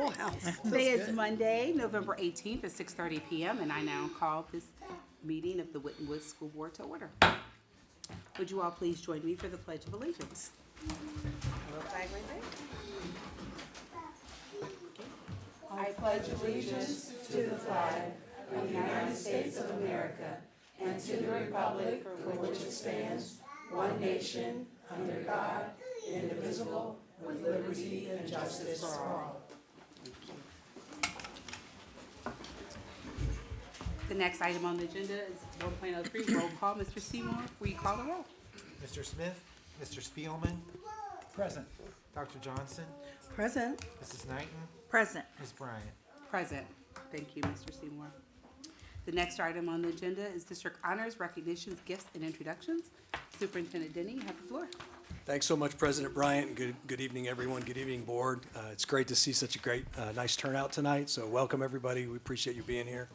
Full house. Today is Monday, November 18th at 6:30 p.m. and I now call this meeting of the Winton Woods School Board to order. Would you all please join me for the Pledge of Allegiance? Flag right there. I pledge allegiance to the flag of the United States of America and to the republic for which it stands, one nation, under God, indivisible, with liberty and justice for all. The next item on the agenda is 1.03, roll call. Mr. Seymour, will you call the roll? Mr. Smith, Mr. Spielman, Present. Dr. Johnson, Present. Mrs. Knighton, Present. Ms. Bryant. Present. Thank you, Mr. Seymour. The next item on the agenda is district honors, recognitions, gifts, and introductions. Superintendent Denny, you have the floor. Thanks so much, President Bryant. Good evening, everyone. Good evening, board. It's great to see such a great, nice turnout tonight. So welcome, everybody. We appreciate you being here.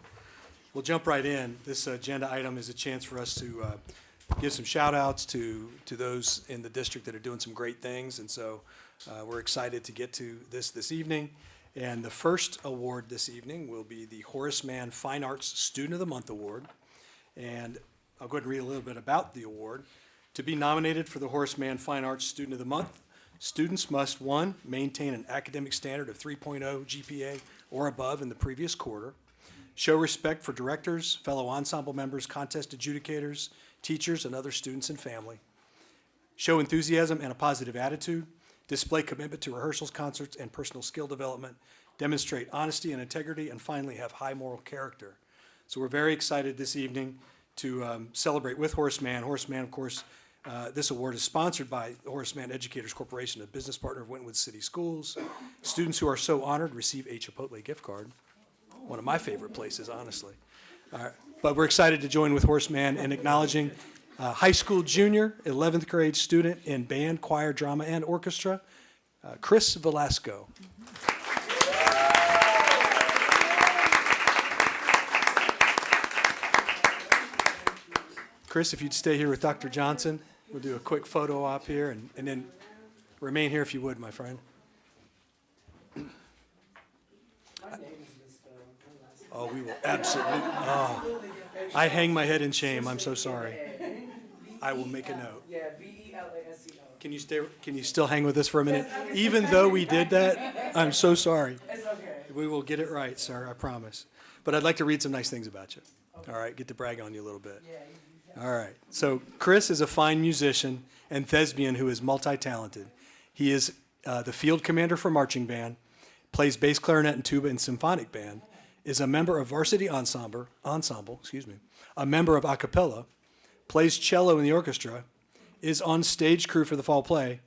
We'll jump right in. This agenda item is a chance for us to give some shout outs to those in the district that are doing some great things. And so we're excited to get to this evening. And the first award this evening will be the Horace Mann Fine Arts Student of the Month Award. And I'll go ahead and read a little bit about the award. To be nominated for the Horace Mann Fine Arts Student of the Month, students must, 1, maintain an academic standard of 3.0 GPA or above in the previous quarter, show respect for directors, fellow ensemble members, contest adjudicators, teachers, and other students and family, show enthusiasm and a positive attitude, display commitment to rehearsals, concerts, and personal skill development, demonstrate honesty and integrity, and finally have high moral character. So we're very excited this evening to celebrate with Horace Mann. Horace Mann, of course, this award is sponsored by the Horace Mann Educators Corporation, a business partner of Winton City Schools. Students who are so honored receive a Chipotle gift card, one of my favorite places, honestly. But we're excited to join with Horace Mann in acknowledging high school junior, 11th grade student in band, choir, drama, and orchestra, Chris Velasco. Chris, if you'd stay here with Dr. Johnson, we'll do a quick photo op here, and then remain here if you would, my friend. Oh, we will absolutely, I hang my head in shame, I'm so sorry. I will make a note. Yeah, Velasco. Can you still hang with us for a minute? Even though we did that, I'm so sorry. It's okay. We will get it right, sir, I promise. But I'd like to read some nice things about you. All right, get to brag on you a little bit. All right, so Chris is a fine musician and thespian who is multi-talented. He is the field commander for marching band, plays bass clarinet and tuba in symphonic band, is a member of varsity ensemble, a member of a cappella, plays cello in the orchestra, is on stage crew for the fall play,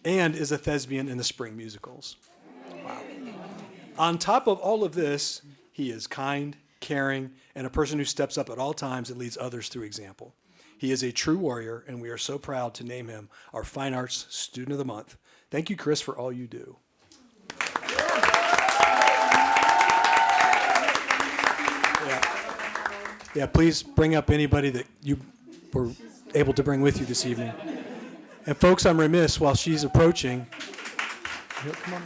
and is a thespian in the spring musicals. Wow. On top of all of this, he is kind, caring, and a person who steps up at all times and leads others through example. He is a true warrior, and we are so proud to name him our Fine Arts Student of the Month. Thank you, Chris, for all you do. Yeah, please bring up anybody that you were able to bring with you this evening. And folks, I'm remiss while she's approaching. Here, come on.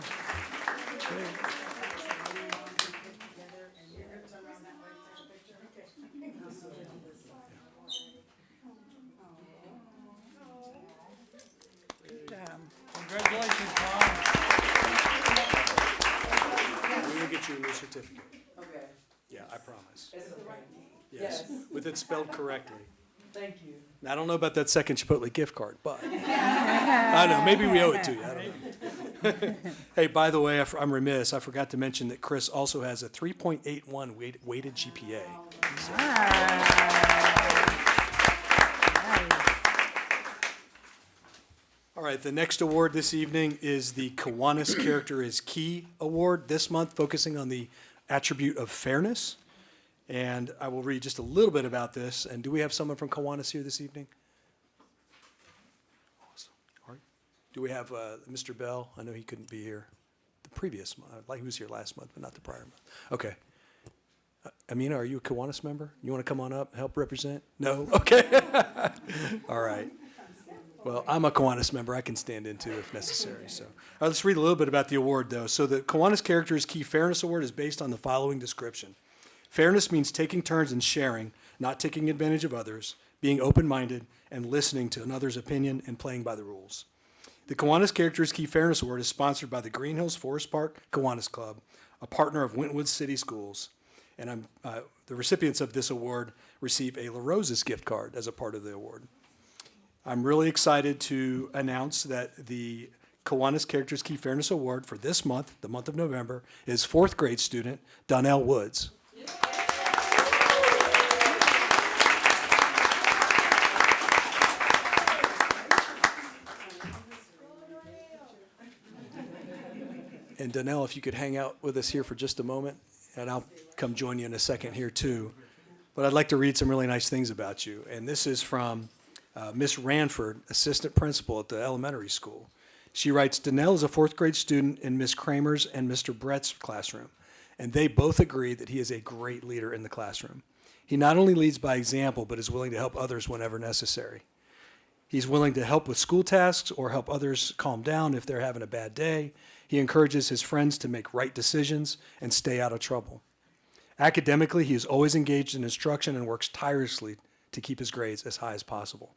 Congratulations, Mom. We will get you a new certificate. Okay. Yeah, I promise. Is it the right name? Yes, with it spelled correctly. Thank you. Now, I don't know about that second Chipotle gift card, but I don't know, maybe we owe it to you, I don't know. Hey, by the way, I'm remiss, I forgot to mention that Chris also has a 3.81 weighted GPA. All right, the next award this evening is the Kiwanis Character is Key Award, this month focusing on the attribute of fairness. And I will read just a little bit about this. And do we have someone from Kiwanis here this evening? Awesome. All right. Do we have Mr. Bell? I know he couldn't be here the previous month. Like he was here last month, but not the prior month. Okay. Amina, are you a Kiwanis member? You want to come on up, help represent? No? Okay. All right. Well, I'm a Kiwanis member. I can stand in too if necessary. So, all right, let's read a little bit about the award, though. So the Kiwanis Characters Key Fairness Award is based on the following description. Fairness means taking turns in sharing, not taking advantage of others, being open-minded, and listening to another's opinion and playing by the rules. The Kiwanis Characters Key Fairness Award is sponsored by the Green Hills Forest Park Kiwanis Club, a partner of Winton City Schools. And the recipients of this award receive a La Rosa's gift card as a part of the award. I'm really excited to announce that the Kiwanis Characters Key Fairness Award for this month, the month of November, is fourth grade student Donnell Woods. And Donnell, if you could hang out with us here for just a moment, and I'll come join you in a second here too. But I'd like to read some really nice things about you. And this is from Miss Ranford, assistant principal at the elementary school. She writes, Donnell is a fourth grade student in Miss Kramer's and Mr. Brett's classroom, and they both agree that he is a great leader in the classroom. He not only leads by example, but is willing to help others whenever necessary. He's willing to help with school tasks or help others calm down if they're having a bad day. He encourages his friends to make right decisions and stay out of trouble. Academically, he is always engaged in instruction and works tirelessly to keep his grades as high as possible.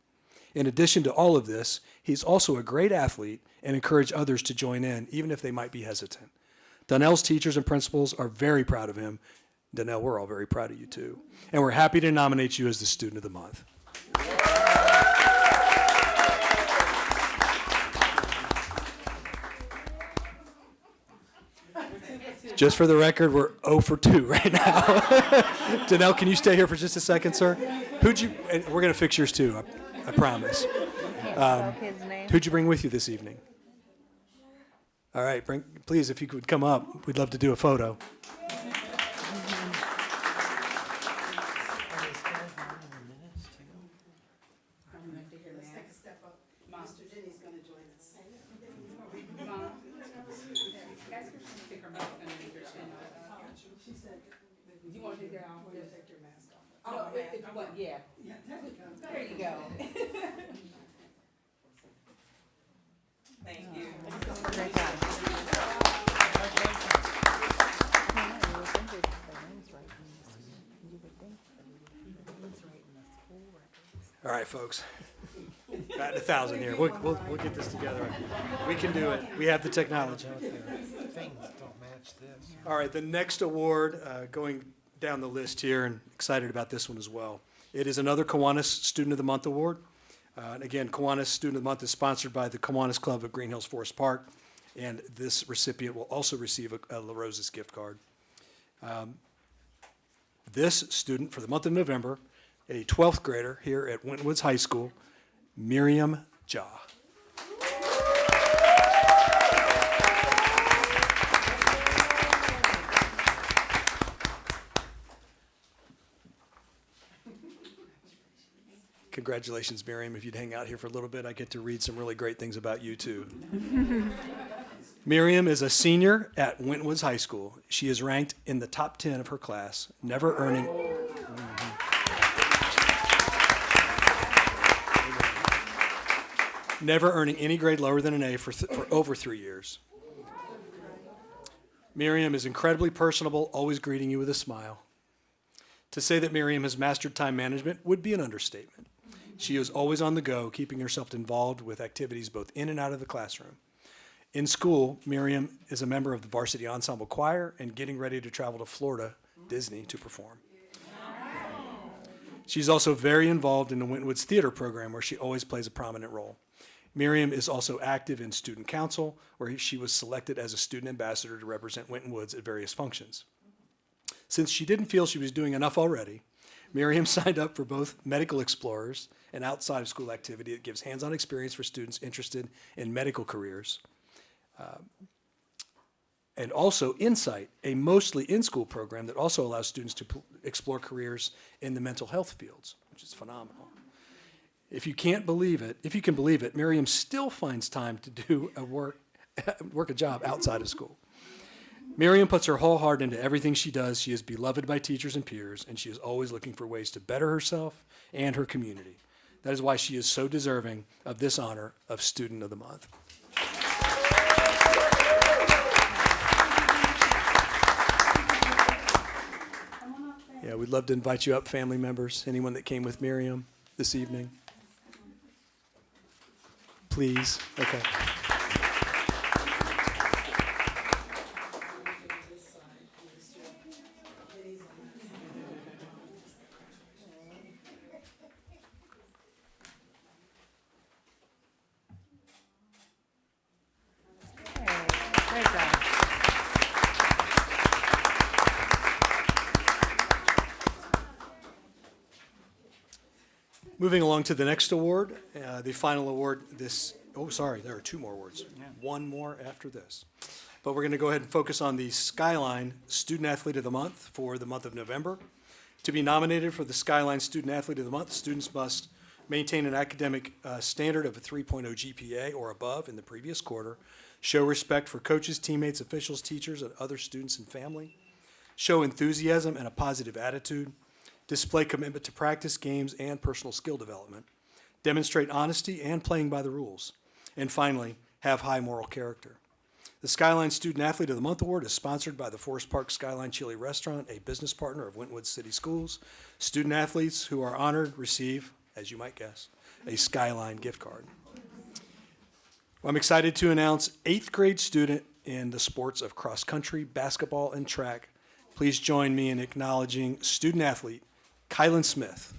In addition to all of this, he's also a great athlete and encourages others to join in, even if they might be hesitant. Donnell's teachers and principals are very proud of him. Donnell, we're all very proud of you too. And we're happy to nominate you as the Student of the Month. Just for the record, we're 0 for 2 right now. Donnell, can you stay here for just a second, sir? And we're going to fix yours too, I promise. Who'd you bring with you this evening? All right, please, if you could come up, we'd love to do a photo. Yeah. There you go. Thank you. Great job. All right, folks. Batting 1,000 here. We'll get this together. We can do it. We have the technology. Things don't match this. All right, the next award, going down the list here, and excited about this one as well. It is another Kiwanis Student of the Month award. And again, Kiwanis Student of the Month is sponsored by the Kiwanis Club of Green Hills Forest Park, and this recipient will also receive a La Rosa's gift card. This student for the month of November, a 12th grader here at Winton Woods High School, Miriam Jah. Congratulations, Miriam. If you'd hang out here for a little bit, I get to read some really great things about you, too. Miriam is a senior at Winton Woods High School. She is ranked in the top 10 of her class, never earning any grade lower than an A for over 3 years. Miriam is incredibly personable, always greeting you with a smile. To say that Miriam has mastered time management would be an understatement. She is always on the go, keeping herself involved with activities both in and out of the classroom. In school, Miriam is a member of the Varsity Ensemble Choir and getting ready to travel to Florida, Disney, to perform. She's also very involved in the Winton Woods Theater program, where she always plays a prominent role. Miriam is also active in student council, where she was selected as a student ambassador to represent Winton Woods at various functions. Since she didn't feel she was doing enough already, Miriam signed up for both Medical Explorers, an outside of school activity that gives hands-on experience for students interested in medical careers, and also Insight, a mostly in-school program that also allows students to explore careers in the mental health fields, which is phenomenal. If you can believe it, Miriam still finds time to do work a job outside of school. Miriam puts her whole heart into everything she does. She is beloved by teachers and peers, and she is always looking for ways to better herself and her community. That is why she is so deserving of this honor of Student of the Month. Yeah, we'd love to invite you up, family members, anyone that came with Miriam this evening. Please, okay. Great job. Moving along to the next award, the final award there are two more awards. Yeah. One more after this. But we're going to go ahead and focus on the Skyline Student Athlete of the Month for the month of November. To be nominated for the Skyline Student Athlete of the Month, students must maintain an academic standard of a 3.0 GPA or above in the previous quarter, show respect for coaches, teammates, officials, teachers, and other students and family, show enthusiasm and a positive attitude, display commitment to practice, games, and personal skill development, demonstrate honesty and playing by the rules, and finally, have high moral character. The Skyline Student Athlete of the Month Award is sponsored by the Forest Park Skyline Chili Restaurant, a business partner of Winton City Schools. Student athletes who are honored receive, as you might guess, a Skyline gift card. Well, I'm excited to announce 8th grade student in the sports of cross country, basketball, and track. Please join me in acknowledging student athlete Kylan Smith.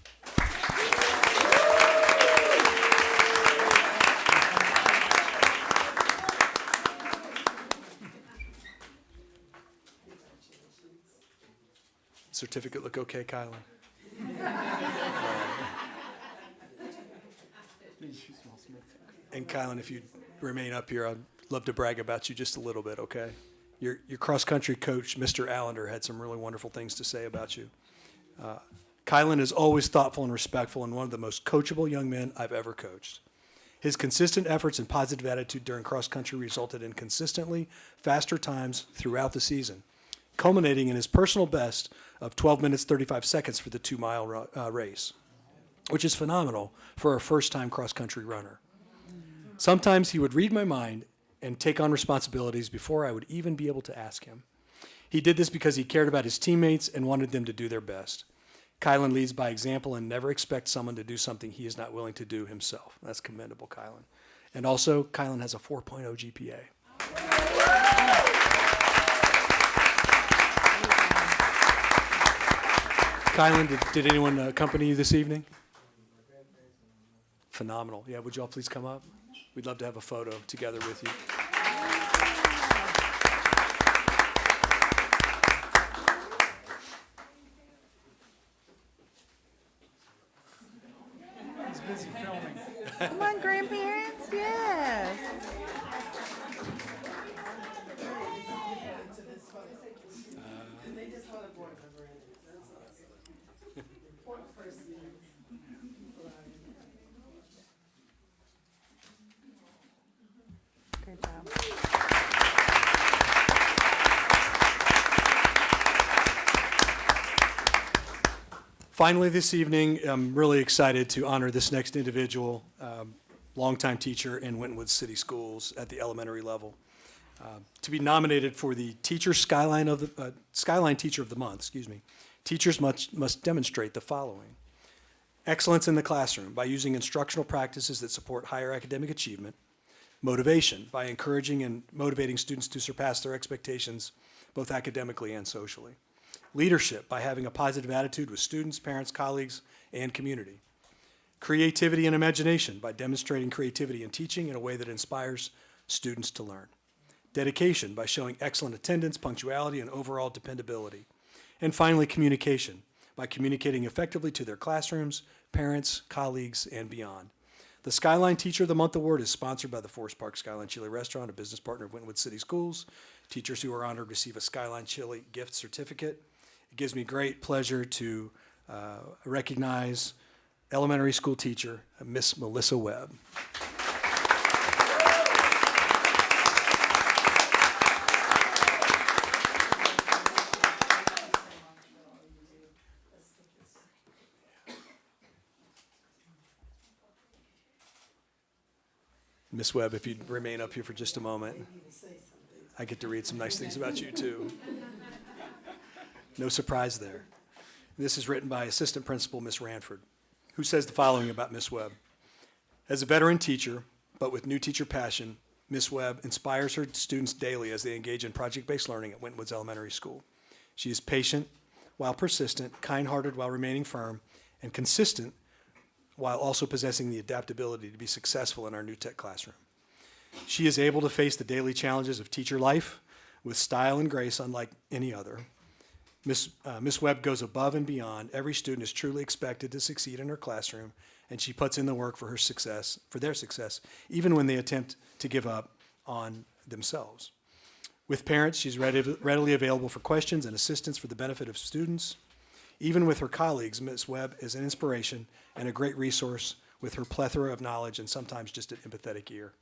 Certificate look okay, Kylan? And Kylan, if you remain up here, I'd love to brag about you just a little bit, okay? Your cross-country coach, Mr. Allender, had some really wonderful things to say about you. Kylan is always thoughtful and respectful and one of the most coachable young men I've ever coached. His consistent efforts and positive attitude during cross-country resulted in consistently faster times throughout the season, culminating in his personal best of 12 minutes, 35 seconds for the 2-mile race, which is phenomenal for a first-time cross-country runner. Sometimes he would read my mind and take on responsibilities before I would even be able to ask him. He did this because he cared about his teammates and wanted them to do their best. Kylan leads by example and never expects someone to do something he is not willing to do himself. That's commendable, Kylan. And also, Kylan has a 4.0 GPA. Kylan, did anyone accompany you this evening? Phenomenal. Yeah, would you all please come up? We'd love to have a photo together with you. He's busy filming. Come on, grandparents, yes. Great job. Finally, this evening, I'm really excited to honor this next individual, longtime teacher in Winton City Schools at the elementary level, to be nominated for the Skyline Teacher of the Month. Teachers must demonstrate the following: excellence in the classroom by using instructional practices that support higher academic achievement; motivation by encouraging and motivating students to surpass their expectations, both academically and socially; leadership by having a positive attitude with students, parents, colleagues, and community; creativity and imagination by demonstrating creativity in teaching in a way that inspires students to learn; dedication by showing excellent attendance, punctuality, and overall dependability; and finally, communication by communicating effectively to their classrooms, parents, colleagues, and beyond. The Skyline Teacher of the Month Award is sponsored by the Forest Park Skyline Chili Restaurant, a business partner of Winton City Schools. Teachers who are honored receive a Skyline Chili gift certificate. It gives me great pleasure to recognize elementary school teacher, Miss Melissa Webb. Miss Webb, if you'd remain up here for just a moment. I get to read some nice things about you, too. No surprise there. This is written by Assistant Principal Miss Ranford, who says the following about Miss Webb. As a veteran teacher, but with new teacher passion, Miss Webb inspires her students daily as they engage in project-based learning at Winton Woods Elementary School. She is patient while persistent, kind-hearted while remaining firm, and consistent while also possessing the adaptability to be successful in our new tech classroom. She is able to face the daily challenges of teacher life with style and grace unlike any other. Miss Webb goes above and beyond. Every student is truly expected to succeed in her classroom, and she puts in the work for their success, even when they attempt to give up on themselves. With parents, she's readily available for questions and assistance for the benefit of students. Even with her colleagues, Ms. Webb is an inspiration and a great resource with her plethora of knowledge and sometimes just an empathetic ear.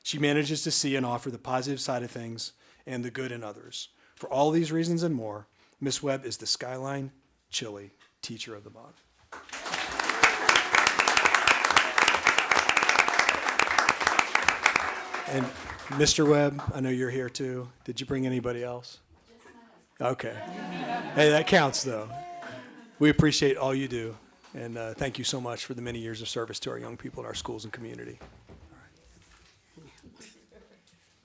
She manages to see and offer the positive side of things and the good in others. For all these reasons and more, Ms. Webb is the Skyline Chili Teacher of the Month. And Mr. Webb, I know you're here too. Did you bring anybody else? Okay. Hey, that counts though. We appreciate all you do, and thank you so much for the many years of service to our young people in our schools and community.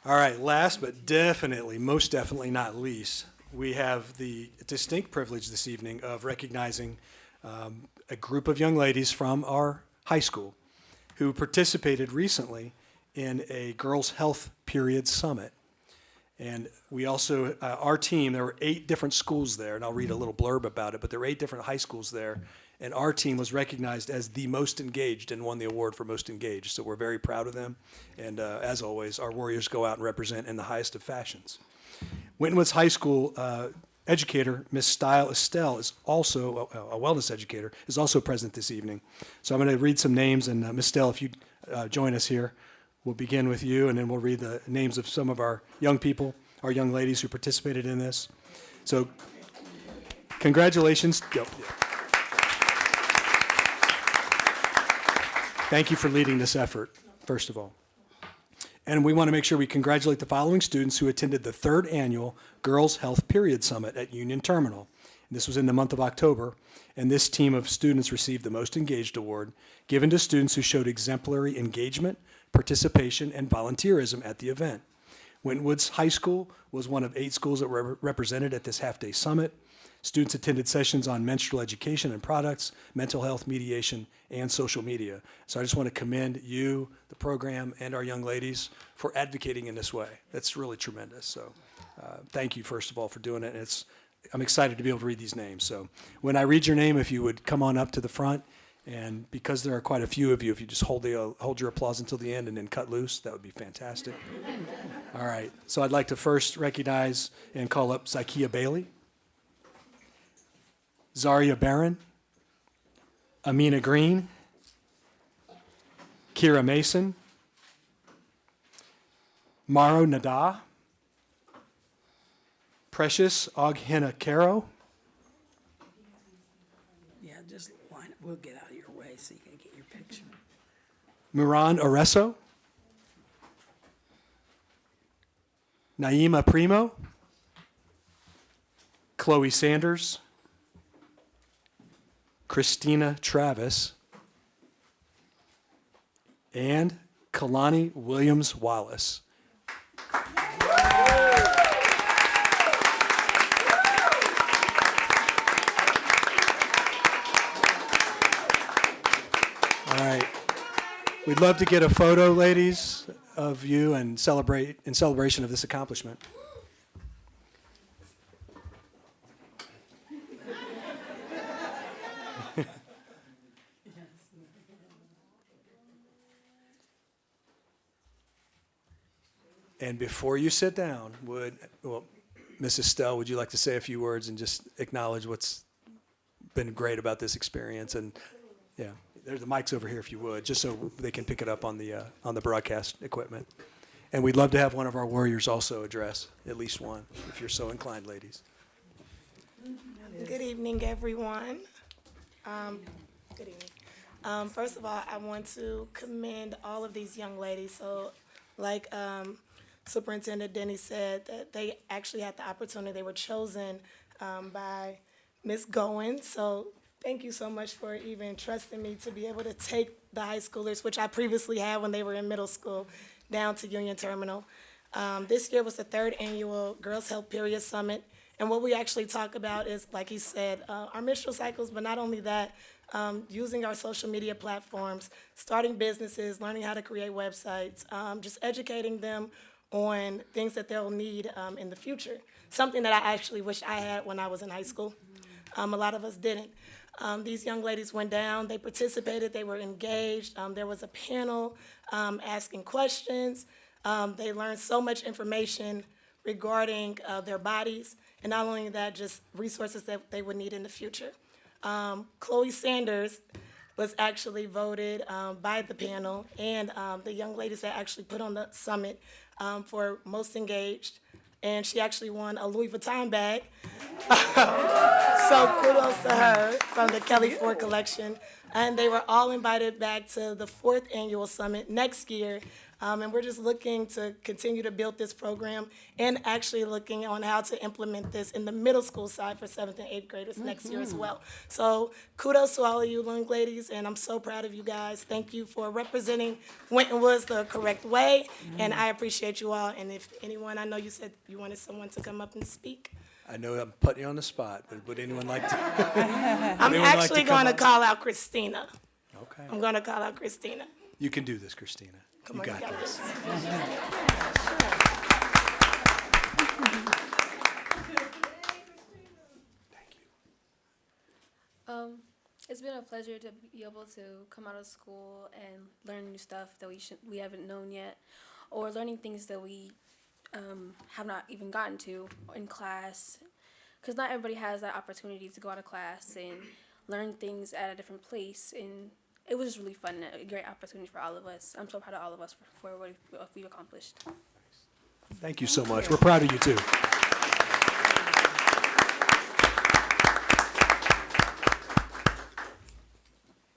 All right, last but most definitely not least, we have the distinct privilege this evening of recognizing a group of young ladies from our high school who participated recently in a Girls Health Period Summit. And we also, our team, there were 8 different schools there, and I'll read a little blurb about it, but there were 8 different high schools there, and our team was recognized as the most engaged and won the award for most engaged. So we're very proud of them, and as always, our Warriors go out and represent in the highest of fashions. Winton Woods High School educator, Miss Style Estelle, is also a wellness educator, is also present this evening. So I'm going to read some names, and Miss Estelle, if you join us here, we'll begin with you, and then we'll read the names of some of our young people, our young ladies who participated in this. So congratulations. Go. Thank you for leading this effort, first of all. And we want to make sure we congratulate the following students who attended the 3rd annual Girls Health Period Summit at Union Terminal. This was in the month of October, and this team of students received the Most Engaged Award, given to students who showed exemplary engagement, participation, and volunteerism at the event. Winton Woods High School was one of 8 schools that were represented at this half-day summit. Students attended sessions on menstrual education and products, mental health, mediation, and social media. So I just want to commend you, the program, and our young ladies for advocating in this way. That's really tremendous. So thank you, first of all, for doing it. And I'm excited to be able to read these names. So when I read your name, if you would come on up to the front, and because there are quite a few of you, if you just hold your applause until the end and then cut loose, that would be fantastic. All right. So I'd like to first recognize and call up Zykia Bailey, Zaria Barron, Amina Green, Kira Mason, Maro Nada, Precious Oghena Caro, Yeah, just line up. We'll get out of your way so you can get your picture. Muran Oreso, Naima Primo, Chloe Sanders, Christina Travis, and Kalani Williams Wallace. All right. We'd love to get a photo, ladies, of you and celebrate in celebration of this accomplishment. And before you sit down, Mrs. Stell, would you like to say a few words and just acknowledge what's been great about this experience? And yeah, there's the mics over here if you would, just so they can pick it up on the broadcast equipment. And we'd love to have one of our warriors also address, at least one, if you're so inclined, ladies. Good evening, everyone. Good evening. First of all, I want to commend all of these young ladies. So, like Superintendent Denny said, that they actually had the opportunity. They were chosen by Ms. Goins. So, thank you so much for even trusting me to be able to take the high schoolers, which I previously had when they were in middle school, down to Union Terminal. This year was the third annual Girls Health Period Summit. And what we actually talk about is, like he said, our menstrual cycles, but not only that, using our social media platforms, starting businesses, learning how to create websites, just educating them on things that they'll need in the future. Something that I actually wish I had when I was in high school. A lot of us didn't. These young ladies went down, they participated, they were engaged. There was a panel asking questions. They learned so much information regarding their bodies, and not only that, just resources that they would need in the future. Chloe Sanders was actually voted by the panel and the young ladies that actually put on the summit for most engaged, and she actually won a Louis Vuitton bag. So kudos to her from the Kelly Ford collection. And they were all invited back to the 4th annual summit next year. And we're just looking to continue to build this program and actually looking on how to implement this in the middle school side for 7th and 8th graders next year as well. So kudos to all of you young ladies, and I'm so proud of you guys. Thank you for representing Winton Woods the correct way, and I appreciate you all. And if anyone, I know you said you wanted someone to come up and speak. I know I'm putting you on the spot, but would anyone like to? I'm Anyone like to actually come going to up? call out Christina. Okay. I'm going to call out Christina. You can do this, Christina. Come You on, got you got this. this. Thank you. It's been a pleasure to be able to come out of school and learn new stuff that we haven't known yet, or learning things that we have not even gotten to in class, because not everybody has that opportunity to go out of class and learn things at a different place. And it was just really fun and a great opportunity for all of us. I'm so proud of all of us for what we've accomplished. Thank you so much. We're proud of you too.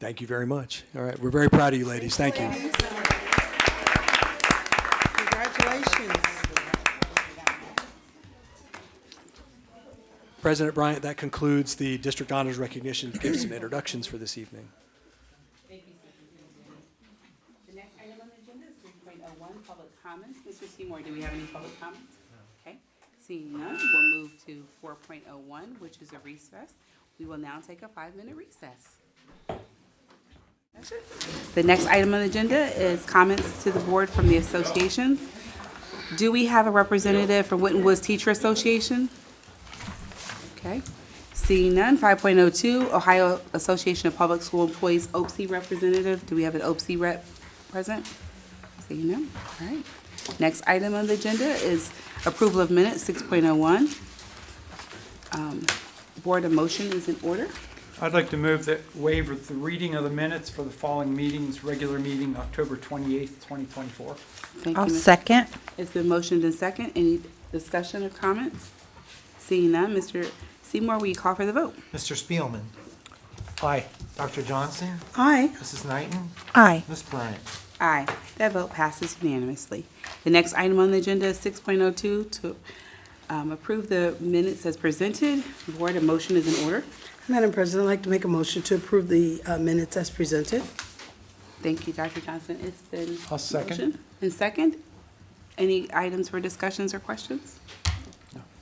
Thank you very much. All right, we're very proud of you, ladies. Thank you. Congratulations. President Bryant, that concludes the District Honors Recognition, Gifts, and Introductions for this evening. Thank you, Superintendent. The next item on the agenda is 3.01, public comments. Mr. Seymour, do we have any public comments? Okay, seeing none, we'll move to 4.01, which is a recess. We will now take a 5-minute recess. The next item on the agenda is comments to the board from the associations. Do we have a representative from Winton Woods Teacher Association? Okay, seeing none. 5.02, Ohio Association of Public School Employees, OPSE representative. Do we have an OPSE rep present? Seeing none. All right. Next item on the agenda is approval of minutes, 6.01. Board of motion is in order. I'd like to move that waiver the reading of the minutes for the following meetings, regular meeting, October 28th, 2024. Thank you. I'll Ms. second. It's been motioned and second. Any discussion or comments? Seeing none, Mr. Seymour, will you call for the vote? Mr. Spielman. Aye. Dr. Johnson. Aye. Mrs. Knighton. Aye. Ms. Bryant. Aye. That vote passes unanimously. The next item on the agenda is 6.02 to approve the minutes as presented. Board, a motion is in order. Madam President, I'd like to make a motion to approve the minutes as presented. Thank you, Dr. Johnson. It's been. I'll second. motion and second. Any items for discussions or questions?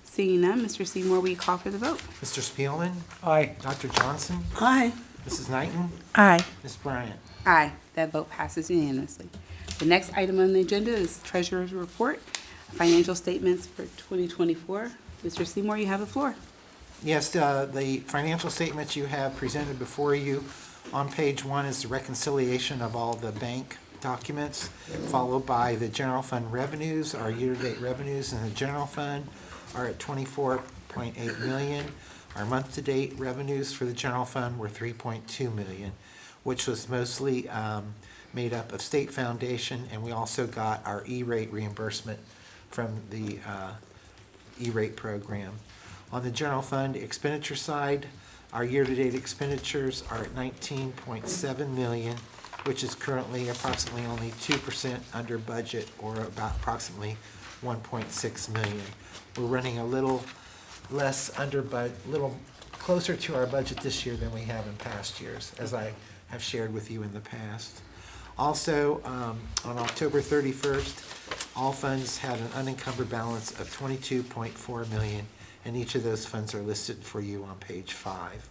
Seeing none, Mr. Seymour, will you call for the vote? Mr. Spielman. Aye. Dr. Johnson. Aye. Mrs. Knighton. Aye. Ms. Bryant. Aye. That vote passes unanimously. The next item on the agenda is Treasurer's Report, financial statements for 2024. Mr. Seymour, you have the floor. Yes, the financial statements you have presented before you. On page 1 is the reconciliation of all the bank documents, followed by the general fund revenues. Our year-to-date revenues in the general fund are at $24.8 million. Our month-to-date revenues for the general fund were $3.2 million, which was mostly made up of state foundation, and we also got our E-rate reimbursement from the E-rate program. On the general fund expenditure side, Our year-to-date expenditures are at 19.7 million, which is currently approximately only 2% under budget, or about approximately 1.6 million. We're running a little less under little closer to our budget this year than we have in past years, as I have shared with you in the past. Also, on October 31st, all funds had an unencumbered balance of 22.4 million, and each of those funds are listed for you on page 5.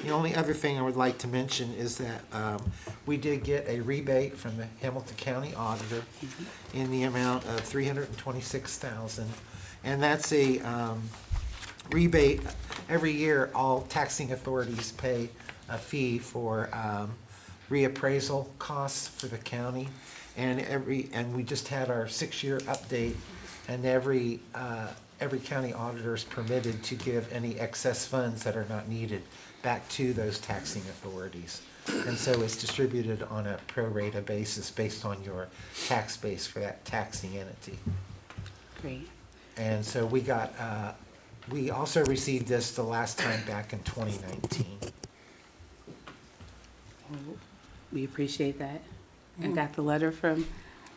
The only other thing I would like to mention is that we did get a rebate from the Hamilton County Auditor in the amount of $326,000, and that's a rebate. Every year, all taxing authorities pay a fee for reappraisal costs for the county, and we just had our 6-year update, and every county auditor is permitted to give any excess funds that are not needed back to those taxing authorities. And so it's distributed on a pro rata basis based on your tax base for that taxing entity. Great. And so we also received this the last time back in 2019. Well, we appreciate that. I got the letter from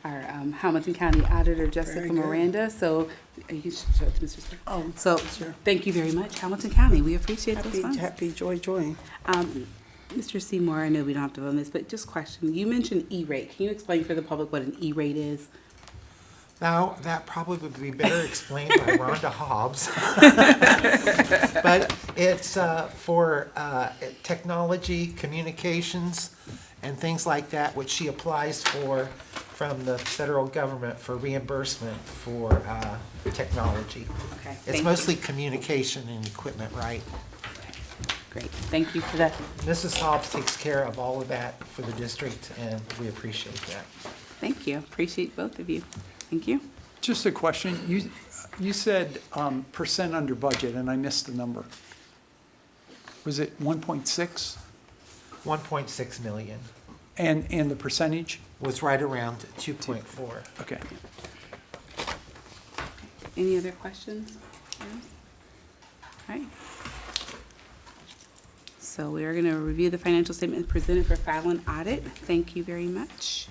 our Hamilton County Auditor, Jessica Very good. Miranda, so you can show it to Mr. Speaker. Oh, So, sure. thank you very much, Hamilton County, we appreciate those Happy, funds. happy, joy. Mr. Seymour, I know we don't have to vote on this, but just question, you mentioned E-rate. Can you explain for the public what an E-rate is? Now, that probably would be better explained by Rhonda Hobbs. But it's for technology, communications, and things like that, which she applies for from the federal government for reimbursement for technology. Okay, It's thank you. mostly communication and equipment, right? Great, thank you for that. Mrs. Hobbs takes care of all of that for the district, and we appreciate that. Thank you, appreciate both of you. Thank you. Just a question. You said percent under budget, and I missed the number. Was it 1.6? 1.6 million And the percentage? was right around 2.4. Okay. Any other questions? All right. So we are going to review the financial statement presented for file and audit. Thank you very much.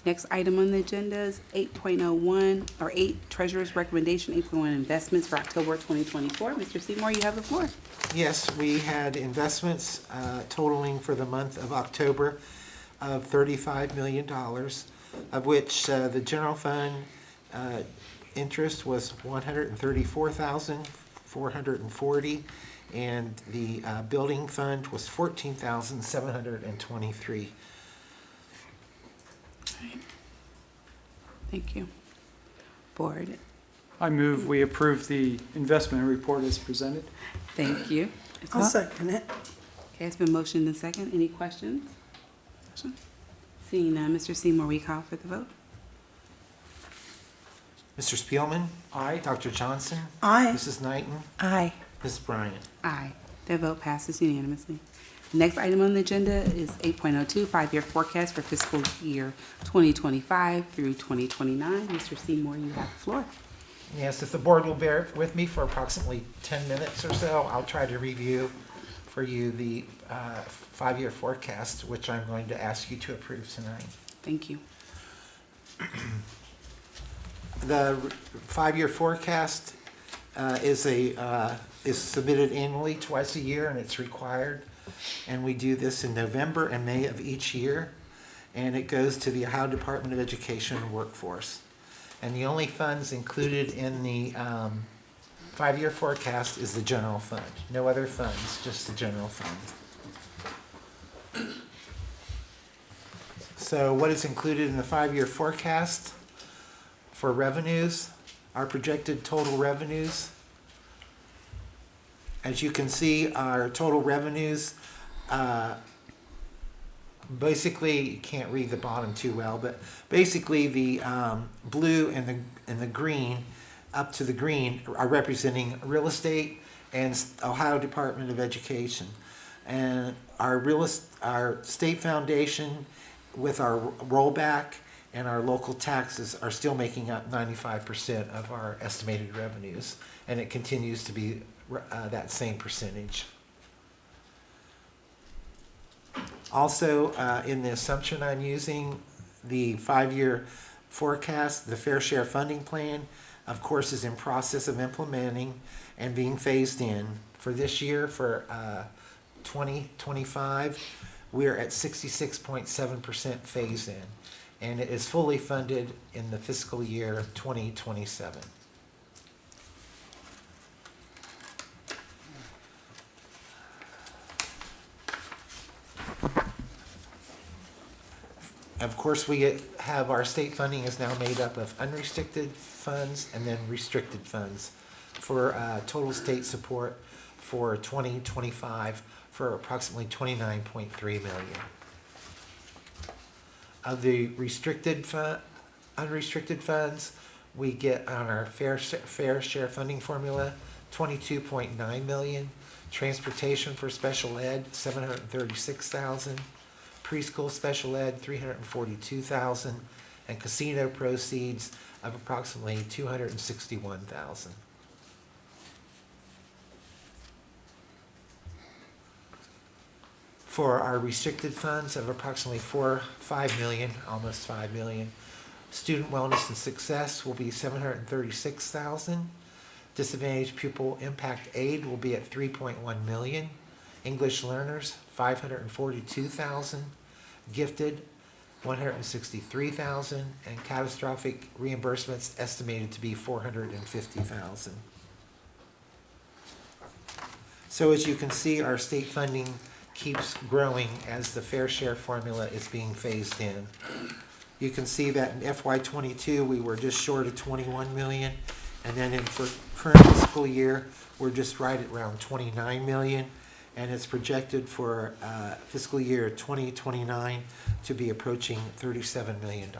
Next item on the agenda is 8.01, or 8, Treasurer's Recommendation, 8.1, Investments for October 2024. Mr. Seymour, you have the floor. Yes, we had investments totaling for the month of October of $35 million, of which the general fund interest was $134,440, and the building fund was $14,723. Thank you. Board, I move we approve the investment report as presented. thank you. I'll second it. Okay, it's been motioned and second. Any questions? Seeing none, Mr. Seymour, we call for the vote. Mr. Spielman? Aye. Dr. Johnson? Aye. Mrs. Knighton? Aye. Ms. Bryant? Aye. The vote passes unanimously. Next item on the agenda is 8.02, 5-year forecast for fiscal year 2025 through 2029. Mr. Seymour, you have the floor. Yes, if the board will bear with me for approximately 10 minutes or so, I'll try to review for you the 5-year forecast, which I'm going to ask you to approve tonight. Thank you. The 5-year forecast is submitted annually, twice a year, and it's required. And we do this in November and May of each year, and it goes to the Ohio Department of Education and Workforce. And the only funds included in the 5-year forecast is the general fund. No other funds, just the general fund. So what is included in the 5-year forecast for revenues? Our projected total revenues. As you can see, our total revenues, basically, you can't read the bottom too well, but basically the blue and the green, up to the green, are representing real estate and Ohio Department of Education. And our state foundation with our rollback and our local taxes are still making up 95% of our estimated revenues, and it continues to be that same percentage. Also, in the assumption I'm using, the 5-year forecast, the fair share funding plan, of course, is in process of implementing and being phased in. For this year, for 2025, we're at 66.7% phase in, and it is fully funded in the fiscal year 2027. Of course, we have our state funding is now made up of unrestricted funds and then restricted funds for total state support for 2025 for approximately $29.3 million. Of the unrestricted funds, we get on our fair share funding formula $22.9 million. Transportation for special ed, $736,000. Preschool special ed, $342,000, and casino proceeds of approximately $261,000. For our restricted funds of approximately $5 million, almost $5 million, student wellness and success will be $736,000. Disadvantaged pupil impact aid will be at $3.1 million. English learners, $542,000. Gifted, $163,000, and catastrophic reimbursements estimated to be $450,000. So as you can see, our state funding keeps growing as the fair share formula is being phased in. You can see that in FY22 we were just short of $21 million, and then for current fiscal year we're just right at around $29 million. And it's projected for fiscal year 2029 to be approaching $37 million.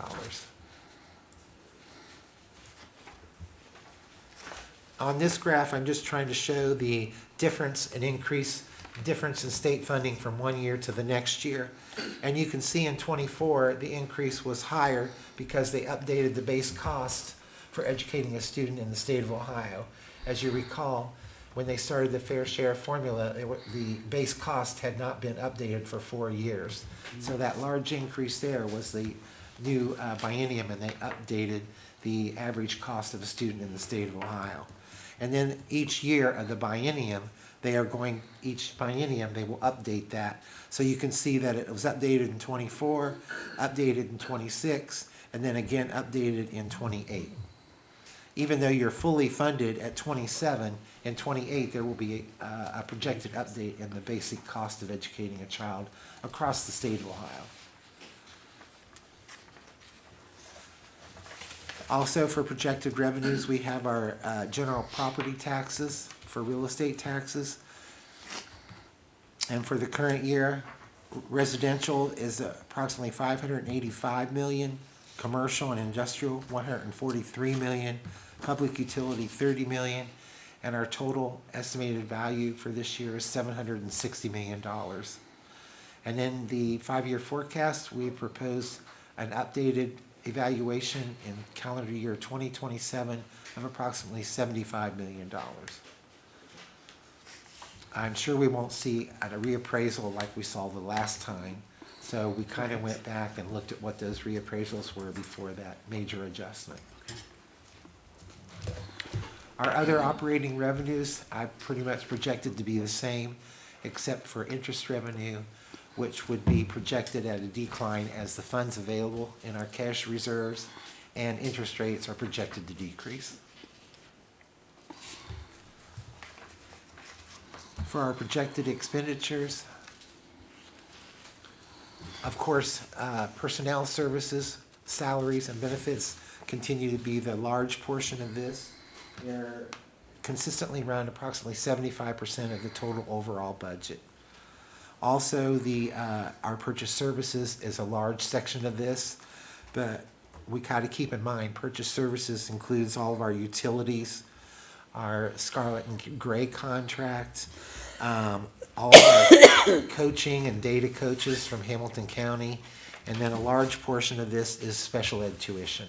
On this graph, I'm just trying to show the difference in state funding from one year to the next year. And you can see in 24, the increase was higher because they updated the base cost for educating a student in the state of Ohio. As you recall, when they started the fair share formula, the base cost had not been updated for 4 years. So that large increase there was the new biennium, and they updated the average cost of a student in the state of Ohio. And then each year of the biennium, they will update that. So you can see that it was updated in 24, updated in 26, and then again updated in 28. Even though you're fully funded at 27, in 28 there will be a projected update in the basic cost of educating a child across the state of Ohio. Also, for projected revenues, we have our general property taxes for real estate taxes. And for the current year, residential is approximately $585 million, commercial and industrial $143 million, public utility $30 million, and our total estimated value for this year is $760 million. And then the 5-year forecast, we propose an updated evaluation in calendar year 2027 of approximately $75 million. I'm sure we won't see a reappraisal like we saw the last time, so we kind of went back and looked at what those reappraisals were before that major adjustment. Our other operating revenues, I pretty much projected to be the same, except for interest revenue, which would be projected at a decline as the funds available in our cash reserves and interest rates are projected to decrease. For our projected expenditures, of course, personnel services, salaries, and benefits continue to be the large portion of this. They're consistently around approximately 75% of the total overall budget. Also, our purchase services is a large section of this, but we got to keep in mind purchase services includes all of our utilities, our Scarlet and Gray contract, all of our coaching and data coaches from Hamilton County, and then a large portion of this is special ed tuition.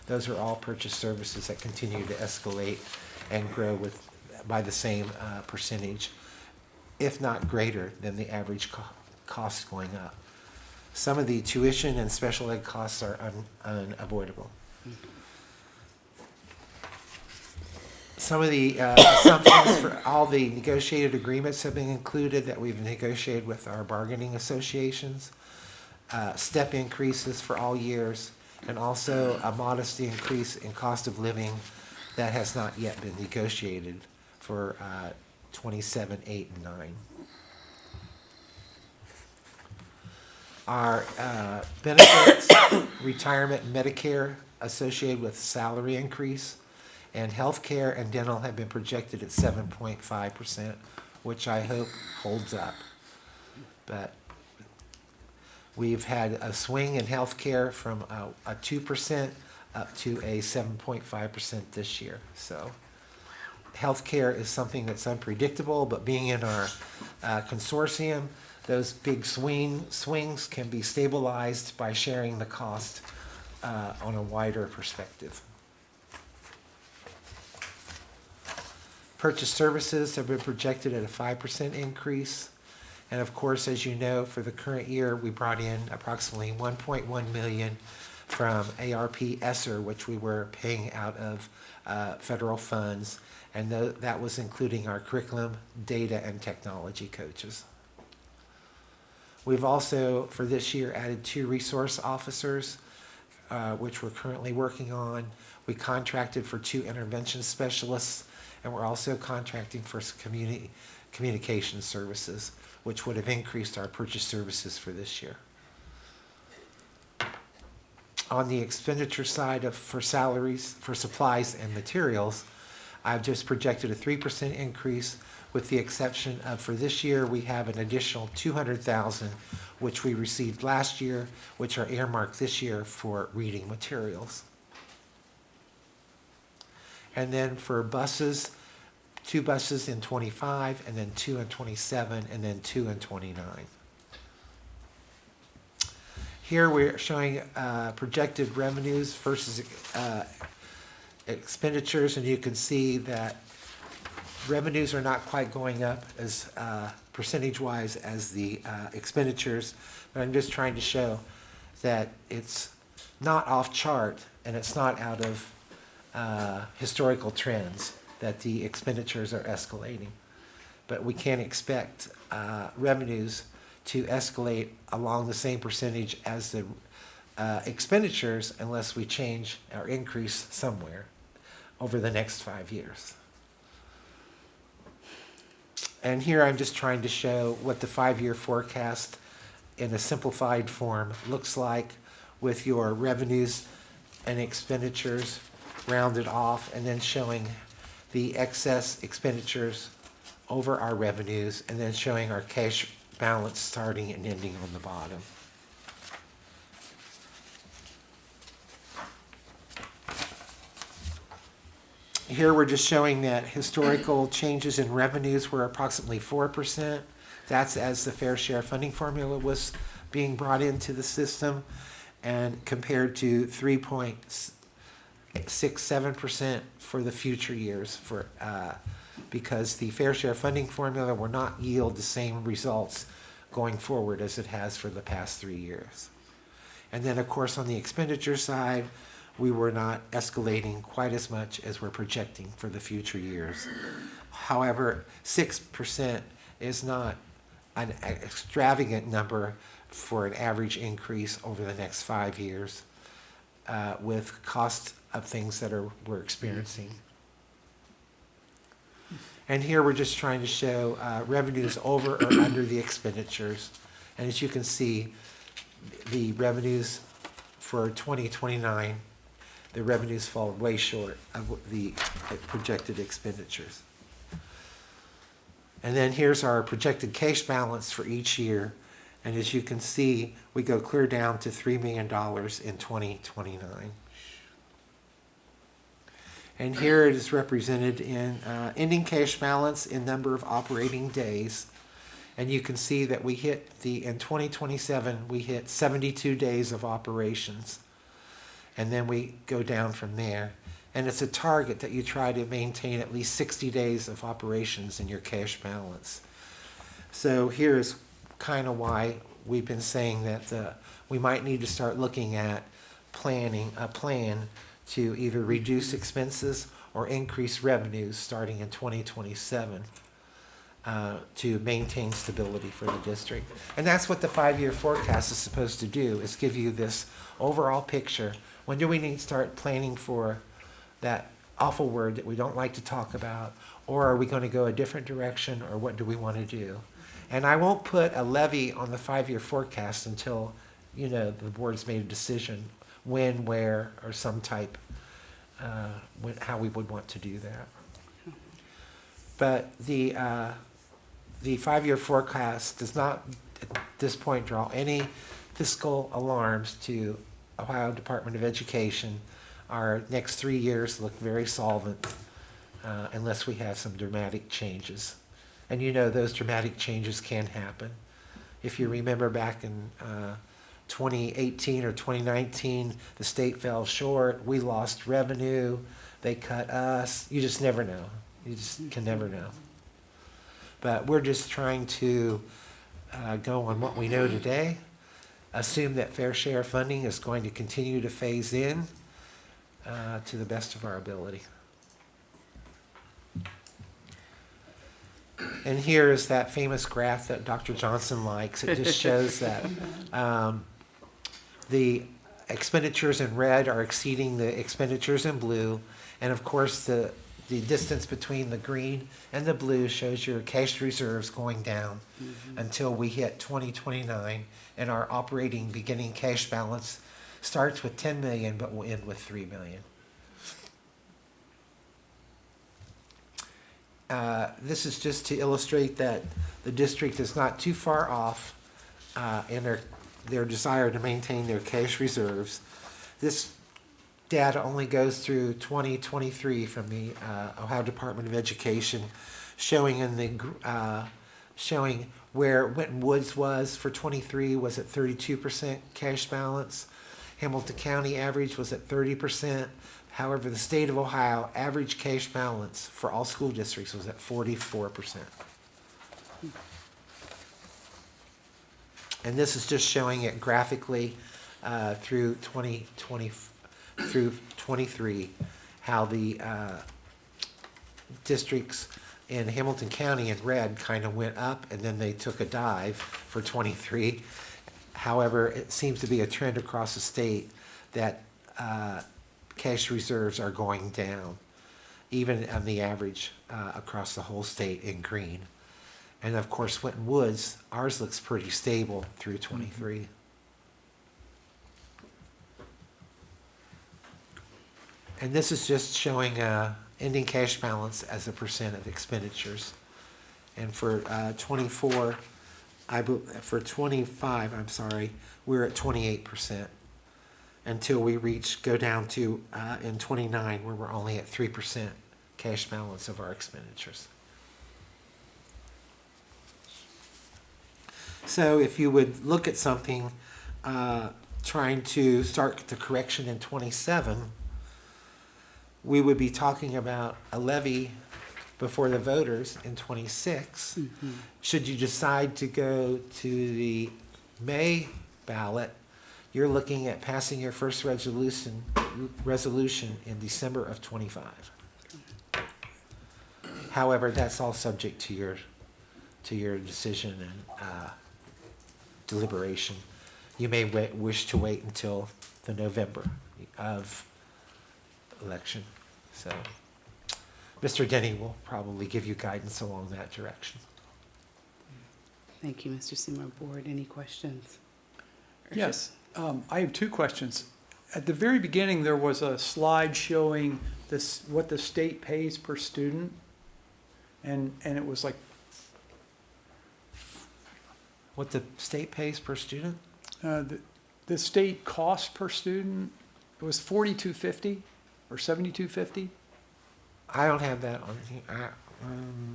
Those are all purchase services that continue to escalate and grow by the same percentage, if not greater than the average cost going up. some of the tuition and special ed costs are unavoidable. Some of the assumptions for all the negotiated agreements have been included that we've negotiated with our bargaining associations, step increases for all years, and also a modest increase in cost of living that has not yet been negotiated for 27, 8, and 9. Our benefits, retirement, and Medicare associated with salary increase, and healthcare and dental have been projected at 7.5%, which I hope holds up. But we've had a swing in healthcare from a 2% up to a 7.5% this year. So healthcare is something that's unpredictable, but being in our consortium, those big swings can be stabilized by sharing the cost on a wider perspective. Purchase services have been projected at a 5% increase. And of course, as you know, for the current year, we brought in approximately $1.1 million from ARP ESSER, which we were paying out of federal funds. And that was including our curriculum, data, and technology coaches. We've also, for this year, added 2 resource officers, which we're currently working on. We contracted for 2 intervention specialists, and we're also contracting for communication services, which would have increased our purchase services for this year. On the expenditure side for salaries, for supplies and materials, I've just projected a 3% increase, with the exception of, for this year, we have an additional $200,000, which we received last year, which are earmarked this year for reading materials. And then for buses, 2 buses in 25, and then 2 in 27, and then 2 in 29. Here we're showing projected revenues versus expenditures, and you can see that revenues are not quite going up as percentage-wise as the expenditures, but I'm just trying to show that it's not off chart and it's not out of historical trends that the expenditures are escalating. But we can't expect revenues to escalate along the same percentage as the expenditures unless we change or increase somewhere over the next 5 years. And here I'm just trying to show what the 5-year forecast in a simplified form looks like, with your revenues and expenditures rounded off, and then showing the excess expenditures over our revenues, and then showing our cash balance starting and ending on the bottom. Here we're just showing that historical changes in revenues were approximately 4%. That's as the fair share funding formula was being brought into the system, and compared to 3.67% for the future years, because the fair share funding formula will not yield the same results going forward as it has for the past 3 years. And then, of course, on the expenditure side, we were not escalating quite as much as we're projecting for the future years. However, 6% is not an extravagant number for an average increase over the next 5 years, with cost of things that we're experiencing. And here we're just trying to show revenues over or under the expenditures. And as you can see, the revenues for 2029, the revenues fall way short of the projected expenditures. And then here's our projected cash balance for each year. And as you can see, we go clear down to $3 million in 2029. And here it is represented in ending cash balance in number of operating days. And you can see that we hit in 2027, we hit 72 days of operations. And then we go down from there. And it's a target that you try to maintain at least 60 days of operations in your cash balance. So here's kind of why we've been saying that we might need to start looking at planning a plan to either reduce expenses or increase revenues starting in 2027 to maintain stability for the district. And that's what the 5-year forecast is supposed to do, is give you this overall picture. When do we need to start planning for that awful word that we don't like to talk about? Or are we going to go a different direction, or what do we want to do? And I won't put a levy on the 5-year forecast until, the board's made a decision when, where, or some type, how we would want to do that. But the 5-year forecast does not, at this point, draw any fiscal alarms to Ohio Department of Education. Our next 3 years look very solvent unless we have some dramatic changes. And those dramatic changes can happen. If you remember back in 2018 or 2019, the state fell short, we lost revenue, they cut us. You just never know. You just can never know. But we're just trying to go on what we know today, assume that fair share funding is going to continue to phase in to the best of our ability. And here is that famous graph that Dr. Johnson likes. It just shows that the expenditures in red are exceeding the expenditures in blue. And of course, the distance between the green and the blue shows your cash reserves going down until we hit 2029. And our operating beginning cash balance starts with 10 million, but will end with 3 million. This is just to illustrate that the district is not too far off in their desire to maintain their cash reserves. This data only goes through 2023 from the Ohio Department of Education, showing where Winton Woods was for 23 was at 32% cash balance. Hamilton County average was at 30%. However, the state of Ohio average cash balance for all school districts was at 44%. And this is just showing it graphically through 2020 through 23, how the districts in Hamilton County in red kind of went up and then they took a dive for 23. However, it seems to be a trend across the state that cash reserves are going down, even on the average across the whole state in green. And of course, Winton Woods, ours looks pretty stable through 23. And this is just showing ending cash balance as a percent of expenditures. And for 25, we're at 28%. Until we go down to in 29, where we're only at 3% cash balance of our expenditures. So if you would look at something trying to start the correction in 27, we would be talking about a levy before the voters in 26. Should you decide to go to the May ballot, you're looking at passing your first resolution in December of 25. However, that's all subject to your decision and deliberation. You may wish to wait until the November of election. So Mr. Denny will probably give you guidance along that direction. Thank you, Mr. Seymour. Board, any questions? Yes, I have two questions. At the very beginning, there was a slide showing what the state pays per student, and it was like What the state pays per student? the state cost per student. It was $42.50 or $72.50. I don't have that on here.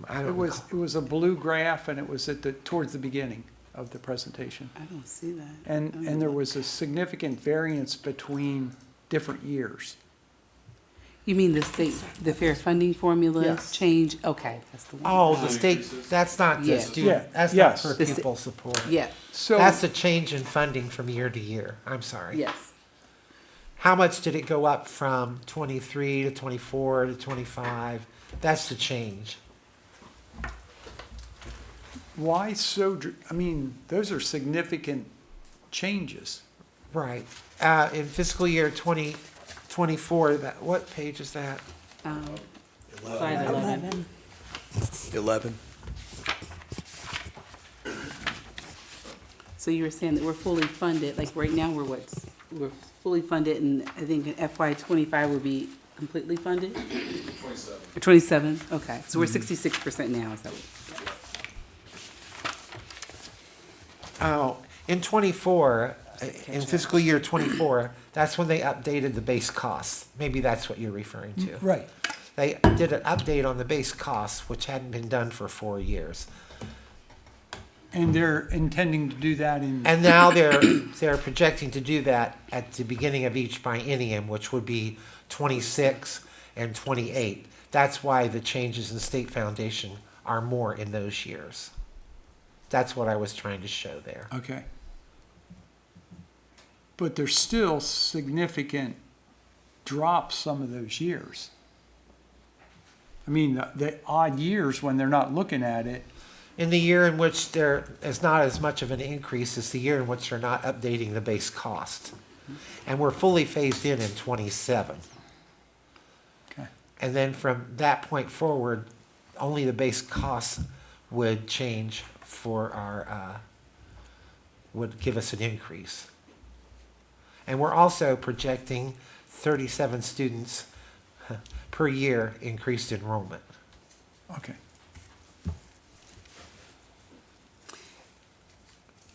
I don't. It was a blue graph, and it was towards the beginning of the presentation. I don't see that. And there was a significant variance between different years. You mean the state, the fair funding formula Yes. change? Okay, that's the one. Oh, the state, that's not the Yeah. student, that's not Yes. per The sta- pupil support. Yeah, So, That's the change in funding from year to year. I'm sorry. yes. How much did it go up from 23 to 24 to 25? That's the change. why so, I mean, those are significant changes. Right. In fiscal year 2024, that, what page is that? Slide 11. 11. So you were saying that we're fully funded, like right now, we're fully funded, and I think in FY '25 will be completely funded? 27. 27, okay, so we're 66% now, is that what? Oh, in 24, in fiscal year 24, that's when they updated the base costs. Maybe that's what you're referring to. Right. They did an update on the base costs, which hadn't been done for 4 years. And they're intending to do that in, And now they're projecting to do that at the beginning of each biennium, which would be 26 and 28. That's why the changes in state foundation are more in those years. That's what I was trying to show there. okay. But there's still significant drops some of those years. I mean, the odd years when they're not looking at it, In the year in which there is not as much of an increase is the year in which they're not updating the base cost. And we're fully phased in 27. okay. And then from that point forward, only the base costs would change for our, would give us an increase. And we're also projecting 37 students per year increased enrollment. Okay.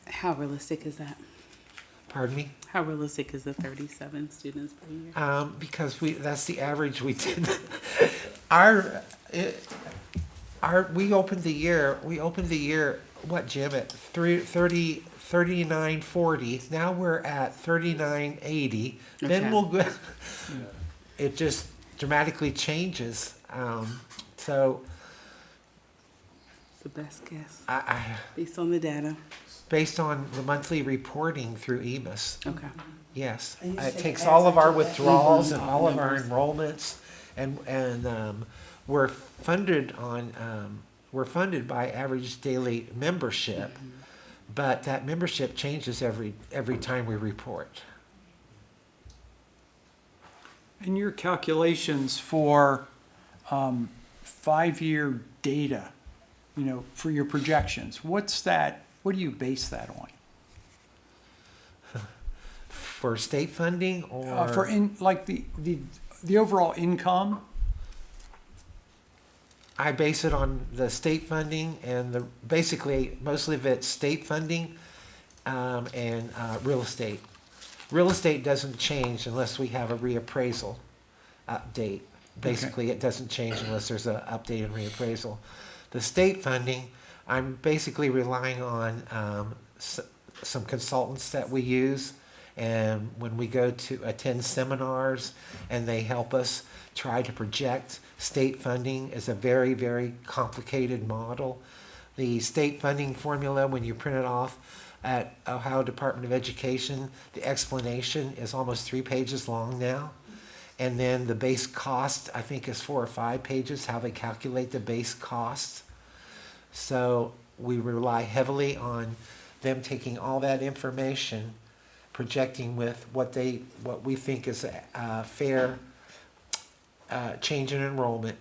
How realistic is that? Pardon me? How realistic is the 37 students per year? Because that's the average we did. We opened the year, what, Jim, at 3940. Now we're at 3980. Then Okay. we'll go, it just dramatically changes. So It's the best guess, I, based on the data. based on the monthly reporting through EMIS, Okay. yes. And you It say takes as all of our of July. withdrawals and all of our enrollments, and we're funded by average daily membership, but that membership changes every time we report. In your calculations for 5-year data, you know, for your projections, what's that, what do you base that on? For state funding or? For like the overall income? I base it on the state funding and basically mostly of it's state funding and real estate. Real estate doesn't change unless we have a reappraisal update. Basically, it doesn't change unless there's an update and reappraisal. The state funding, I'm basically relying on some consultants that we use, and when we go to attend seminars and they help us try to project state funding is a very, very complicated model. The state funding formula, when you print it off at Ohio Department of Education, the explanation is almost 3 pages long now. And then the base cost, I think, is 4 or 5 pages, how they calculate the base cost. So we rely heavily on them taking all that information, projecting with what we think is a fair change in enrollment,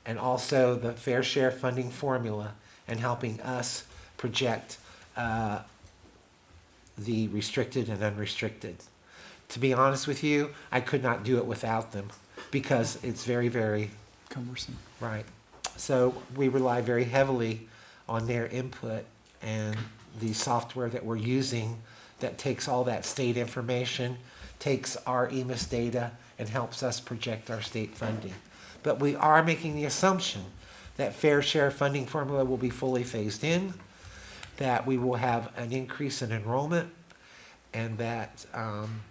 and also the fair share funding formula, and helping us project the restricted and unrestricted. To be honest with you, I could not do it without them because it's very, very Cumbersome. right. So we rely very heavily on their input, and the software that we're using that takes all that state information, takes our EMIS data, and helps us project our state funding. But we are making the assumption that fair share funding formula will be fully phased in, that we will have an increase in enrollment, and that on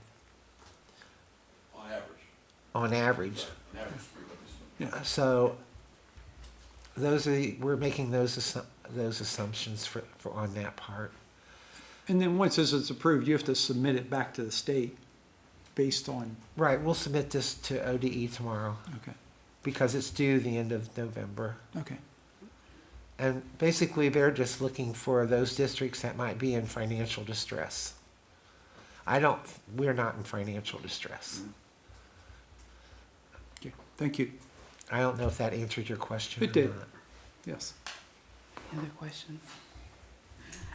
average, So those are, we're making those assumptions for on that part. And then once this is approved, you have to submit it back to the state based on, Right, we'll submit this to ODE tomorrow okay, because it's due the end of November. okay. And basically, they're just looking for those districts that might be in financial distress. We're not in financial distress. Okay, thank you. I don't know if that answered your question. It or did. not. Yes. Any other questions?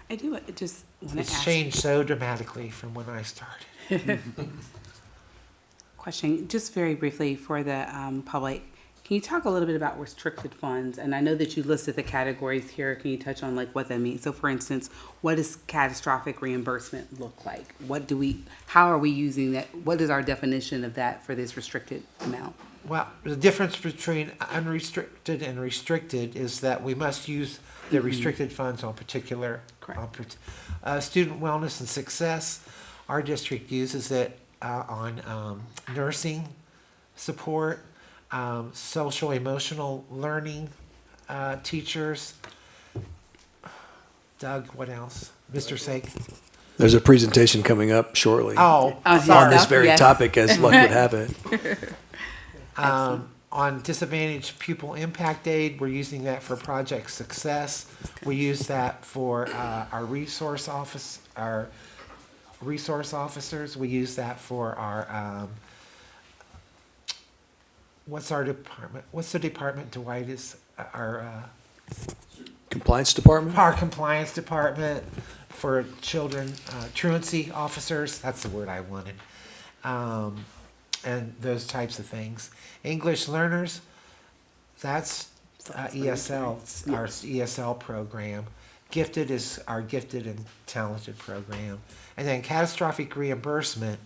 I do just want to It's ask. changed so dramatically from when I started. Question, just very briefly for the public. Can you talk a little bit about restricted funds? And I know that you listed the categories here. Can you touch on like what that means? So for instance, what does catastrophic reimbursement look like? How are we using that? What is our definition of that for this restricted amount? Well, the difference between unrestricted and restricted is that we must use the restricted funds on particular. Correct. Student wellness and success, our district uses it on nursing support, social emotional learning teachers. Doug, what else? Mr. Sake? There's a presentation coming up shortly Oh, Oh, sorry. on this yes. very Yes. topic, as luck would have it. On disadvantaged pupil impact aid, we're using that for Project Success. We use that for our resource officers. We use that for our, what's our department? What's the department Dwight is, Compliance Department? our compliance department for children, truancy officers, that's the word I wanted. And those types of things. English learners, that's ESL, our ESL program. Gifted is our gifted and talented program. And then catastrophic reimbursement,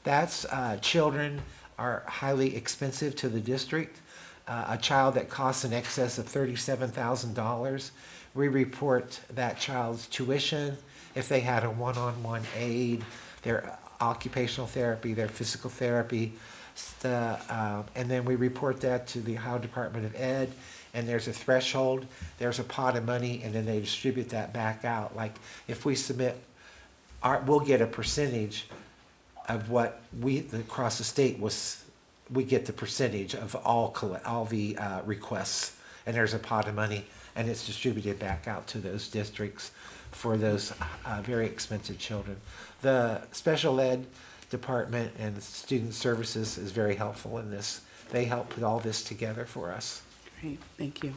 that's children are highly expensive to the district. A child that costs in excess of $37,000, we report that child's tuition, if they had a one-on-one aid, their occupational therapy, their physical therapy, and then we report that to the Ohio Department of Ed, and there's a threshold, there's a pot of money, and then they distribute that back out. Like if we submit, we'll get a percentage of what across the state we get the percentage of all the requests, and there's a pot of money, and it's distributed back out to those districts for those very expensive children. The special ed department and student services is very helpful in this. They help put all this together for us. Great, thank you.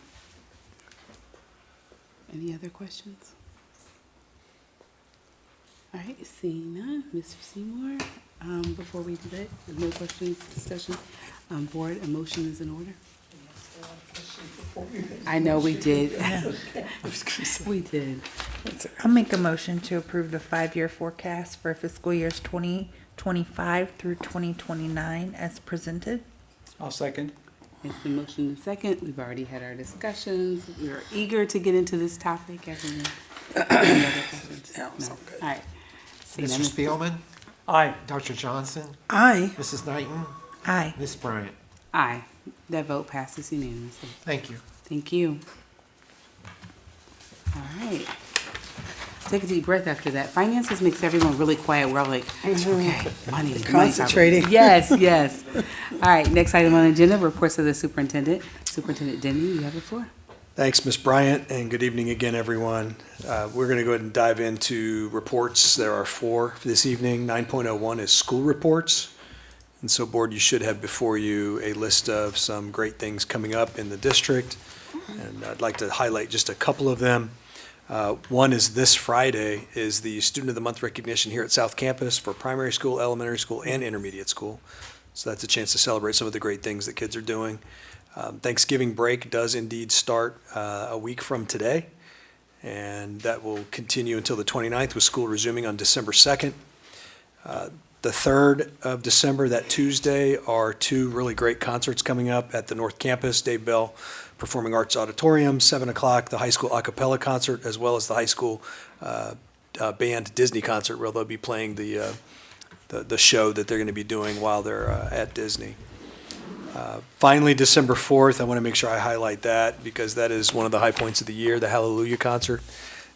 Any other questions? All right, seeing none, Mr. Seymour, before we do that, no questions, discussion, board, a motion is in order? I know we did. We did. I'll make a motion to approve the 5-year forecast for fiscal years 2025 through 2029 as presented. I'll second. It's been motioned and second. We've already had our discussions. We are eager to get into this topic. Any other questions? No. All right. Seeing none, Mr. Spielman, Aye. Dr. Johnson, Aye. Mrs. Knighton, Aye. Ms. Bryant. Aye. That vote passes unanimously. Thank you. Thank you. All right. Take a deep breath after that. Finances makes everyone really quiet. We're all like, okay, money. Concentrating. Yes, yes. All right, next item on the agenda, reports of the superintendent. Superintendent Denny, you have the floor. Thanks, Ms. Bryant, and good evening again, everyone. We're going to go ahead and dive into reports. There are 4 for this evening. 9.01 is school reports. And so, Board, you should have before you a list of some great things coming up in the district. And I'd like to highlight just a couple of them. One is this Friday is the Student of the Month recognition here at South Campus for primary school, elementary school, and intermediate school. So that's a chance to celebrate some of the great things that kids are doing. Thanksgiving break does indeed start a week from today, and that will continue until the 29th with school resuming on December 2nd. The 3rd of December, that Tuesday, are 2 really great concerts coming up at the North Campus. Dave Bell Performing Arts Auditorium, 7 o'clock, the high school a cappella concert, as well as the high school band Disney concert, where they'll be playing the show that they're going to be doing while they're at Disney. Finally, December 4th, I want to make sure I highlight that because that is one of the high points of the year, the Hallelujah concert.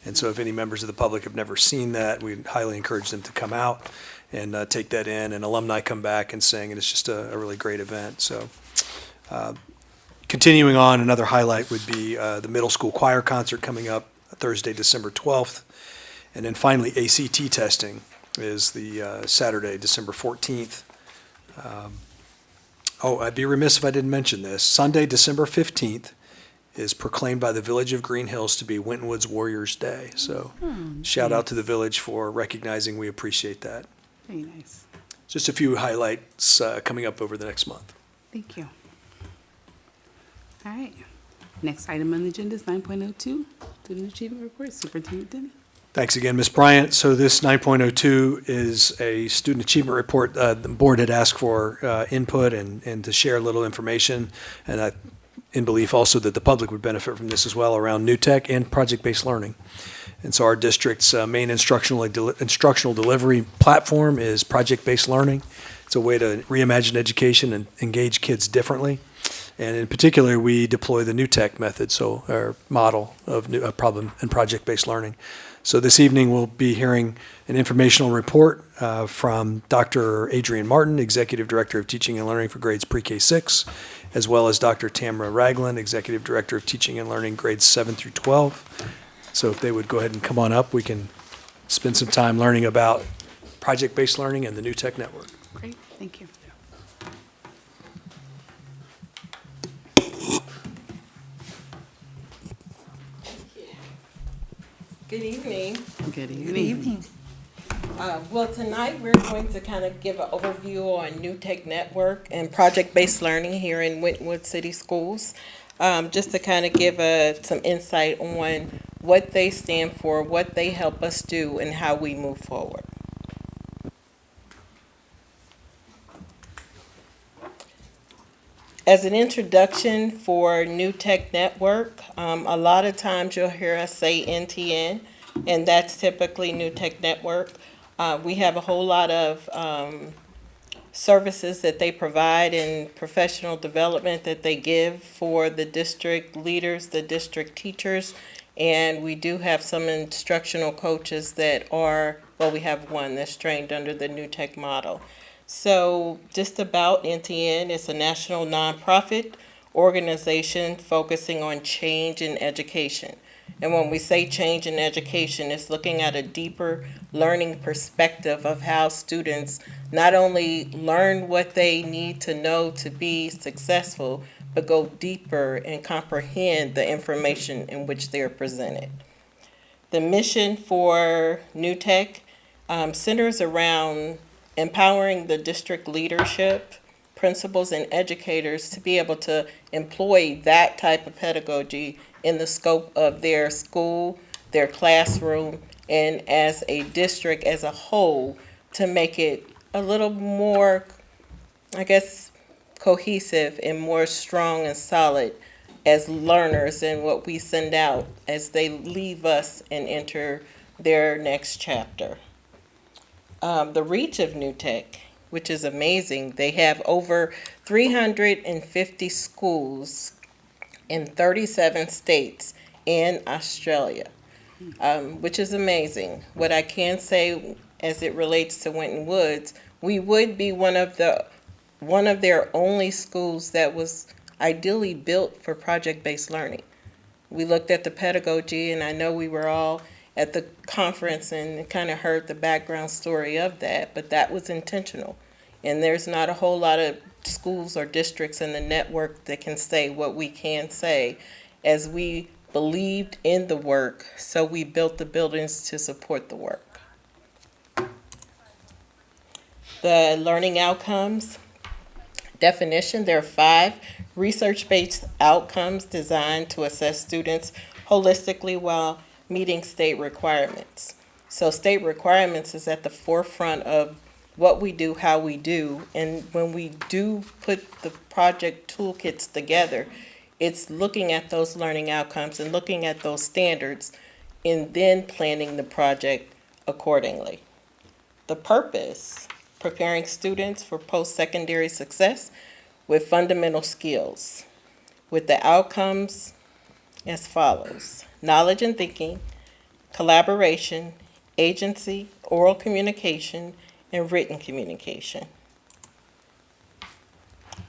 And so if any members of the public have never seen that, we highly encourage them to come out and take that in. And alumni come back and sing, and it's just a really great event. So continuing on, another highlight would be the middle school choir concert coming up Thursday, December 12th. And then finally, ACT testing is the Saturday, December 14th. I'd be remiss if I didn't mention this. Sunday, December 15th is proclaimed by the Village of Green Hills to be Winton Woods Warriors Day. So shout out to the village for recognizing, we appreciate that. Very nice. Just a few highlights coming up over the next month. Thank you. All right. Next item on the agenda is 9.02, Student Achievement Report. Superintendent Denny. Thanks again, Ms. Bryant. So this 9.02 is a student achievement report. The board had asked for input and to share a little information. And I, in belief also that the public would benefit from this as well around new tech and project-based learning. And so our district's main instructional delivery platform is project-based learning. It's a way to reimagine education and engage kids differently. And in particular, we deploy the new tech method, so our model of problem and project-based learning. So this evening, we'll be hearing an informational report from Dr. Adrian Martin, Executive Director of Teaching and Learning for grades pre-K6, as well as Dr. Tamara Ragland, Executive Director of Teaching and Learning grades 7 through 12. So if they would go ahead and come on up, we can spend some time learning about project-based learning and the new tech network. Great, thank you. Good evening. Good evening. Good evening. Well, tonight we're going to kind of give an overview on New Tech Network and project-based learning here in Winton City Schools. Just to kind of give some insight on what they stand for, what they help us do, and how we move forward. As an introduction for New Tech Network, a lot of times you'll hear us say NTN, and that's typically New Tech Network. We have a whole lot of services that they provide and professional development that they give for the district leaders, the district teachers, and we do have some instructional coaches that are, well, we have one that's trained under the New Tech model. So just about NTN, it's a national nonprofit organization focusing on change in education. And when we say change in education, it's looking at a deeper learning perspective of how students not only learn what they need to know to be successful, but go deeper and comprehend the information in which they're presented. The mission for New Tech centers around empowering the district leadership, principals, and educators to be able to employ that type of pedagogy in the scope of their school, their classroom, and as a district as a whole to make it a little more, I guess, cohesive and more strong and solid as learners and what we send out as they leave us and enter their next chapter. The reach of New Tech, which is amazing. They have over 350 schools in 37 states and Australia, which is amazing. What I can say as it relates to Winton Woods, we would be one of their only schools that was ideally built for project-based learning. We looked at the pedagogy, and I know we were all at the conference and kind of heard the background story of that, but that was intentional. And there's not a whole lot of schools or districts in the network that can say what we can say, as we believed in the work, so we built the buildings to support the work. The learning outcomes definition, there are 5 research-based outcomes designed to assess students holistically while meeting state requirements. So state requirements is at the forefront of what we do, how we do, and when we do put the project toolkits together, it's looking at those learning outcomes and looking at those standards and then planning the project accordingly. The purpose, preparing students for post-secondary success. with fundamental skills, with the outcomes as follows: knowledge and thinking, collaboration, agency, oral communication, and written communication.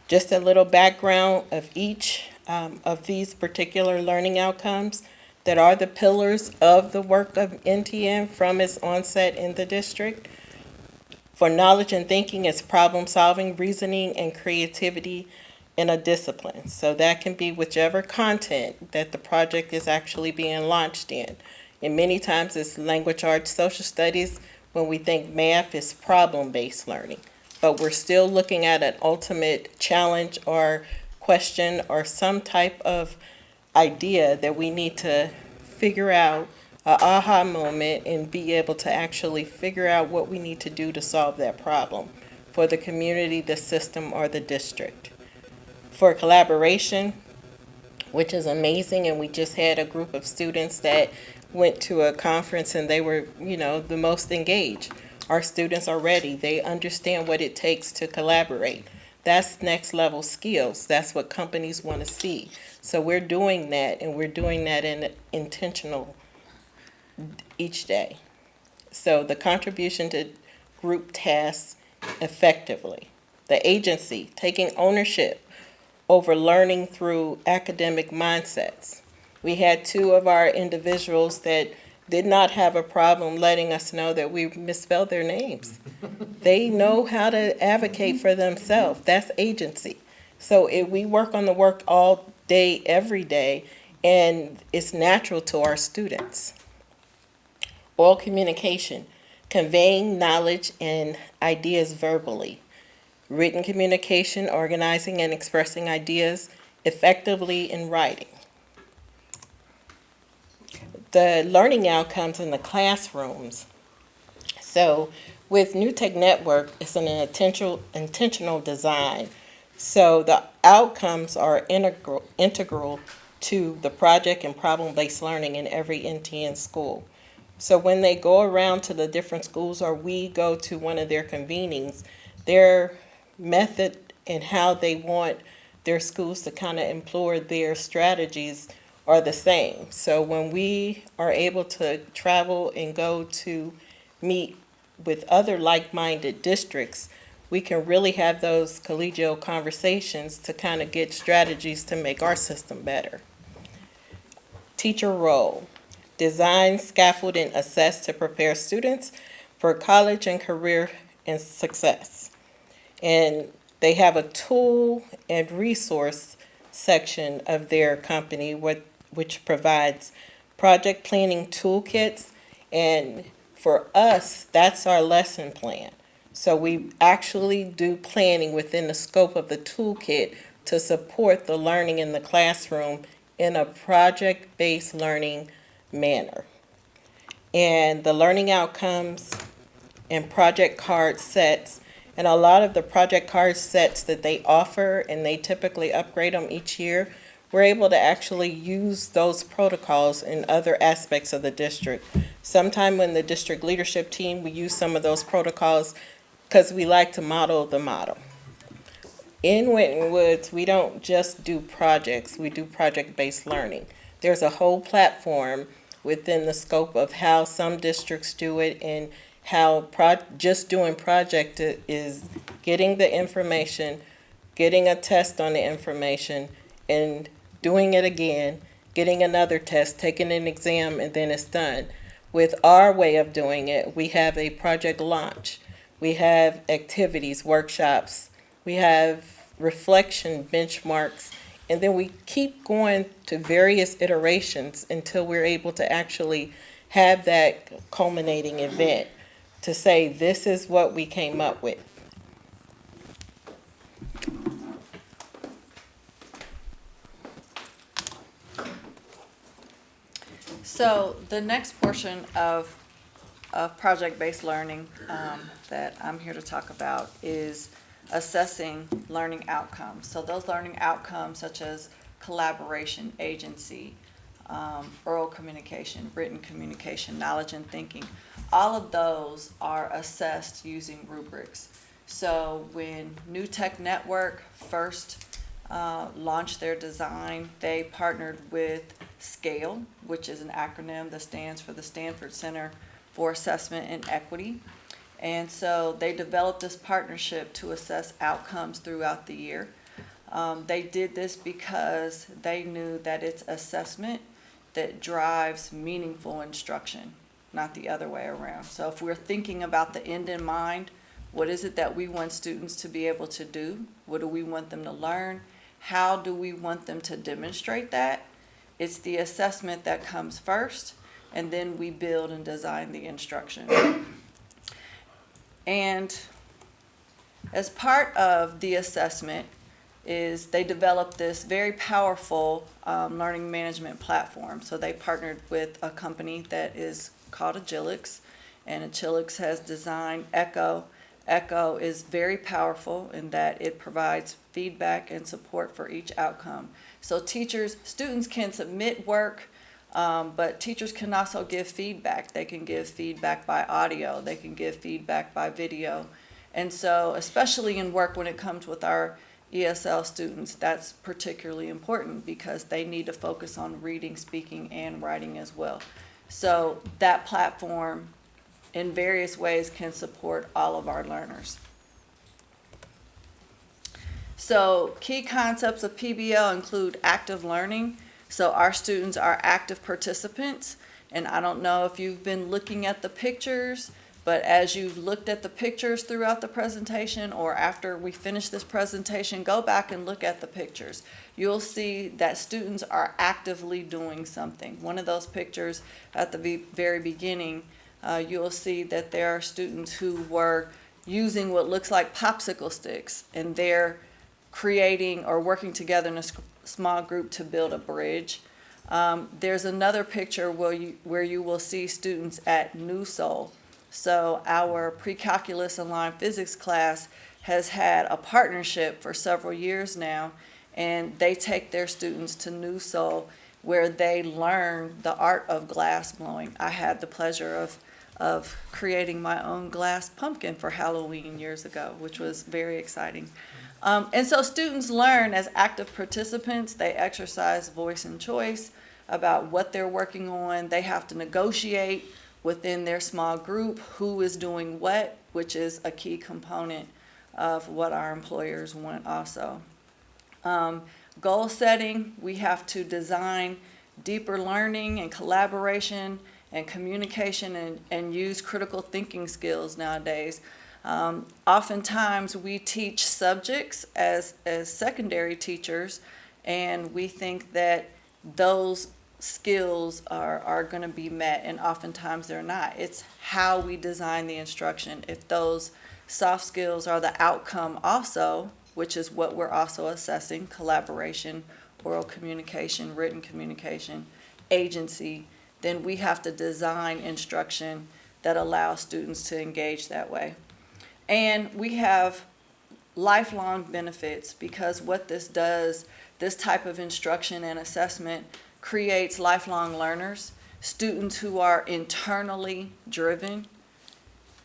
Just a little background of each of these particular learning outcomes that are the pillars of the work of NTN from its onset in the district. For knowledge and thinking, it's problem solving, reasoning, and creativity in a discipline. So that can be whichever content that the project is actually being launched in. And many times it's language arts, social studies. When we think math, it's problem-based learning. But we're still looking at an ultimate challenge or question or some type of idea that we need to figure out, an aha moment, and be able to actually figure out what we need to do to solve that problem for the community, the system, or the district. For collaboration, which is amazing, and we just had a group of students that went to a conference and they were, the most engaged. Our students are ready. They understand what it takes to collaborate. That's next level skills. That's what companies want to see. So we're doing that, and we're doing that in intentional each day. So the contribution to group tasks effectively. The agency, taking ownership over learning through academic mindsets. We had 2 of our individuals that did not have a problem letting us know that we misspelled their names. They know how to advocate for themselves. That's agency. So we work on the work all day, every day, and it's natural to our students. Oral communication, conveying knowledge and ideas verbally. Written communication, organizing and expressing ideas effectively in writing. The learning outcomes in the classrooms. So with New Tech Network, it's an intentional design. So the outcomes are integral to the project and problem-based learning in every NTN school. So when they go around to the different schools or we go to one of their convenings, their method and how they want their schools to kind of employ their strategies are the same. So when we are able to travel and go to meet with other like-minded districts, we can really have those collegial conversations to kind of get strategies to make our system better. Teacher role. Design, scaffold, and assess to prepare students for college and career and success. And they have a tool and resource section of their company which provides project planning toolkits. And for us, that's our lesson plan. So we actually do planning within the scope of the toolkit to support the learning in the classroom in a project-based learning manner. And the learning outcomes and project card sets, and a lot of the project card sets that they offer, and they typically upgrade them each year, we're able to actually use those protocols in other aspects of the district. Sometime when the district leadership team, we use some of those protocols because we like to model the model. In Winton Woods, we don't just do projects, we do project-based learning. There's a whole platform within the scope of how some districts do it and how just doing project is getting the information, getting a test on the information, and doing it again, getting another test, taking an exam, and then it's done. With our way of doing it, we have a project launch. We have activities, workshops. We have reflection benchmarks. And then we keep going to various iterations until we're able to actually have that culminating event to say, this is what we came up with. So the next portion of project-based learning that I'm here to talk about is assessing learning outcomes. So those learning outcomes such as collaboration, agency, oral communication, written communication, knowledge and thinking, all of those are assessed using rubrics. So when New Tech Network first launched their design, they partnered with SCALE, which is an acronym that stands for the Stanford Center for Assessment and Equity. And so they developed this partnership to assess outcomes throughout the year. They did this because they knew that it's assessment that drives meaningful instruction, not the other way around. So if we're thinking about the end in mind, what is it that we want students to be able to do? What do we want them to learn? How do we want them to demonstrate that? It's the assessment that comes first, and then we build and design the instruction. And as part of the assessment is they developed this very powerful learning management platform. So they partnered with a company that is called Agilix, and Agilix has designed Echo. Echo is very powerful in that it provides feedback and support for each outcome. So students can submit work, but teachers can also give feedback. They can give feedback by audio. They can give feedback by video. And so, especially in work when it comes with our ESL students, that's particularly important because they need to focus on reading, speaking, and writing as well. So that platform in various ways can support all of our learners. So key concepts of PBL include active learning. So our students are active participants. And I don't know if you've been looking at the pictures, but as you've looked at the pictures throughout the presentation or after we finish this presentation, go back and look at the pictures. You'll see that students are actively doing something. One of those pictures at the very beginning, you'll see that there are students who were using what looks like popsicle sticks, and they're creating or working together in a small group to build a bridge. There's another picture where you will see students at New Soul. So our pre-calculus and line physics class has had a partnership for several years now, and they take their students to New Soul where they learn the art of glass blowing. I had the pleasure of creating my own glass pumpkin for Halloween years ago, which was very exciting. And so students learn as active participants. They exercise voice and choice about what they're working on. They have to negotiate within their small group who is doing what, which is a key component of what our employers want also. Goal setting, we have to design deeper learning and collaboration and communication and use critical thinking skills nowadays. Oftentimes we teach subjects as secondary teachers, and we think that those skills are going to be met, and oftentimes they're not. It's how we design the instruction. If those soft skills are the outcome also, which is what we're also assessing: collaboration, oral communication, written communication, agency, then we have to design instruction that allows students to engage that way. And we have lifelong benefits, because what this does, this type of instruction and assessment creates lifelong learners, students who are internally driven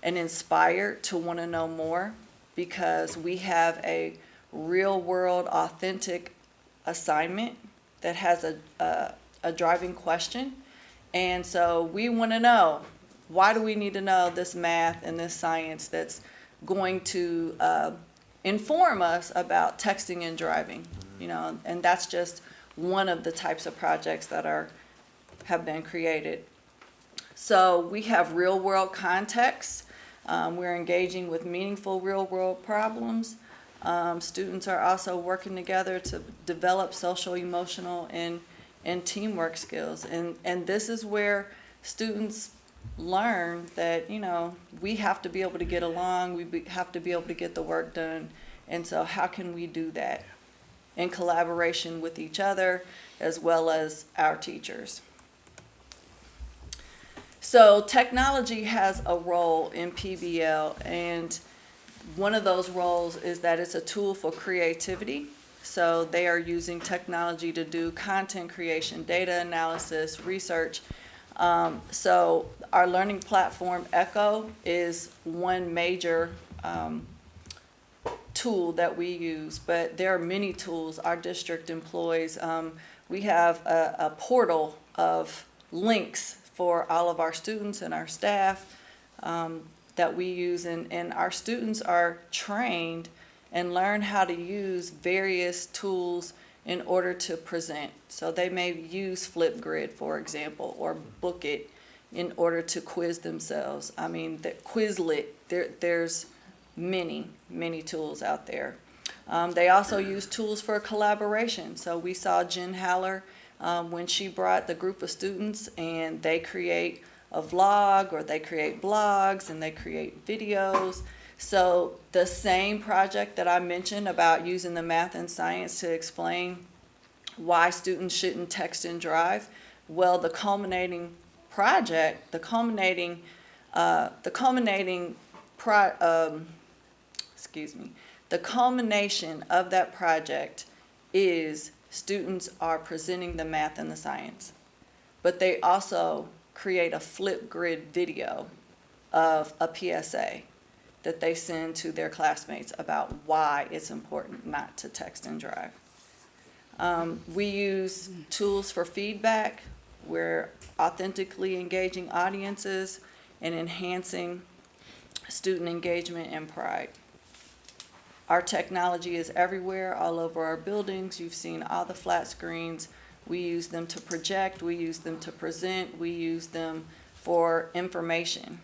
and inspired to want to know more, because we have a real world authentic assignment that has a driving question. And so we want to know, why do we need to know this math and this science that's going to inform us about texting and driving? You know, and that's just one of the types of projects that have been created. So we have real world context. We're engaging with meaningful real world problems. Students are also working together to develop social, emotional, and teamwork skills. And this is where students learn that, you know, we have to be able to get along, we have to be able to get the work done. And so how can we do that? In collaboration with each other as well as our teachers. So technology has a role in PBL, and one of those roles is that it's a tool for creativity. So they are using technology to do content creation, data analysis, research. So our learning platform, Echo, is one major tool that we use, but there are many tools our district employs. We have a portal of links for all of our students and our staff that we use, and our students are trained and learn how to use various tools in order to present. So they may use Flipgrid, for example, or Book It in order to quiz themselves. I mean, the Quizlet, there's many, many tools out there. They also use tools for collaboration. So we saw Jen Haller when she brought the group of students, and they create a vlog, or they create blogs, and they create videos. So the same project that I mentioned about using the math and science to explain why students shouldn't text and drive, well, the culminating project, the culminating culmination of that project is students are presenting the math and the science, but they also create a Flipgrid video of a PSA that they send to their classmates about why it's important not to text and drive. We use tools for feedback. We're authentically engaging audiences and enhancing student engagement and pride. Our technology is everywhere, all over our buildings. You've seen all the flat screens. We use them to project, we use them to present, we use them for information.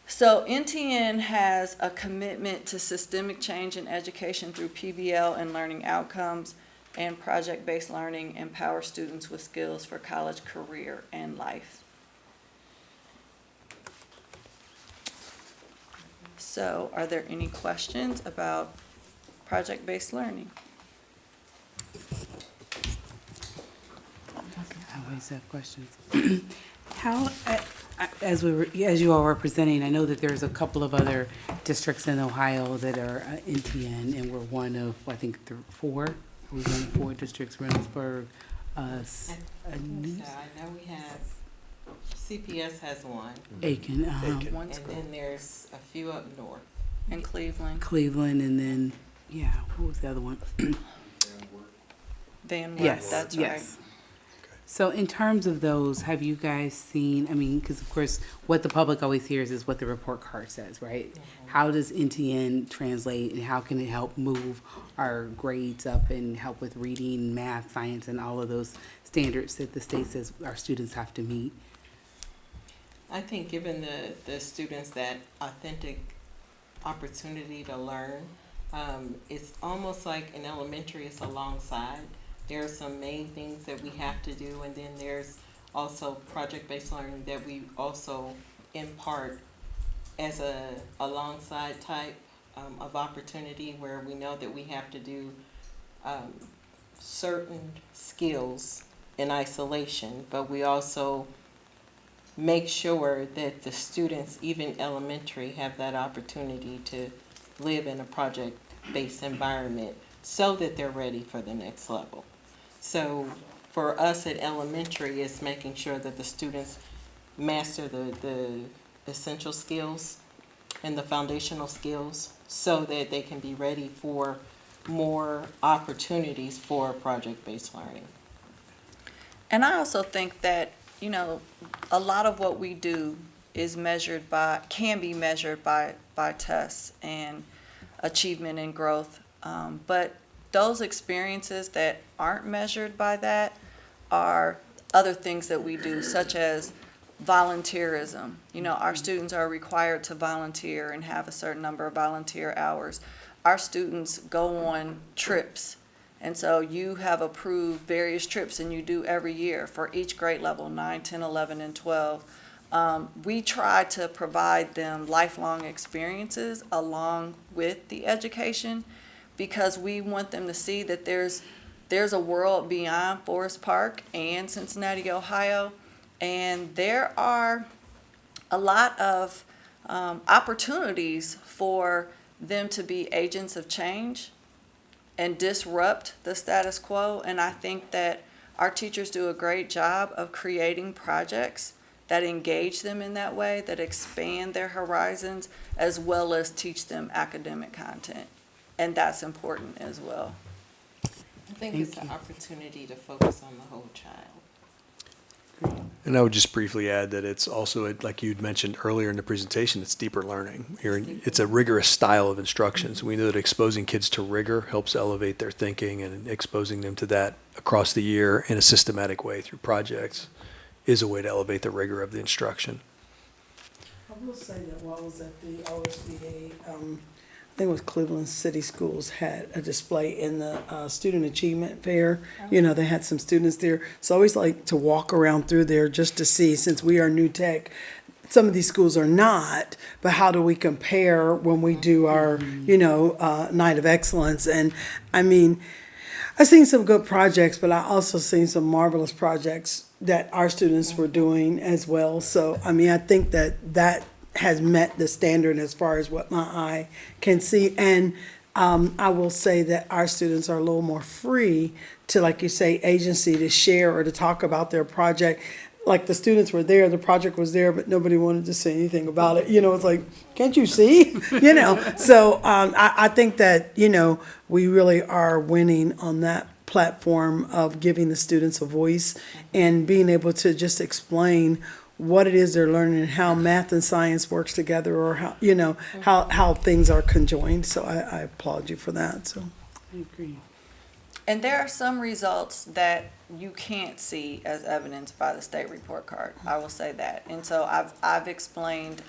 So NTN has a commitment to systemic change in education through PBL and learning outcomes, and project-based learning empower students with skills for college, career, and life. So are there any questions about project-based learning? I always have questions. How, as you all were presenting, I know that there's a couple of other districts in Ohio that are NTN, and we're one of, I think, four. We're one of 4 districts: Reynoldsburg, I know we have, CPS has one, Aiken, Aiken. One's and cool. then there's a few up north. In Cleveland, Cleveland, and then, yeah, what was the other one? Van Wert, Yes, that's right. yes. So in terms of those, have you guys seen, I mean, because of course, what the public always hears is what the report card says, right? How does NTN translate, and how can it help move our grades up and help with reading, math, science, and all of those standards that the state says our students have to meet? I think giving the students that authentic opportunity to learn, it's almost like in elementary, it's alongside. There are some main things that we have to do, and then there's also project-based learning that we also impart as a alongside type of opportunity, where we know that we have to do certain skills in isolation, but we also make sure that the students, even elementary, have that opportunity to live in a project-based environment so that they're ready for the next level. So for us at elementary, it's making sure that the students master the essential skills and the foundational skills so that they can be ready for more opportunities for project-based learning. And I also think that, you know, a lot of what we do is measured by, can be measured by tests and achievement and growth. But those experiences that aren't measured by that are other things that we do, such as volunteerism. You know, our students are required to volunteer and have a certain number of volunteer hours. Our students go on trips, and so you have approved various trips, and you do every year for each grade level, 9, 10, 11, and 12. We try to provide them lifelong experiences along with the education, because we want them to see that there's a world beyond Forest Park and Cincinnati, Ohio, and there are a lot of opportunities for them to be agents of change and disrupt the status quo. And I think that our teachers do a great job of creating projects that engage them in that way, that expand their horizons, as well as teach them academic content. And that's important as well. I think it's an opportunity to focus on the whole child. And I would just briefly add that it's also, like you'd mentioned earlier in the presentation, it's deeper learning. It's a rigorous style of instruction. So we know that exposing kids to rigor helps elevate their thinking, and exposing them to that across the year in a systematic way through projects is a way to elevate the rigor of the instruction. I will say that while I was at the OSBA, I think it was Cleveland City Schools had a display in the Student Achievement Fair. You know, they had some students there. So I always like to walk around through there just to see, since we are new tech, some of these schools are not, but how do we compare when we do our, Night of Excellence? And I mean, I've seen some good projects, but I also seen some marvelous projects that our students were doing as well. So, I mean, I think that has met the standard as far as what my eye can see. And I will say that our students are a little more free to, like you say, agency to share or to talk about their project. Like the students were there, the project was there, but nobody wanted to say anything about it. It's like, can't you see? So I think that, we really are winning on that platform of giving the students a voice and being able to just explain what it is they're learning and how math and science works together, or how things are conjoined. So I applaud you for that. So I agree. And there are some results that you can't see as evidenced by the state report card. I will say that. And so I've explained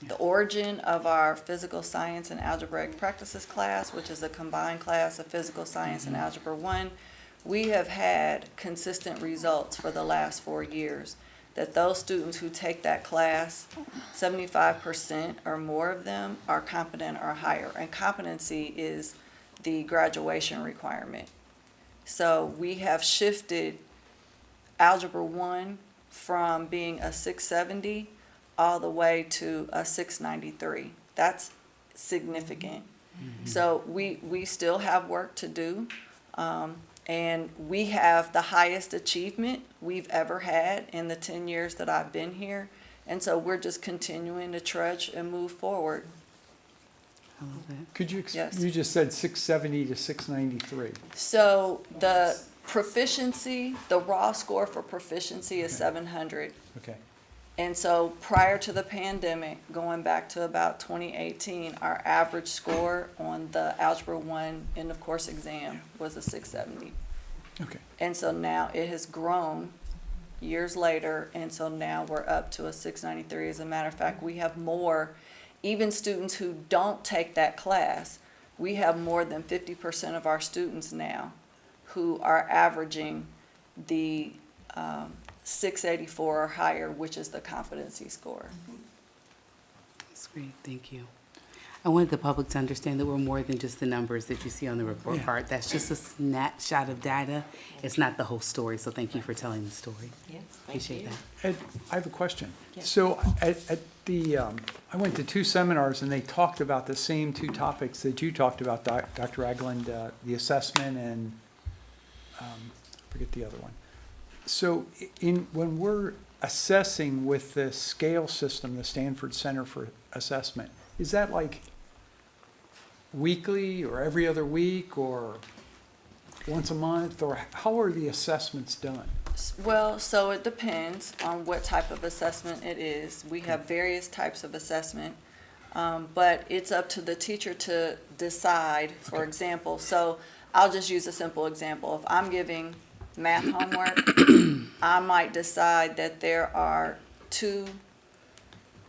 the origin of our physical science and algebraic practices class, which is a combined class of physical science and algebra 1. We have had consistent results for the last 4 years, that those students who take that class, 75% or more of them are competent or higher. And competency is the graduation requirement. So we have shifted Algebra 1 from being a 670 all the way to a 693. That's significant. So we still have work to do. And we have the highest achievement we've ever had in the 10 years that I've been here. And so we're just continuing to trudge and move forward. I love that. Could you, Yes. you just said 670 to 693. So the proficiency, the raw score for proficiency is 700. Okay. And so prior to the pandemic, going back to about 2018, our average score on the Algebra 1 end of course exam was a 670. Okay. And so now it has grown years later, and so now we're up to a 693. As a matter of fact, we have more, even students who don't take that class, we have more than 50% of our students now who are averaging the 684 or higher, which is the competency score. That's great, thank you. I wanted the public to understand that we're more than just the numbers that you see on the report card. That's just a snapshot of data. It's not the whole story, so thank you for telling the story. Yes, Appreciate that. Ed, I have a question. Yes. So at the, I went to 2 seminars and they talked about the same 2 topics that you talked about, Dr. Agland, the assessment and, forget the other one. So when we're assessing with the scale system, the Stanford Center for Assessment, is that like weekly or every other week or once a month, or how are the assessments done? Well, so it depends on what type of assessment it is. We have various types of assessment, but it's up to the teacher to decide, for example. So I'll just use a simple example. If I'm giving math homework, I might decide that there are 2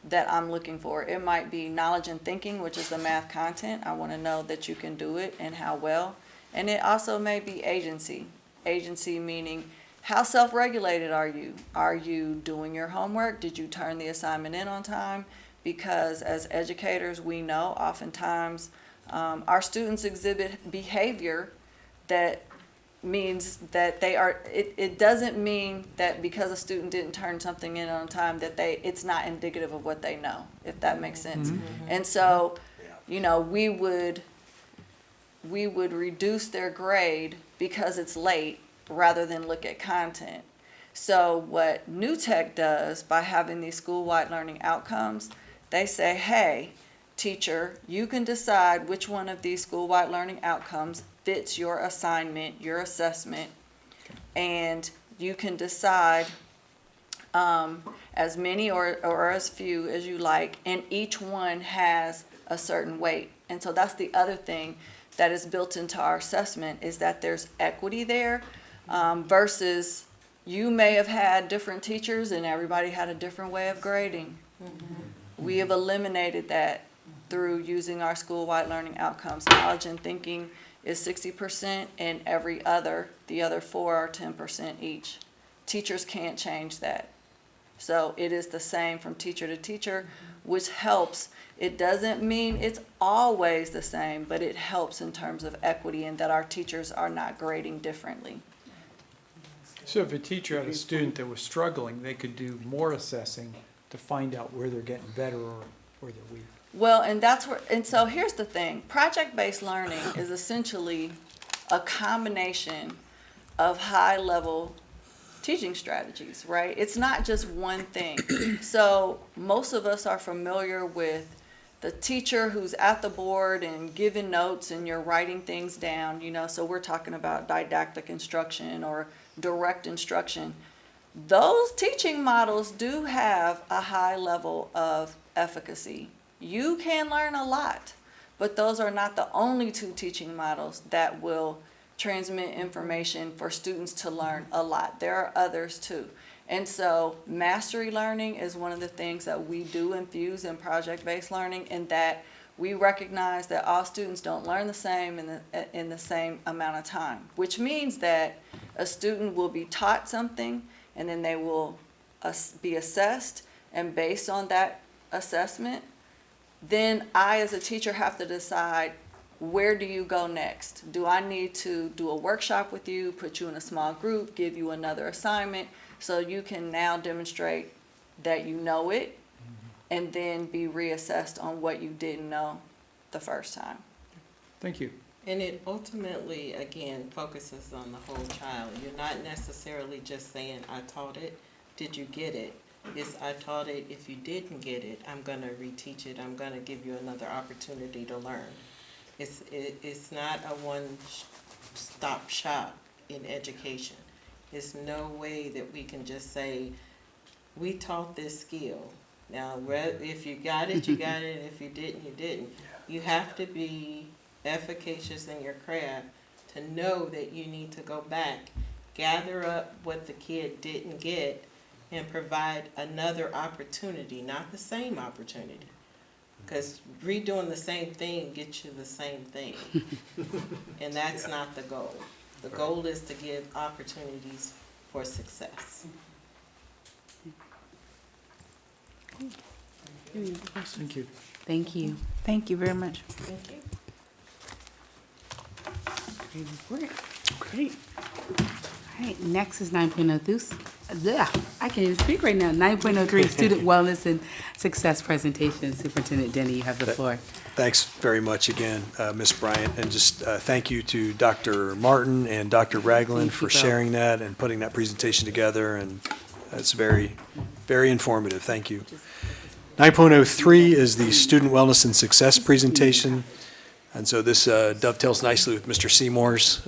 that I'm looking for. It might be knowledge and thinking, which is the math content. I want to know that you can do it and how well. And it also may be agency. Agency meaning, how self-regulated are you? Are you doing your homework? Did you turn the assignment in on time? Because as educators, we know oftentimes our students exhibit behavior that means that they are, it doesn't mean that because a student didn't turn something in on time that it's not indicative of what they know, if that makes sense. And so, we would reduce their grade because it's late rather than look at content. So what New Tech does by having these school-wide learning outcomes, they say, hey, teacher, you can decide which one of these school-wide learning outcomes fits your assignment, your assessment, and you can decide as many or as few as you like, and each one has a certain weight. And so that's the other thing that is built into our assessment, is that there's equity there, versus you may have had different teachers and everybody had a different way of grading. We have eliminated that through using our school-wide learning outcomes. Knowledge and thinking is 60%, and the other 4 are 10% each. Teachers can't change that. So it is the same from teacher to teacher, which helps. It doesn't mean it's always the same, but it helps in terms of equity and that our teachers are not grading differently. So if a teacher had a student that was struggling, they could do more assessing to find out where they're getting better or where they're weak. Well, and so here's the thing. Project-based learning is essentially a combination of high-level teaching strategies, right? It's not just one thing. So most of us are familiar with the teacher who's at the board and giving notes and you're writing things down, so we're talking about didactic instruction or direct instruction. Those teaching models do have a high level of efficacy. You can learn a lot, but those are not the only 2 teaching models that will transmit information for students to learn a lot. There are others too. And so mastery learning is one of the things that we do infuse in project-based learning, in that we recognize that all students don't learn the same in the same amount of time, which means that a student will be taught something and then they will be assessed, and based on that assessment, then I as a teacher have to decide, where do you go next? Do I need to do a workshop with you, put you in a small group, give you another assignment, so you can now demonstrate that you know it, and then be reassessed on what you didn't know the first time? Thank you. And it ultimately, again, focuses on the whole child. You're not necessarily just saying, I taught it, did you get it? It's, I taught it, if you didn't get it, I'm gonna reteach it, I'm gonna give you another opportunity to learn. It's not a one-stop shop in education. There's no way that we can just say, we taught this skill. Now, if you got it, you got it, and if you didn't, you didn't. You have to be efficacious in your craft to know that you need to go back, gather up what the kid didn't get, and provide another opportunity, not the same opportunity. Because redoing the same thing gets you the same thing. And that's not the goal. The goal is to give opportunities for success. Thank you. Thank you. Thank you very much. Thank you. Great report. Great. All right, next is 9.03. I can't even speak right now. 9.03 Student Wellness and Success Presentation. Superintendent Denny, you have the floor. Thanks very much again, Ms. Bryant, and just thank you to Dr. Martin and Dr. Ragland for sharing that and putting that presentation together, and it's very, very informative. Thank you. 9.03 is the Student Wellness and Success Presentation, and so this dovetails nicely with Mr. Seymour's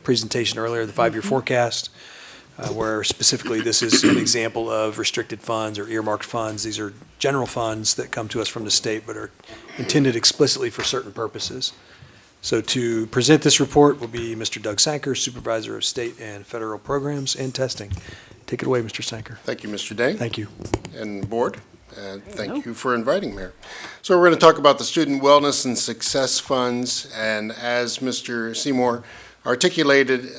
presentation earlier, the 5-year forecast, where specifically this is an example of restricted funds or earmarked funds. These are general funds that come to us from the state but are intended explicitly for certain purposes. So to present this report will be Mr. Doug Sanker, Supervisor of State and Federal Programs and Testing. Take it away, Mr. Sanker. Thank you, Mr. Day. Thank you. And board, and thank you for inviting me here. So we're going to talk about the Student Wellness and Success Funds, and as Mr. Seymour articulated,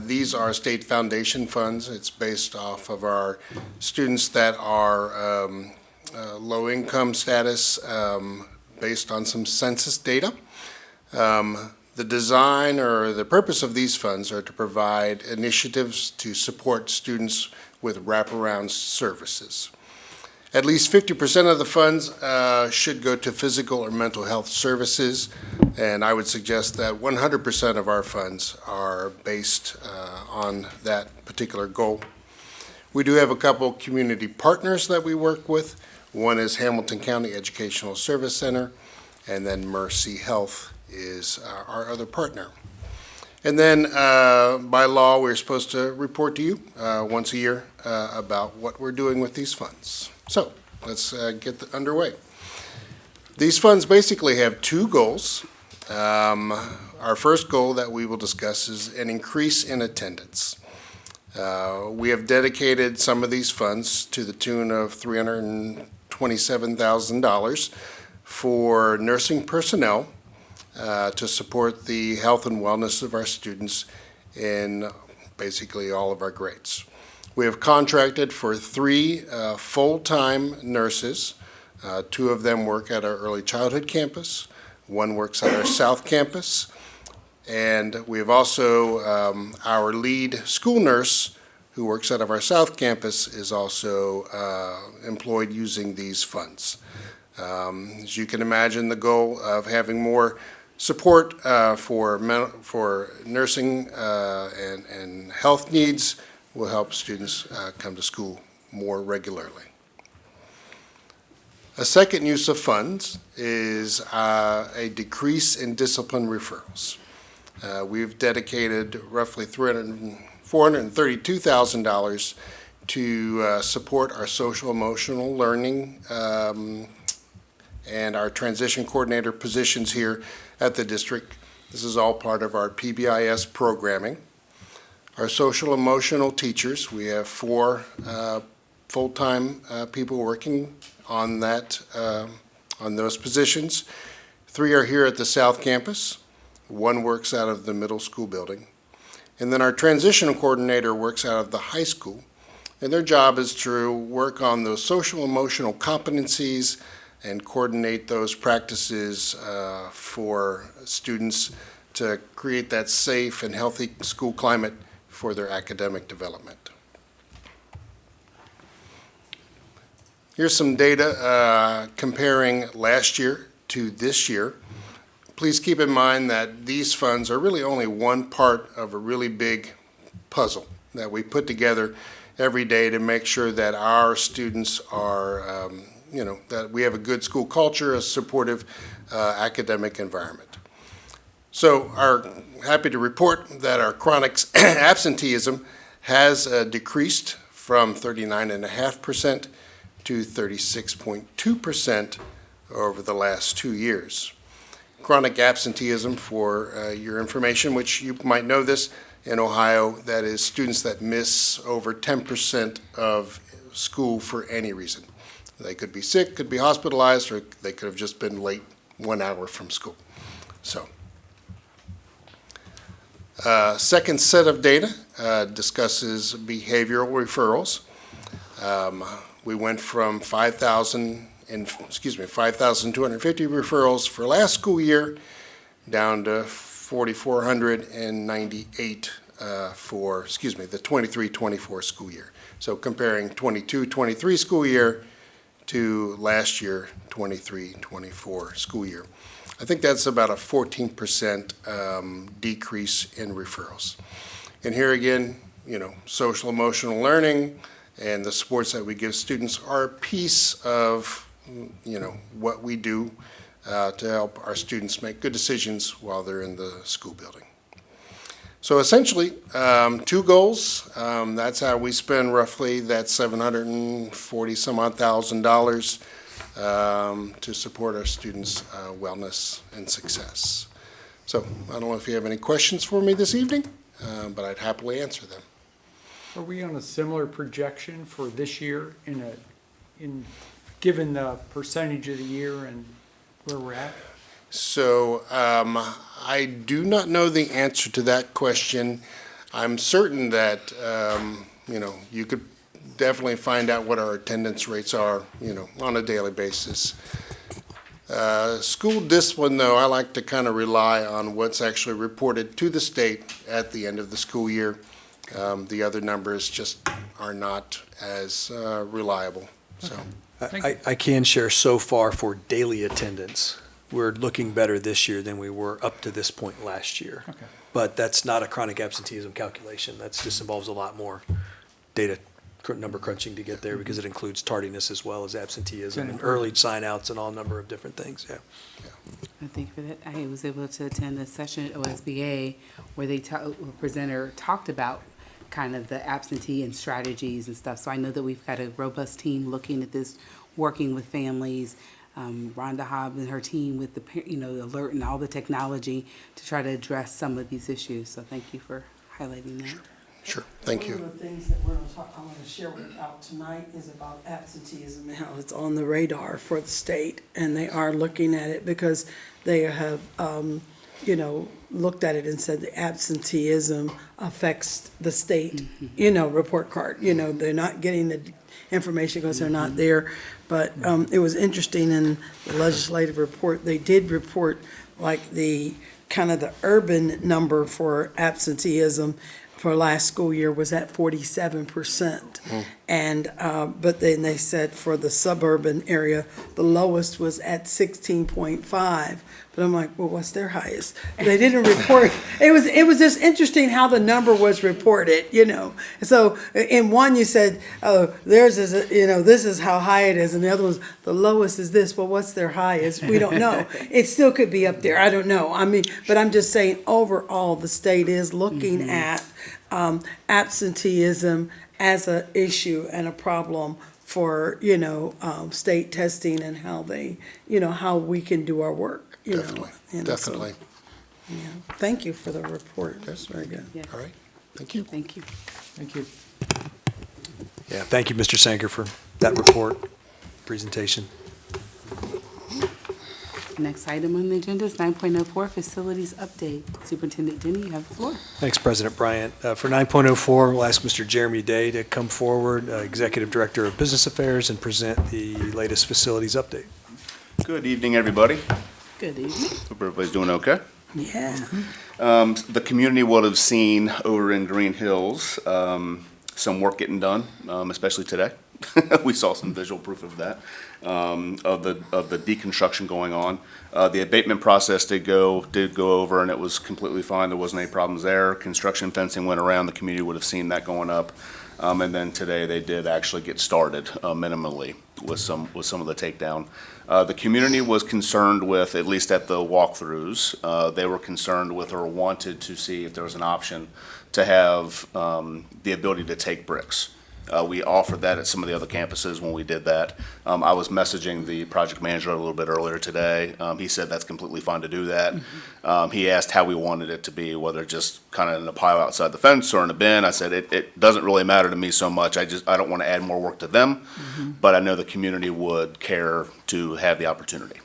these are state foundation funds. It's based off of our students that are low income status, based on some census data. The design or the purpose of these funds are to provide initiatives to support students with wraparound services. At least 50% of the funds should go to physical or mental health services, and I would suggest that 100% of our funds are based on that particular goal. We do have a couple community partners that we work with. One is Hamilton County Educational Service Center, and then Mercy Health is our other partner. And then, by law, we're supposed to report to you once a year about what we're doing with these funds. So, let's get underway. These funds basically have two goals. Our first goal that we will discuss is an increase in attendance. We have dedicated some of these funds to the tune of $327,000 for nursing personnel to support the health and wellness of our students in basically all of our grades. We have contracted for 3 full-time nurses. 2 of them work at our early childhood campus. 1 works at our south campus. And we have also our lead school nurse who works out of our south campus is also employed using these funds. As you can imagine, the goal of having more support for nursing and health needs will help students come to school more regularly. A second use of funds is a decrease in discipline referrals. We've dedicated roughly $432,000 to support our social emotional learning and our transition coordinator positions here at the district. This is all part of our PBIS programming. Our social emotional teachers, we have 4 full-time people working on that, on those positions. 3 are here at the South Campus. 1 works out of the middle school building. And then our transition coordinator works out of the high school. And their job is to work on those social emotional competencies and coordinate those practices for students to create that safe and healthy school climate for their academic development. Here's some data comparing last year to this year. Please keep in mind that these funds are really only one part of a really big puzzle that we put together every day to make sure that our students are that we have a good school culture, a supportive academic environment. So happy to report that our chronic absenteeism has decreased from 39.5% to 36.2% over the last 2 years. Chronic absenteeism, for your information, which you might know this, in Ohio, that is students that miss over 10% of school for any reason. They could be sick, could be hospitalized, or they could have just been late 1 hour from school. So, second set of data discusses behavioral referrals. We went from 5,250 referrals for last school year down to 4,498 for the 23-24 school year. So comparing 22-23 school year to last year, 23-24 school year. I think that's about a 14% decrease in referrals. And here again, social emotional learning and the supports that we give students are a piece of, what we do to help our students make good decisions while they're in the school building. So essentially, 2 goals. That's how we spend roughly that $740,000 to support our students' wellness and success. So I don't know if you have any questions for me this evening, but I'd happily answer them. Are we on a similar projection for this year given the percentage of the year and where we're at? So I do not know the answer to that question. I'm certain that, you could definitely find out what our attendance rates are, on a daily basis. School discipline, though, I like to kind of rely on what's actually reported to the state at the end of the school year. The other numbers just are not as reliable, so. I can share so far for daily attendance, we're looking better this year than we were up to this point last year. Okay. But that's not a chronic absenteeism calculation. That just involves a lot more data number crunching to get there because it includes tardiness as well as absenteeism and early sign-outs and all number of different things, yeah. I think for that, I was able to attend a session at OSBA where a presenter talked about kind of the absentee and strategies and stuff. So I know that we've got a robust team looking at this, working with families. Rhonda Hobbs and her team with the, alert and all the technology to try to address some of these issues. So thank you for highlighting that. Sure, thank you. One of the things that I'm going to share with out tonight is about absenteeism and how it's on the radar for the state. And they are looking at it because they have, looked at it and said the absenteeism affects the state, report card. They're not getting the information because they're not there. But it was interesting in the legislative report, they did report like the kind of the urban number for absenteeism for last school year was at 47%. And, but then they said for the suburban area, the lowest was at 16.5. But I'm like, well, what's their highest? They didn't report. It was just interesting how the number was reported, So in one you said, oh, theirs is, this is how high it is. And the other was, the lowest is this. Well, what's their highest? We don't know. It still could be up there. I don't know. But I'm just saying overall, the state is looking at absenteeism as an issue and a problem for, state testing and how they, how we can do our work. Definitely, definitely. Yeah. Thank you for the report. Yes. Very good. Yes. All right, thank you. Thank you. Thank you. Yeah, thank you, Mr. Sanger, for that report, presentation. Next item on the agenda is 9.04, facilities update. Superintendent Denny, you have the floor. Thanks, President Bryant. For 9.04, we'll ask Mr. Jeremy Day to come forward, Executive Director of Business Affairs, and present the latest facilities update. Good evening, everybody. Good evening. Hope everybody's doing okay. Yeah. The community will have seen over in Green Hills some work getting done, especially today. We saw some visual proof of that, of the deconstruction going on. The abatement process did go over, and it was completely fine. There wasn't any problems there. Construction fencing went around. The community would have seen that going up. And then today they did actually get started minimally with some of the takedown. The community was concerned with, at least at the walkthroughs, they were concerned with or wanted to see if there was an option to have the ability to take bricks. We offered that at some of the other campuses when we did that. I was messaging the project manager a little bit earlier today. He said that's completely fine to do that. He asked how we wanted it to be, whether just kind of in a pile outside the fence or in a bin. I said it doesn't really matter to me so much. I don't want to add more work to them, but I know the community would care to have the opportunity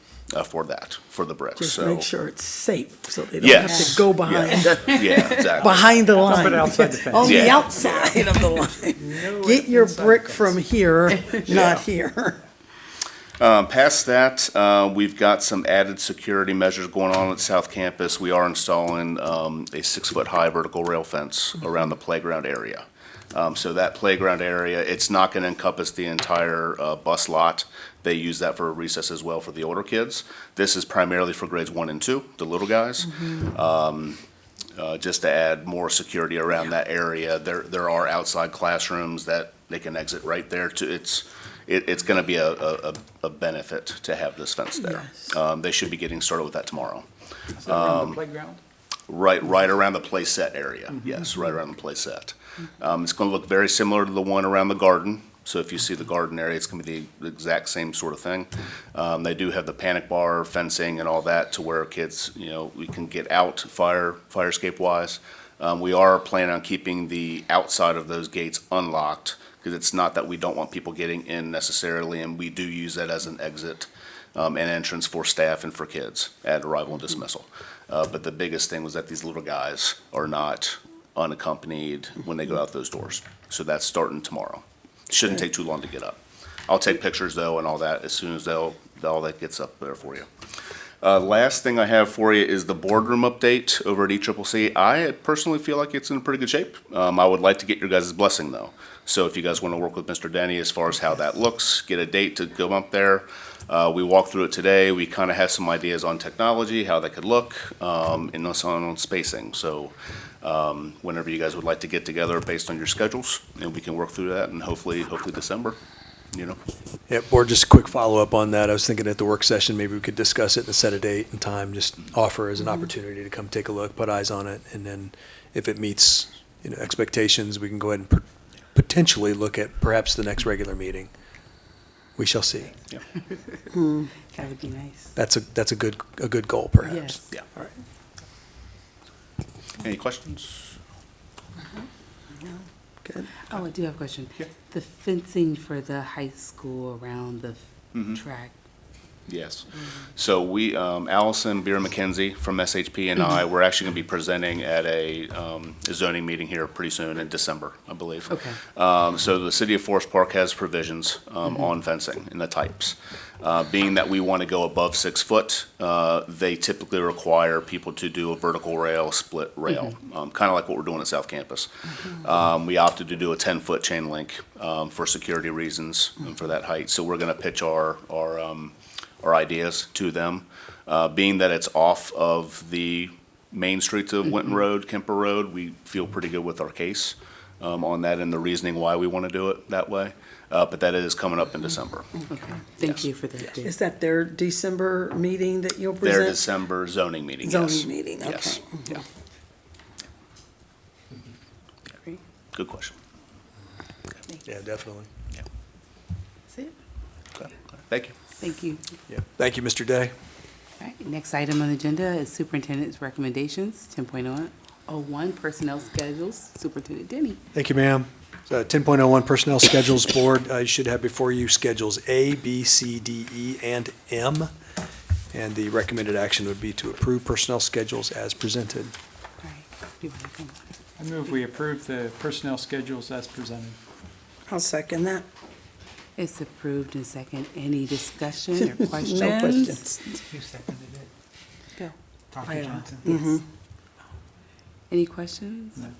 for that, for the bricks. Just So make sure it's safe so they don't have Yes. to go behind the yeah, exactly. behind the line. Put it outside the fence. On the Yeah. outside of the line. Get your brick from here, not here. Past that, we've got some added security measures going on at South Campus. We are installing a 6-foot-high vertical rail fence around the playground area. So that playground area, it's not going to encompass the entire bus lot. They use that for recess as well for the older kids. This is primarily for grades 1 and 2, the little guys. Just to add more security around that area. There are outside classrooms that they can exit right there. It's going to be a benefit to have this fence there. Yes. They should be getting started with that tomorrow. Is that around the playground? Right around the play set area. Yes, right around the play set. It's going to look very similar to the one around the garden. So if you see the garden area, it's going to be the exact same sort of thing. They do have the panic bar fencing and all that to where kids, we can get out fire escape wise. We are planning on keeping the outside of those gates unlocked because it's not that we don't want people getting in necessarily, and we do use that as an exit and entrance for staff and for kids at arrival and dismissal. But the biggest thing was that these little guys are not unaccompanied when they go out those doors. So that's starting tomorrow. Shouldn't take too long to get up. I'll take pictures though and all that as soon as all that gets up there for you. Last thing I have for you is the boardroom update over at ECCC. I personally feel like it's in pretty good shape. I would like to get your guys' blessing though. So if you guys want to work with Mr. Denny as far as how that looks, get a date to go up there. We walked through it today. We kind of have some ideas on technology, how that could look, and also on spacing. So whenever you guys would like to get together based on your schedules, and we can work through that, and hopefully December, you know. Yeah, Board, just a quick follow-up on that. I was thinking at the work session, maybe we could discuss it and set a date and time, just offer as an opportunity to come take a look, put eyes on it, and then if it meets, expectations, we can go ahead and potentially look at perhaps the next regular meeting. We shall see. Yeah. That would be nice. That's a good goal, perhaps. Yes. Yeah. All right. Any questions? Good. Oh, I do have a question. Yeah. The fencing for the high school around the track. Yes. So we, Allison Beer McKenzie from SHP and I, we're actually going to be presenting at a zoning meeting here pretty soon in December, I believe. Okay. So the city of Forest Park has provisions on fencing and the types. Being that we want to go above 6 foot, they typically require people to do a vertical rail, split rail, kind of like what we're doing at South Campus. We opted to do a 10-foot chain link for security reasons and for that height. So we're going to pitch our ideas to them. Being that it's off of the main streets of Winton Road, Kemper Road, we feel pretty good with our case on that and the reasoning why we want to do it that way. But that is coming up in December. Okay, thank you for that. Is that their December meeting that you'll Their present? December zoning meeting, yes. Zoning meeting, okay. Yes. Yeah. Great. Good question. Yeah, definitely. That's it. Okay. Thank you. Thank you. Yeah. Thank you, Mr. Day. All right, next item on the agenda is superintendent's recommendations, 10.01 personnel schedules, Superintendent Denny. Thank you, ma'am. So 10.01 Personnel Schedules Board, you should have before you schedules A, B, C, D, E, and M. And the recommended action would be to approve personnel schedules as presented. All right, you wanna come on? I move we approve the personnel schedules as presented. I'll second that. It's approved in second. Any discussion or questions? No questions. Who seconded it? Go. Dr. Right on. Johnson? Yes. Any questions? No.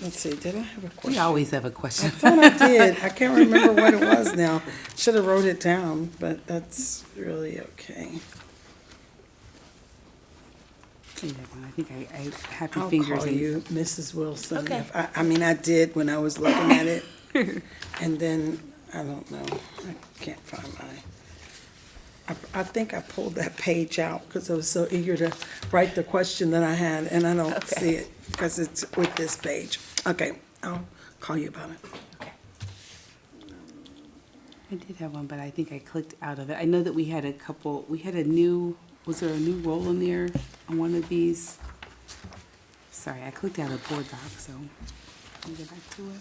Let's see, did I have a We question? always have a question. I thought I did. I can't remember what it was now. Should have wrote it down, but that's really okay. I think I happy I'll fingers. call and- you Mrs. Wilson. Okay. I mean, I did when I was looking at it. And then, I don't know, I can't find I think I pulled that page out because I was so eager to write the question that I had, and I don't see it because it's with this page. Okay, I'll call you about it. I did have one, but I think I clicked out of it. I know that we had was there a new role in there on one of these? Sorry, I clicked out of board doc, so let me get back to it.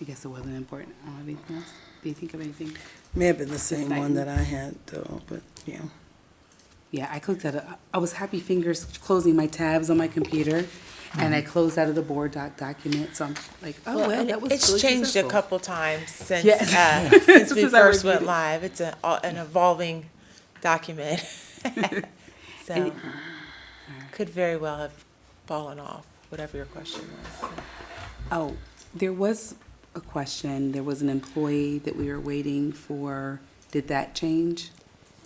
I guess it wasn't important. I don't have anything else. Do you think of anything? May have been the same one Exciting. that I had though, but yeah. Yeah, I clicked out of, I was happy fingers closing my tabs on my computer, and I closed out of the board document, so I'm like, oh, well, that was It's really changed a successful. couple times since, Yes. since we Since I first reviewed went it. live. It's an evolving document. So, And- could very well have fallen off, whatever your question was. Oh, there was a question. There was an employee that we were waiting for. Did that change?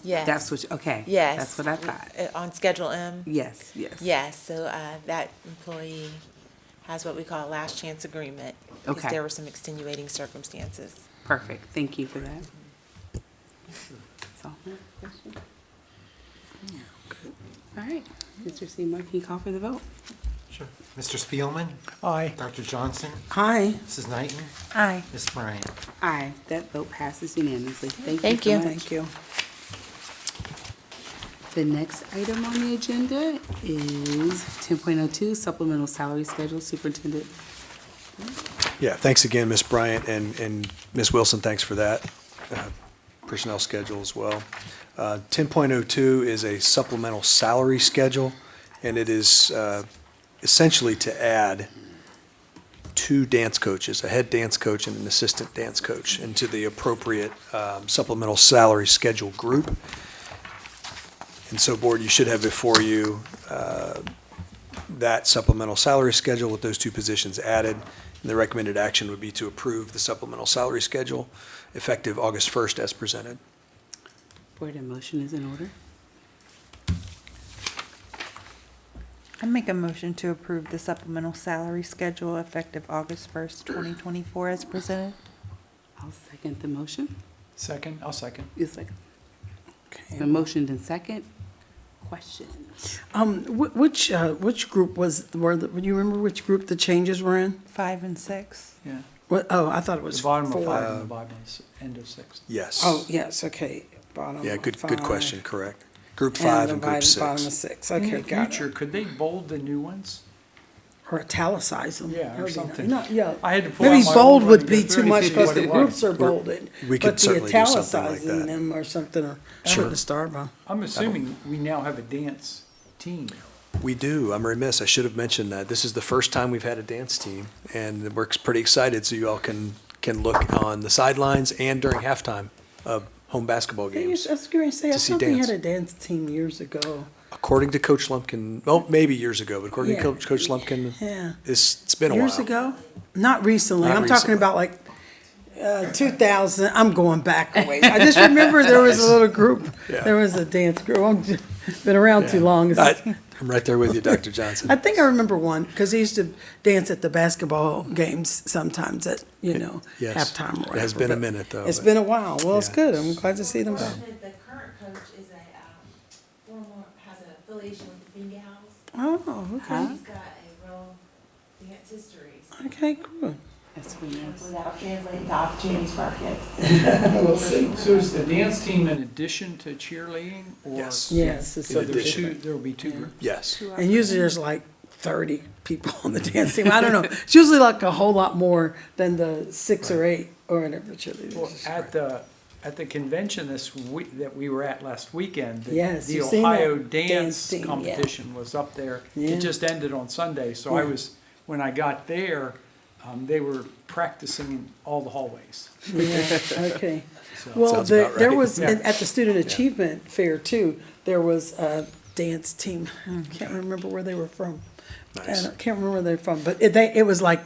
Yes. That's what, okay. Yes. That's what I thought. On Schedule M? Yes, yes. Yes, so that employee has what we call a last chance agreement. Because Okay. there were some extenuating circumstances. Perfect. Thank you for that. That's all. Question? All right. Mr. Seymour, can you call for the vote? Sure. Mr. Spielman? Aye. Dr. Johnson? Hi. Mrs. Knighton? Aye. Ms. Bryant? Aye. That vote passes unanimously. Thank Thank you you. so much. Thank you. The next item on the agenda is 10.02 supplemental salary schedule, Superintendent. Yeah, thanks again, Ms. Bryant, and Ms. Wilson, thanks for that. Personnel schedule as well. 10.02 is a supplemental salary schedule, and it is essentially to add 2 dance coaches, a head dance coach and an assistant dance coach, into the appropriate supplemental salary schedule group. And so, Board, you should have before you that supplemental salary schedule with those 2 positions added. And the recommended action would be to approve the supplemental salary schedule effective August 1st as presented. Board, a motion is in order. I make a motion to approve the supplemental salary schedule effective August 1st, 2024 as presented. I'll second the motion. Second, I'll second. You second. Okay. The motion and second. Questions? Which group do you remember which group the changes were in? 5 and 6. Yeah. What, oh, I thought it was The bottom of four. 5 and the bottom is end of 6. Yes. Oh, yes, okay, bottom Yeah, of good 5. question, correct. Group And 5 the and Group bottom of 6. 6, In okay, the got future, it. could they bold the new ones? Or italicize them. Yeah, or That'd be something. nice. Yeah. I had to pull Maybe out my bold old would one be and go too through much and see because what the it groups was. are bolded. we could But the certainly do something like italicizing that. them or something, or Sure. put the star by. I'm assuming we now have a dance team. We do. I'm remiss. I should have mentioned that. This is the first time we've had a dance team, and we're pretty excited, so you all can look on the sidelines and during halftime of home basketball games. I was going to say, I to see thought we dance. had a dance team years ago. According to Coach Lumpkin, well, maybe years ago, but according Yeah. to Coach Lumpkin, Yeah. it's been a while. Years ago? Not recently. Not I'm talking recently. about like 2000. I'm going back a ways. I just remember there was a little group. Yeah. There was a dance group. I've been around too long. I'm right there with you, Dr. Johnson. I think I remember one because he used to dance at the basketball games sometimes at, Yes. halftime or whatever. It has been a but minute, though. It's but- been a while. Well, it's Yeah. good. I'm glad to see them back. The current coach is a former, has an affiliation with the Bengals. Oh, okay. He's got a real dance history. Okay, good. That's what it is. Without translating the opportunities for our kids. So is the dance team in addition to cheerleading? Or Yes. Yes. it's So a- there will be two groups? Yes. And usually there's like 30 people on the dance team. I don't know. It's usually like a whole lot more than the 6 or 8 or whatever cheerleaders. Well, at the convention that we were at last weekend, Yes, the you've seen Ohio that dance dance team, yeah. competition was up there. Yeah. It just ended on Sunday, so Yeah. when I got there, they were practicing in all the hallways. Yeah, okay. So- Well, Sounds about there right. was, Yeah. at the Student Achievement Fair too, there was a dance team. Can't remember where they were from. Nice. I can't remember where they're from, but it was like,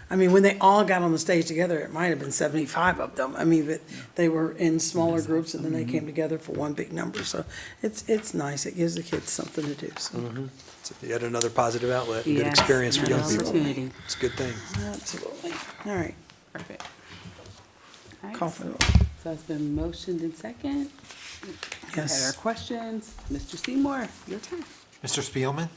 I mean, when they all got on the stage together, it might have been 75 of them. I mean, but they were in smaller groups and then they came together for one big number. So it's nice. It gives the kids something to do. So So yet another positive outlet, and good Yes, experience for young another people. opportunity. It's a good thing. absolutely. All right. Perfect. All right, Call for the vote. So it's been motioned in second. We had our Yes. questions. Mr. Seymour, your turn. Mr. Spielman,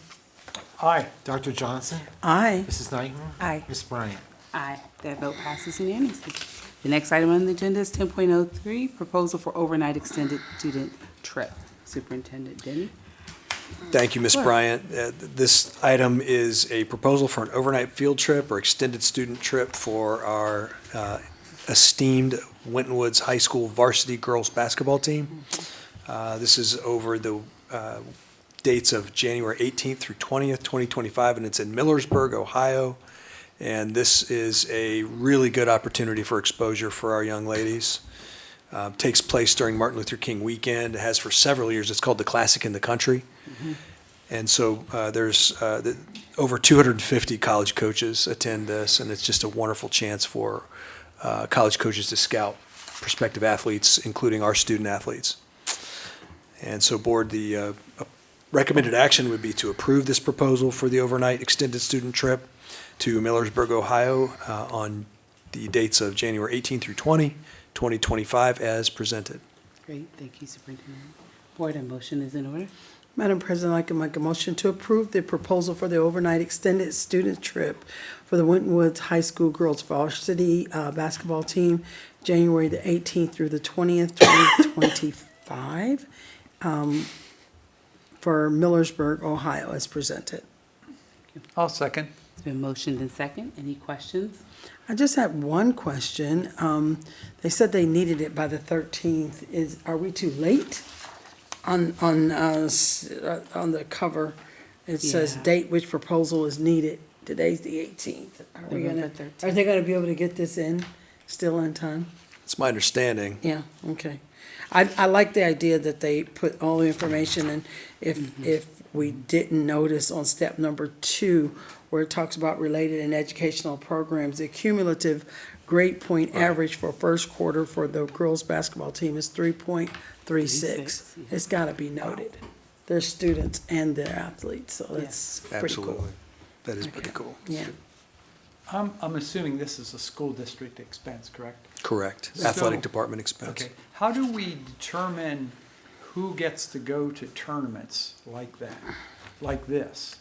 Aye. Dr. Johnson, Aye. Mrs. Knighton, Aye. Ms. Bryant. Aye. That vote passes unanimously. The next item on the agenda is 10.03, proposal for overnight extended student trip. Superintendent Denny. Thank you, Ms. Bryant. This item is a proposal for an overnight field trip or extended student trip for our esteemed Winton Woods High School varsity girls basketball team. This is over the dates of January 18th through 20th, 2025, and it's in Millersburg, Ohio. And this is a really good opportunity for exposure for our young ladies. Takes place during Martin Luther King weekend. It has for several years. It's called the Classic in the Country. And so there's over 250 college coaches attend this, and it's just a wonderful chance for college coaches to scout prospective athletes, including our student athletes. And so, Board, the recommended action would be to approve this proposal for the overnight extended student trip to Millersburg, Ohio, on the dates of January 18 through 20, 2025, as presented. Great, thank you, Superintendent. Board, a motion is in order. Madam President, I'd like to make a motion to approve the proposal for the overnight extended student trip for the Winton Woods High School girls varsity basketball team, January the 18th through the 20th, 2025, for Millersburg, Ohio, as presented. I'll second. It's been motioned in second. Any questions? I just had one question. They said they needed it by the 13th. Are we too late? On the cover, it says Yeah. date which proposal is needed. Today's the 18th. November 13th. Are they gonna be able to get this in still in time? It's my understanding. Yeah, okay. I like the idea that they put all the information in. If we didn't notice on step number 2, where it talks about related and educational programs, the cumulative grade point average for first quarter for the girls' basketball team is 3.36. It's got to be noted. They're students and they're athletes, so that's pretty cool. Absolutely. That is pretty cool. Yeah. I'm assuming this is a school district expense, correct? Correct. So- Athletic department expense. Okay. How do we determine who gets to go to tournaments like that, like this?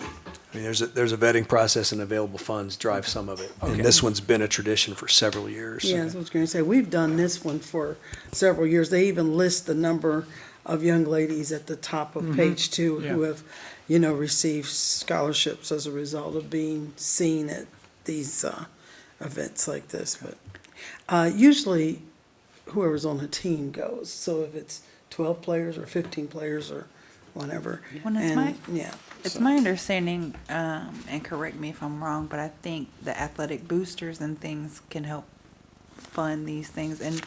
I mean, there's a vetting process and available funds drive some of it. Okay. And this one's been a tradition for several years. Yeah, that's what I was going to say. We've done this one for several years. They even list the number of young ladies at the top of page 2 who Yeah. have, received scholarships as a result of being seen at these events like this. But usually, whoever's on the team goes. So if it's 12 players or 15 players or whatever. Well, it's And, my- yeah. It's so- my understanding, and correct me if I'm wrong, but I think the athletic boosters and things can help fund these things. And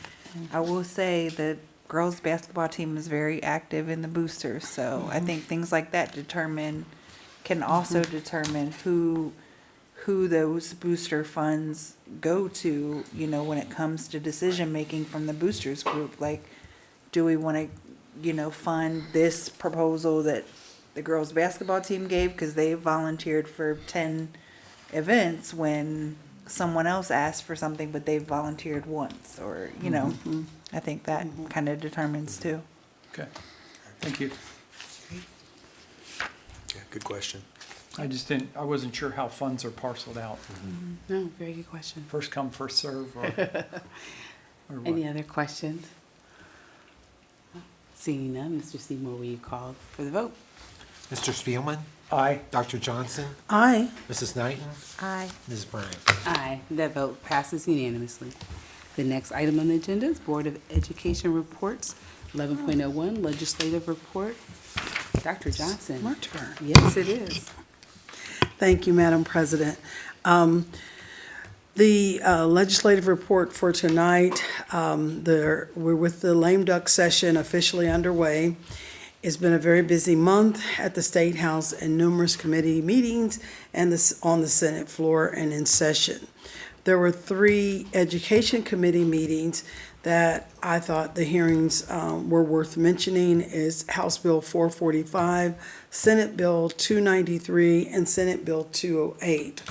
I will say the girls' basketball team is very active in the boosters, so I think things like that can also determine who those booster funds go to, when it comes to decision-making from the boosters group. Like, do we want to, fund this proposal that the girls' basketball team gave because they volunteered for 10 events when someone else asked for something, but they volunteered once, or, I think that kind of determines too. Okay, thank you. Yeah, good question. I wasn't sure how funds are parceled out. No, very good question. First come, first serve, or what? Any other questions? Seeing none, Mr. Seymour, will you call for the vote? Mr. Spielman, Aye. Dr. Johnson, Aye. Mrs. Knighton, Aye. Ms. Bryant. Aye, that vote passes unanimously. The next item on the agenda is Board of Education reports. 11.01, legislative report. Dr. Johnson. My turn. Yes, it is. Thank you, Madam President. The legislative report for tonight, we're with the lame duck session officially underway. It's been a very busy month at the State House and numerous committee meetings and on the Senate floor and in session. There were 3 Education Committee meetings that I thought the hearings were worth mentioning is House Bill 445, Senate Bill 293, and Senate Bill 208.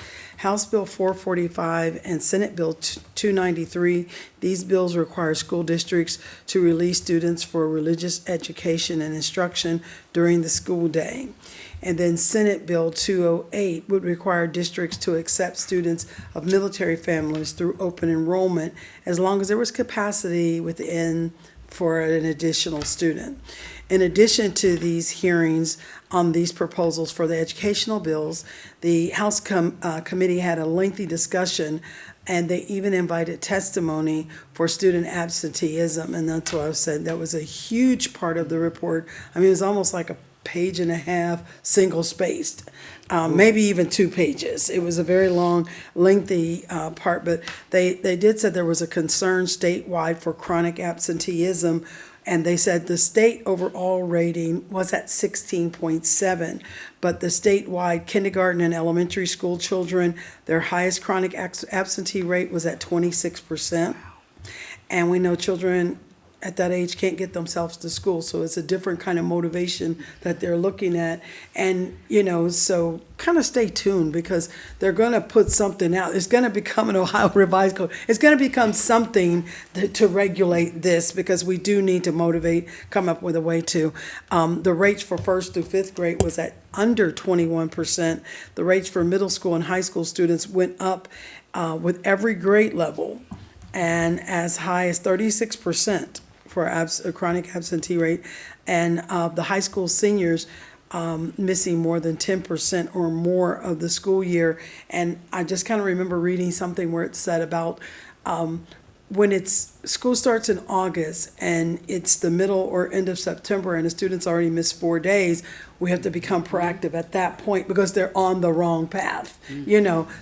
House Bill 445 and Senate Bill 293, these bills require school districts to release students for religious education and instruction during the school day. And then Senate Bill 208 would require districts to accept students of military families through open enrollment as long as there was capacity within for an additional student. In addition to these hearings on these proposals for the educational bills, the House committee had a lengthy discussion, and they even invited testimony for student absenteeism, and that's why I said that was a huge part of the report. I mean, it was almost like a page and a half, single-spaced, maybe even 2 pages. It was a very long, lengthy part, but they did say there was a concern statewide for chronic absenteeism, and they said the state overall rating was at 16.7, but the statewide kindergarten and elementary school children, their highest chronic absentee rate was at 26%. And we know children at that age can't get themselves to school, so it's a different kind of motivation that they're looking at. And, so kind of stay tuned, because they're going to put something out. It's going to become an Ohio Revised Code. It's going to become something to regulate this, because we do need to motivate, come up with a way to. The rates for 1st through 5th grade was at under 21%. The rates for middle school and high school students went up with every grade level, and as high as 36% for a chronic absentee rate, and the high school seniors missing more than 10% or more of the school year. And I just kind of remember reading something where it said about when school starts in August and it's the middle or end of September and the students already missed 4 days, we have to become proactive at that point, because they're on the wrong path,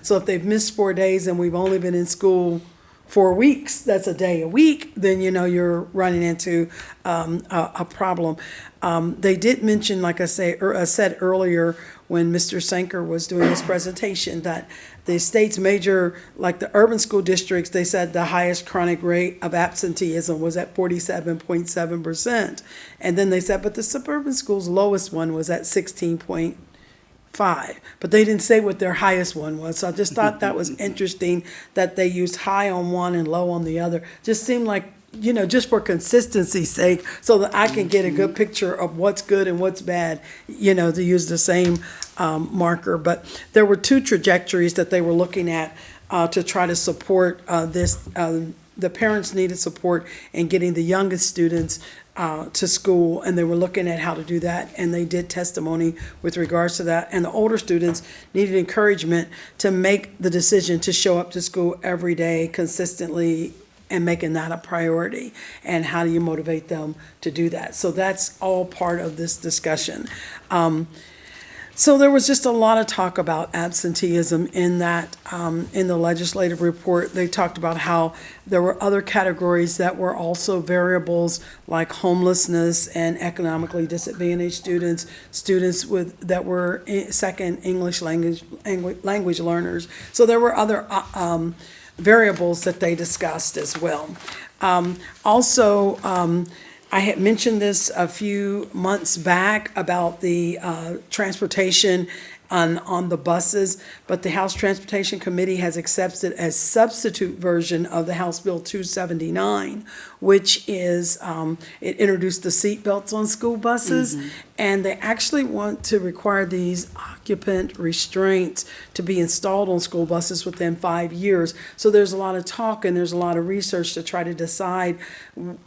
So if they've missed 4 days and we've only been in school 4 weeks, that's a day a week, then you know you're running into a problem. They did mention, like I said earlier, when Mr. Sanker was doing his presentation, that the state's major, like the urban school districts, they said the highest chronic rate of absenteeism was at 47.7%. And then they said, but the suburban schools' lowest one was at 16.5%. But they didn't say what their highest one was. So I just thought that was interesting that they used high on one and low on the other. Just seemed like, you know, just for consistency's sake, so that I can get a good picture of what's good and what's bad, you know, to use the same marker. But there were two trajectories that they were looking at to try to support this. The parents needed support in getting the youngest students to school, and they were looking at how to do that, and they did testimony with regards to that. And the older students needed encouragement to make the decision to show up to school every day consistently and making that a priority. And how do you motivate them to do that? So that's all part of this discussion. So there was just a lot of talk about absenteeism in that, in the legislative report. They talked about how there were other categories that were also variables, like homelessness and economically disadvantaged students, students that were second English language learners. So there were other variables that they discussed as well. Also, I had mentioned this a few months back about the transportation on the buses, but the House Transportation Committee has accepted a substitute version of the House Bill 279, which is, it introduced the seat belts on school buses, and they actually want to require these occupant restraints to be installed on school buses within 5 years. So there's a lot of talk and there's a lot of research to try to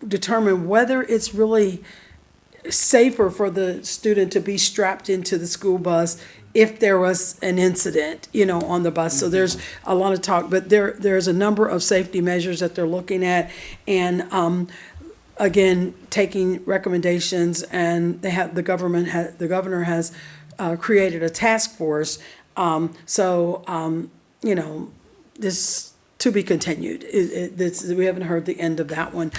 determine whether it's really safer for the student to be strapped into the school bus if there was an incident, you know, on the bus. So there's a lot of talk, but there's a number of safety measures that they're looking at, and again, taking recommendations, and the governor has created a task force. You know, this to be continued. We haven't heard the end of that one.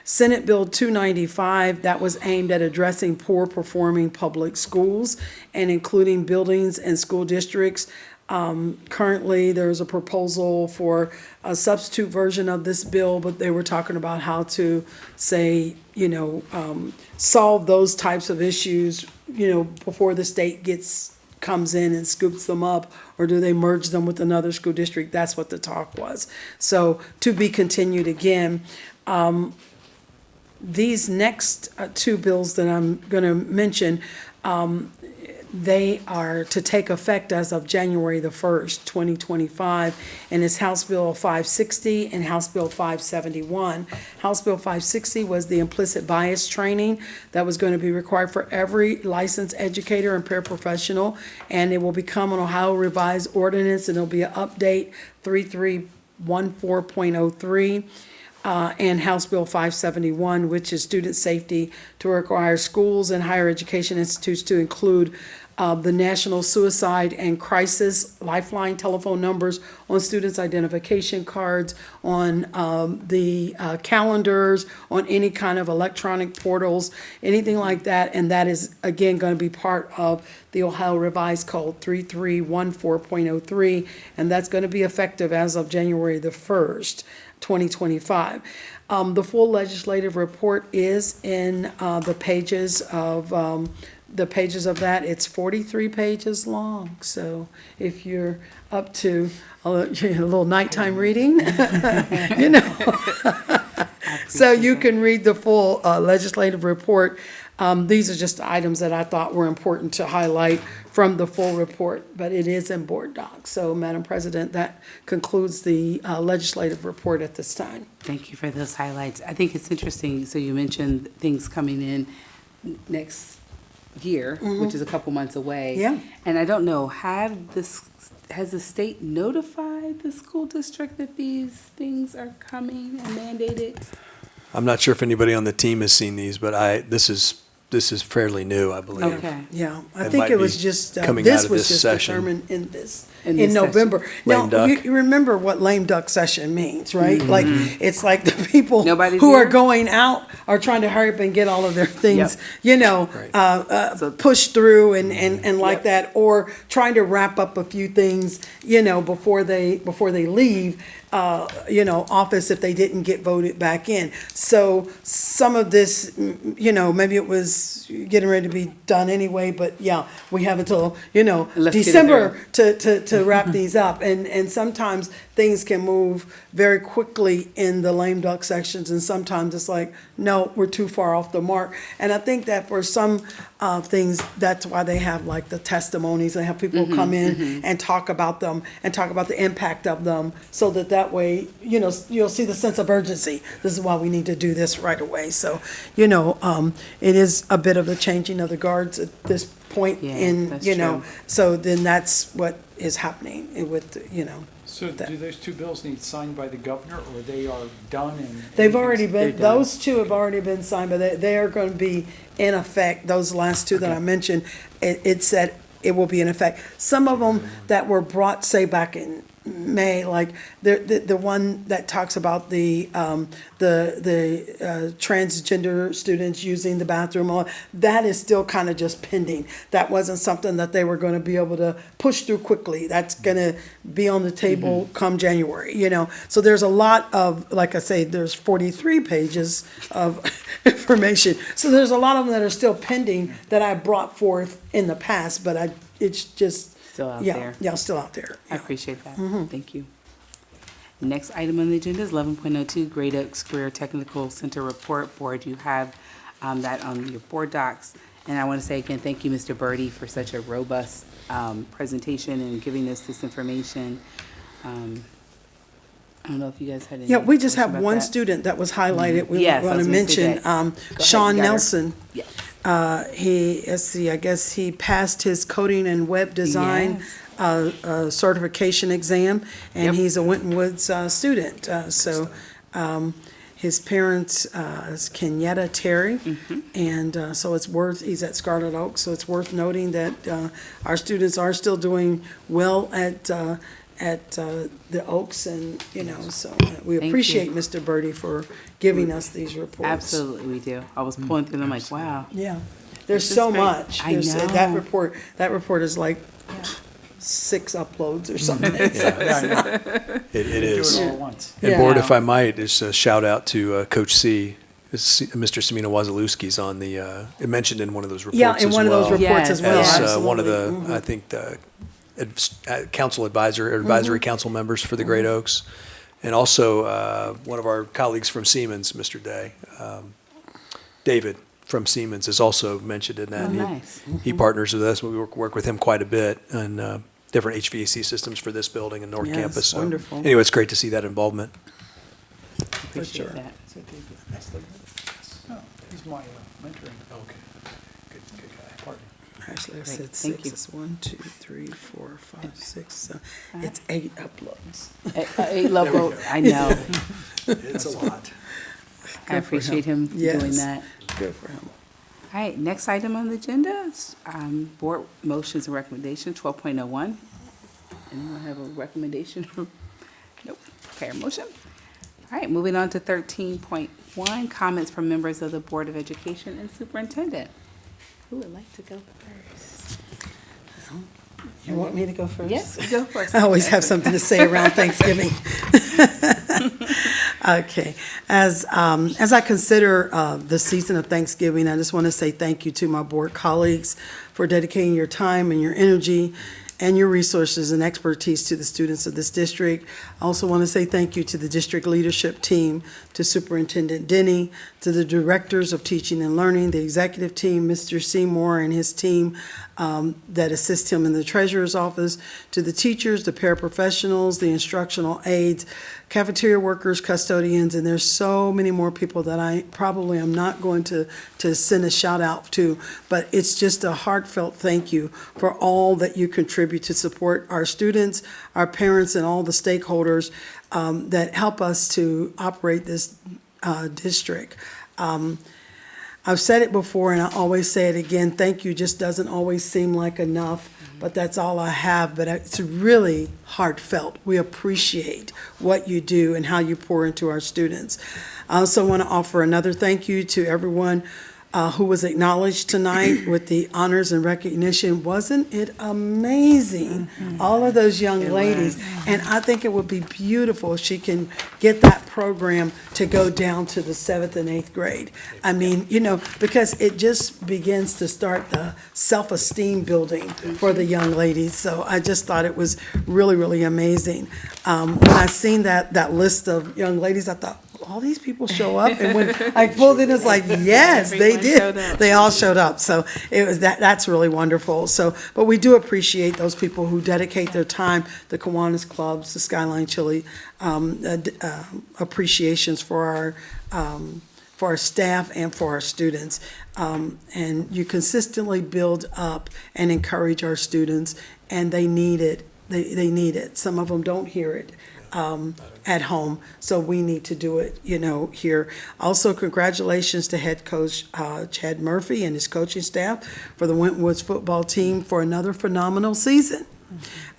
Senate Bill 295, that was aimed at addressing poor performing public schools and including buildings and school districts. Currently, there's a proposal for a substitute version of this bill, but they were talking about how to say, you know, solve those types of issues, you know, before the state comes in and scoops them up, or do they merge them with another school district? That's what the talk was. So to be continued again. These next two bills that I'm going to mention, they are to take effect as of January the 1st, 2025, and it's House Bill 560 and House Bill 571. House Bill 560 was the implicit bias training that was going to be required for every licensed educator and paraprofessional, and it will become an Ohio revised ordinance, and it'll be an update 3314.03. And House Bill 571, which is student safety, to require schools and higher education institutes to include the National Suicide and Crisis Lifeline telephone numbers on students' identification cards, on the calendars, on any kind of electronic portals, anything like that. And that is, again, going to be part of the Ohio Revised Code 3314.03, and that's going to be effective as of January the 1st. 2025. The full legislative report is in the pages of that. It's 43 pages long. So if you're up to a little nighttime reading, you know, so you can read the full legislative report. These are just items that I thought were important to highlight from the full report, but it is in board docs. So, Madam President, that concludes the legislative report at this time. Thank you for those highlights. I think it's interesting, so you mentioned things coming in next year, which is a couple months away. Yeah. And I don't know, has the state notified the school district that these things are coming and mandated? I'm not sure if anybody on the team has seen these, but this is fairly new, I believe. Okay. Yeah, I It think might it was be just, coming out this of was this just session. determined in this In in this November. Now, Lame duck. you remember what lame duck session means, right? Like, it's like the people Nobody's who are here? going out are trying to hurry up and get all of their things, Right. pushed through and like that, or trying to wrap up a few things, before they leave, office if they didn't get voted back in. So some of this, maybe it was getting ready to be done anyway, but yeah, we have until, Let's get it December to wrap these up. And sometimes things can move very quickly in the lame duck sections, and sometimes it's like, no, we're too far off the mark. And I think that for some things, that's why they have like the testimonies, they have people come in and talk about them and talk about the impact of them, so that way, you'll see the sense of urgency. This is why we need to do this right away. So, it is a bit of a changing of the guards at this point Yeah, in, that's true. so then that's what is happening with, So do those two bills need signed by the governor, or they are done and? they've already They're been, done. those two have already been signed, but they are going to be in effect, those last two that I mentioned, it said it will be in effect. Some of them that were brought, say, back in May, like the one that talks about the transgender students using the bathroom, that is still kind of just pending. That wasn't something that they were going to be able to push through quickly. That's going to be on the table come January, So there's a lot of, like I say, there's 43 pages of information. So there's a lot of them that are still pending that I brought forth in the past, but it's just, Still out yeah, there. yeah, still out there. I appreciate that. Thank you. Next item on the agenda is 11.02, Great Oaks Career Technical Center Report. Board, you have that on your board docs. And I want to say again, thank you, Mr. Birdie, for such a robust presentation and giving us this information. I don't know if you guys had any. Yeah, we just questions have about one that. student that was highlighted. We Yes, I want was to gonna say mention, that. Go ahead, Sean you got her. Nelson. Yes. I guess he passed his coding and web design certification exam, and Yep. he's a Winton Woods student. His parents is Kenyetta Terry, and so he's at Scarlet Oak, so it's worth noting that our students are still doing well at the Oaks, and, so we Thank appreciate you. Mr. Birdie for giving us these reports. Absolutely, we do. I was pulling through them like, wow. Yeah, there's This is so great. much. I There's- know. That report is like 6 uploads or something. Yeah, I know. It Do is. it all at once. And Yeah. Board, if I might, just a shout out to Coach C. Mr. Semino Wazalewski's on the, it mentioned in one of those reports Yeah, as in one of those well. reports as well, As one of absolutely. the, I think, the council advisor, or advisory council members for the Great Oaks. And also, one of our colleagues from Siemens, Mr. Day, David from Siemens, is also mentioned in that. Oh, He- nice. He partners with us. We work with him quite a bit on different HVAC systems for this building and North Yes, Campus. So wonderful. anyway, it's great to see that involvement. Appreciate sure. that. Is that David Nestle? No, he's my mentoring. Okay. Good guy, partner. Actually, I Great, said thank 6. you. It's 1, 2, 3, 4, 5, 6, 7. It's 8 uploads. Eight level, I know. It's a lot. I appreciate him doing Yes. that. Good for him. All right, next item on the agenda is board motions and recommendations, 12.01. Anyone have a recommendation? Nope. Okay, a motion? All right, moving on to 13.1, comments from members of the Board of Education and Superintendent. Who would like to go first? You want me to go first? Yes, you go first. I always have something to say around Thanksgiving. Okay, as I consider the season of Thanksgiving, I just want to say thank you to my board colleagues for dedicating your time and your energy and your resources and expertise to the students of this district. I also want to say thank you to the district leadership team, to Superintendent Denny, to the directors of teaching and learning, the executive team, Mr. Seymour and his team that assist him in the treasurer's office, to the teachers, the paraprofessionals, the instructional aides, cafeteria workers, custodians, and there's so many more people that I probably am not going to send a shout out to, but it's just a heartfelt thank you for all that you contribute to support our students, our parents, and all the stakeholders that help us to operate this district. I've said it before and I always say it again, thank you just doesn't always seem like enough. but that's all I have. But it's really heartfelt. We appreciate what you do and how you pour into our students. I also want to offer another thank you to everyone who was acknowledged tonight with the honors and recognition. Wasn't it amazing? All of those young ladies. And I think it would be beautiful if she can get that program to go down to the 7th and 8th grade. I mean, you know, because it just begins to start the self-esteem building for the young ladies. So I just thought it was really, really amazing. When I seen that list of young ladies, I thought, all these people show up, and when I pulled in, it's like, yes, they did. They all showed up. So it was that's really wonderful. So, but we do appreciate those people who dedicate their time, the Kiwanis clubs, the Skyline Chili, appreciations for our staff and for our students. And you consistently build up and encourage our students, and they need it. They need it. Some of them don't hear it at home, so we need to do it, you know, here. Also, congratulations to head coach Chad Murphy and his coaching staff for the Winton Woods football team for another phenomenal season.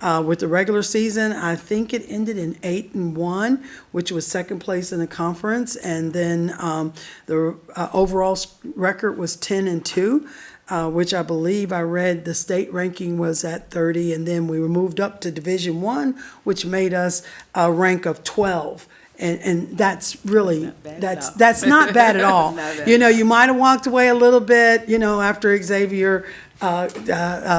With the regular season, I think it ended in 8-1, which was second place in the conference, and then the overall record was 10-2. Which I believe I read the state ranking was at 30, and then we were moved up to Division I, which made us a rank of 12. And that's really, that's not bad at all. You know, you might have walked away a little bit, you know, after Xavier,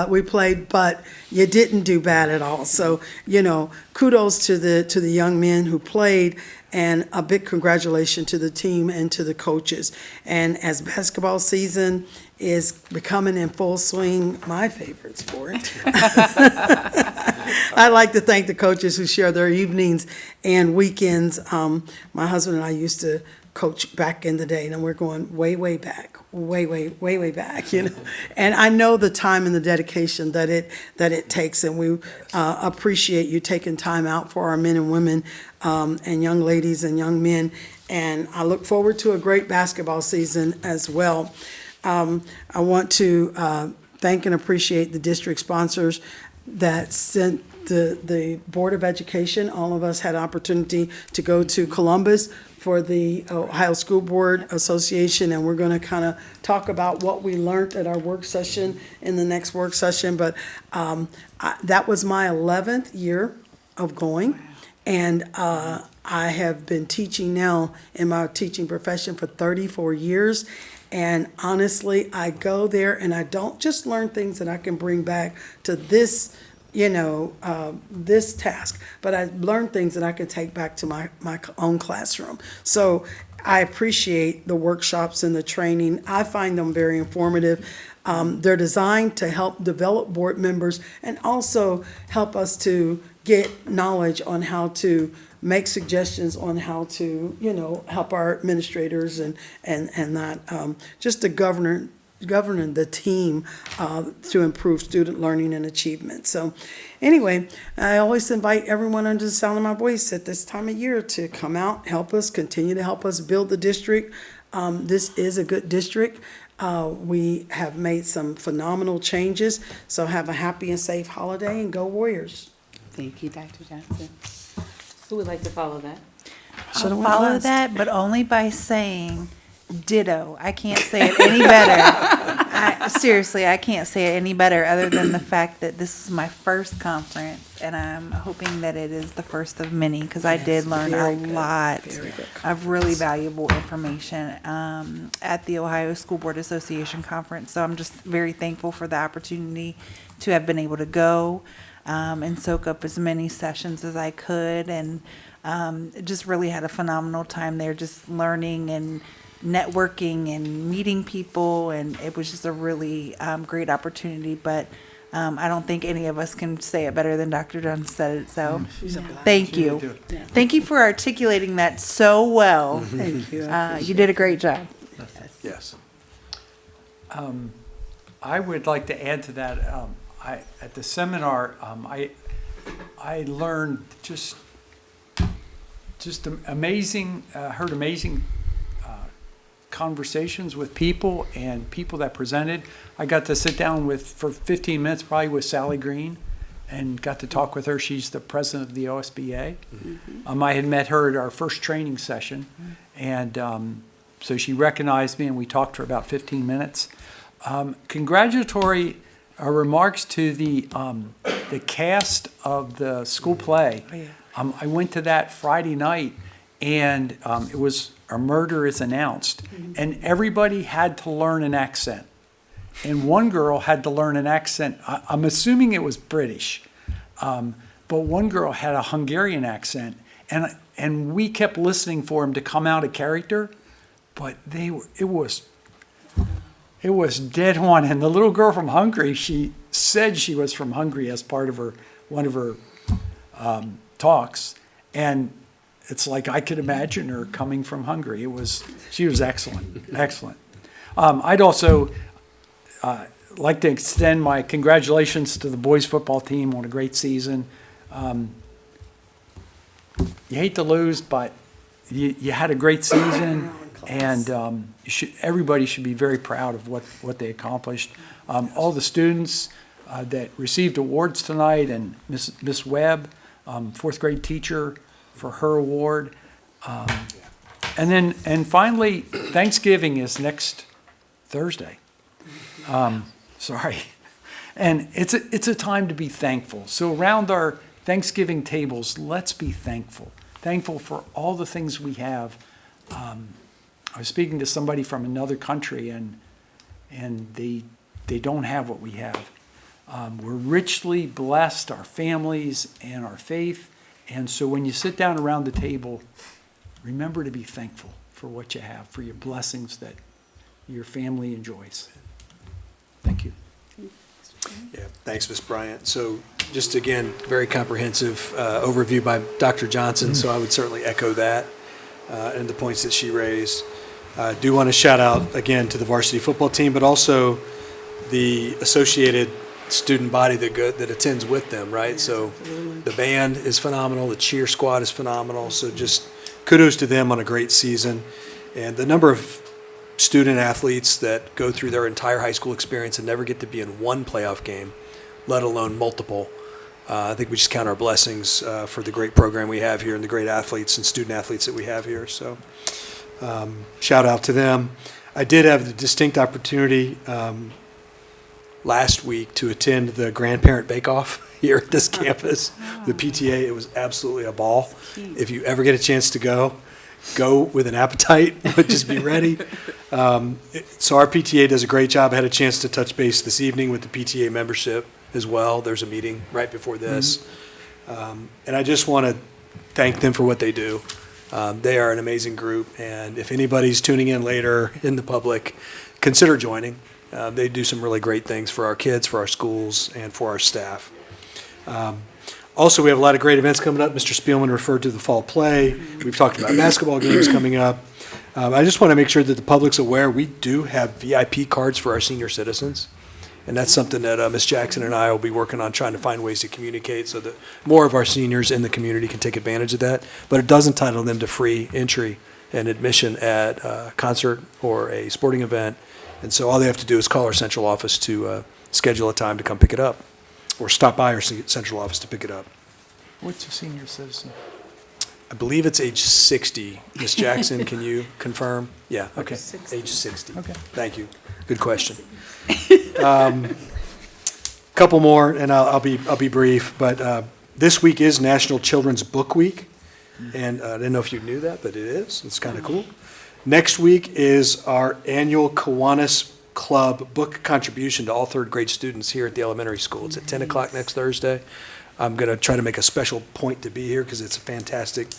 we played, but you didn't do bad at all. So, you know, kudos to the young men who played, and a big congratulations to the team and to the coaches. And as basketball season is becoming in full swing, my favorite sport, I'd like to thank the coaches who share their evenings and weekends. My husband and I used to coach back in the day, and we're going way, way back, way back, you know. And I know the time and the dedication that it takes, and we appreciate you taking time out for our men and women and young ladies and young men. And I look forward to a great basketball season as well. I want to thank and appreciate the district sponsors that sent the Board of Education. All of us had opportunity to go to Columbus for the Ohio School Board Association, and we're going to kind of talk about what we learned at our work session in the next work session. But that was my 11th year of going, and I have been teaching now in my teaching profession for 34 years. And honestly, I go there and I don't just learn things that I can bring back to this, you know, this task, but I learn things that I can take back to my own classroom. So I appreciate the workshops and the training. I find them very informative. They're designed to help develop board members and also help us to get knowledge on how to make suggestions on how to, you know, help our administrators and that, just to govern the team to improve student learning and achievement. So anyway, I always invite everyone under the sound of my voice at this time of year to come out, help us, continue to help us build the district. This is a good district. We have made some phenomenal changes. So have a happy and safe holiday, and go Warriors. Thank you, Dr. Johnson. Who would like to follow that? I'll follow that, but only by saying ditto. I can't say it any better. Seriously, I can't say it any better other than the fact that this is my first conference, and I'm hoping that it is the first of many, because I did learn a lot of really valuable information at the Ohio School Board Association conference. So I'm just very thankful for the opportunity to have been able to go and soak up as many sessions as I could, and just really had a phenomenal time there, just learning and networking and meeting people, and it was just a really great opportunity. But I don't think any of us can say it better than Dr. Dunn said it, so thank you. Thank you for articulating that so well. Thank you. You did a great job. Yes. I would like to add to that. At the seminar, I learned just amazing, heard amazing conversations with people and people that presented. I got to sit down for 15 minutes probably with Sally Green and got to talk with her. She's the president of the OSBA. I had met her at our first training session, and so she recognized me, and we talked for about 15 minutes. Congratulatory remarks to the cast of the school play. I went to that Friday night, and it was A Murder is Announced, and everybody had to learn an accent. And one girl had to learn an accent. I'm assuming it was British, but one girl had a Hungarian accent, and we kept listening for him to come out of character, but it was dead on. And the little girl from Hungary, she said she was from Hungary as part of one of her talks, and it's like I could imagine her coming from Hungary. She was excellent, excellent. I'd also like to extend my congratulations to the boys football team on a great season. You hate to lose, but you had a great season, and everybody should be very proud of what they accomplished. All the students that received awards tonight, and Miss Webb, fourth grade teacher, for her award. And finally, Thanksgiving is next Thursday. Sorry. And it's a time to be thankful. So around our Thanksgiving tables, let's be thankful. Thankful for all the things we have. I was speaking to somebody from another country, and they don't have what we have. We're richly blessed, our families and our faith. And so when you sit down around the table, remember to be thankful for what you have, for your blessings that your family enjoys. Thank you. Yeah, thanks, Ms. Bryant. So just again, very comprehensive overview by Dr. Johnson, so I would certainly echo that and the points that she raised. I do want to shout out again to the varsity football team, but also the associated student body that attends with them, right? So the band is phenomenal, the cheer squad is phenomenal, so just kudos to them on a great season. And the number of student athletes that go through their entire high school experience and never get to be in one playoff game, let alone multiple. I think we just count our blessings for the great program we have here and the great athletes and student athletes that we have here. So shout out to them. I did have the distinct opportunity last week to attend the grandparent bake-off here at this campus, the PTA. It was absolutely a ball. If you ever get a chance to go with an appetite, but just be ready. So our PTA does a great job. I had a chance to touch base this evening with the PTA membership as well. There's a meeting right before this. And I just want to thank them for what they do. They are an amazing group, and if anybody's tuning in later in the public, consider joining. They do some really great things for our kids, for our schools, and for our staff. Also, we have a lot of great events coming up. Mr. Spielman referred to the fall play. We've talked about basketball games coming up. I just want to make sure that the public's aware we do have VIP cards for our senior citizens. And that's something that Ms. Jackson and I will be working on, trying to find ways to communicate so that more of our seniors in the community can take advantage of that. But it does entitle them to free entry and admission at a concert or a sporting event. And so all they have to do is call our central office to schedule a time to come pick it up, or stop by our central office to pick it up. What's a senior citizen? I believe it's age 60. Ms. Jackson, can you confirm? Yeah, okay, age 60. Okay. Thank you. Good question. Couple more, and I'll be brief. But this week is National Children's Book Week, and I didn't know if you knew that, but it is. It's kind of cool. Next week is our annual Kiwanis Club book contribution to all third grade students here at the elementary school. It's at 10 o'clock next Thursday. I'm going to try to make a special point to be here because it's a fantastic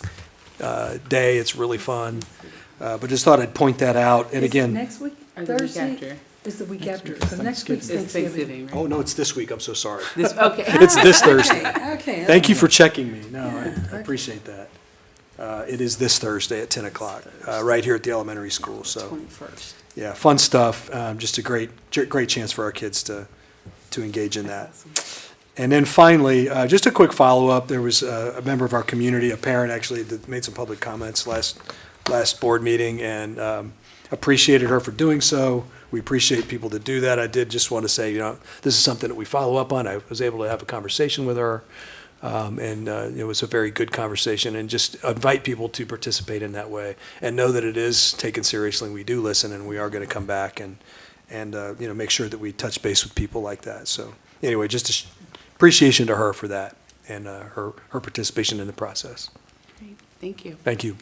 day. It's really fun. But just thought I'd point that out. And again, Next week, Or the week Thursday? after? It's the week after. So next week's It's Thanksgiving. Thanksgiving, right? oh no, it's this week. I'm so sorry. Okay. It's this Thursday. Okay. Thank you for checking me. No, I appreciate that. It is this Thursday at 10 o'clock, right here at the elementary school. So, 21st. yeah, fun stuff. Just a great chance for our kids to engage in that. And then finally, just a quick follow-up. There was a member of our community, a parent actually, that made some public comments last board meeting, and appreciated her for doing so. We appreciate people that do that. I did just want to say, this is something that we follow up on. I was able to have a conversation with her, and it was a very good conversation, and just invite people to participate in that way and know that it is taken seriously, and we do listen, and we are going to come back and make sure that we touch base with people like that. So anyway, just appreciation to her for that and her participation in the process. Great. Thank you. Thank you.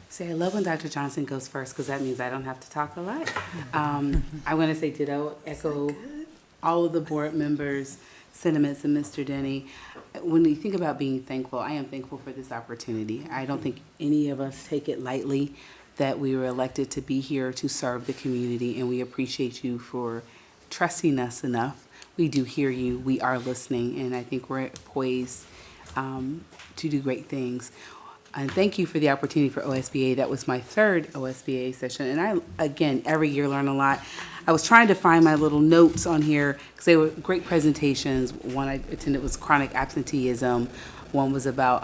Say, I love when Dr. Johnson goes first because that means I don't have to talk a lot. I want to say ditto, echo all of the board members' sentiments and Mr. Denny. When you think about being thankful, I am thankful for this opportunity. I don't think any of us take it lightly that we were elected to be here to serve the community, and we appreciate you for trusting us enough. We do hear you, we are listening, and I think we're poised to do great things. And thank you for the opportunity for OSBA. That was my third OSBA session, and I, again, every year learn a lot. I was trying to find my little notes on here because they were great presentations. One I attended was chronic absenteeism. One was about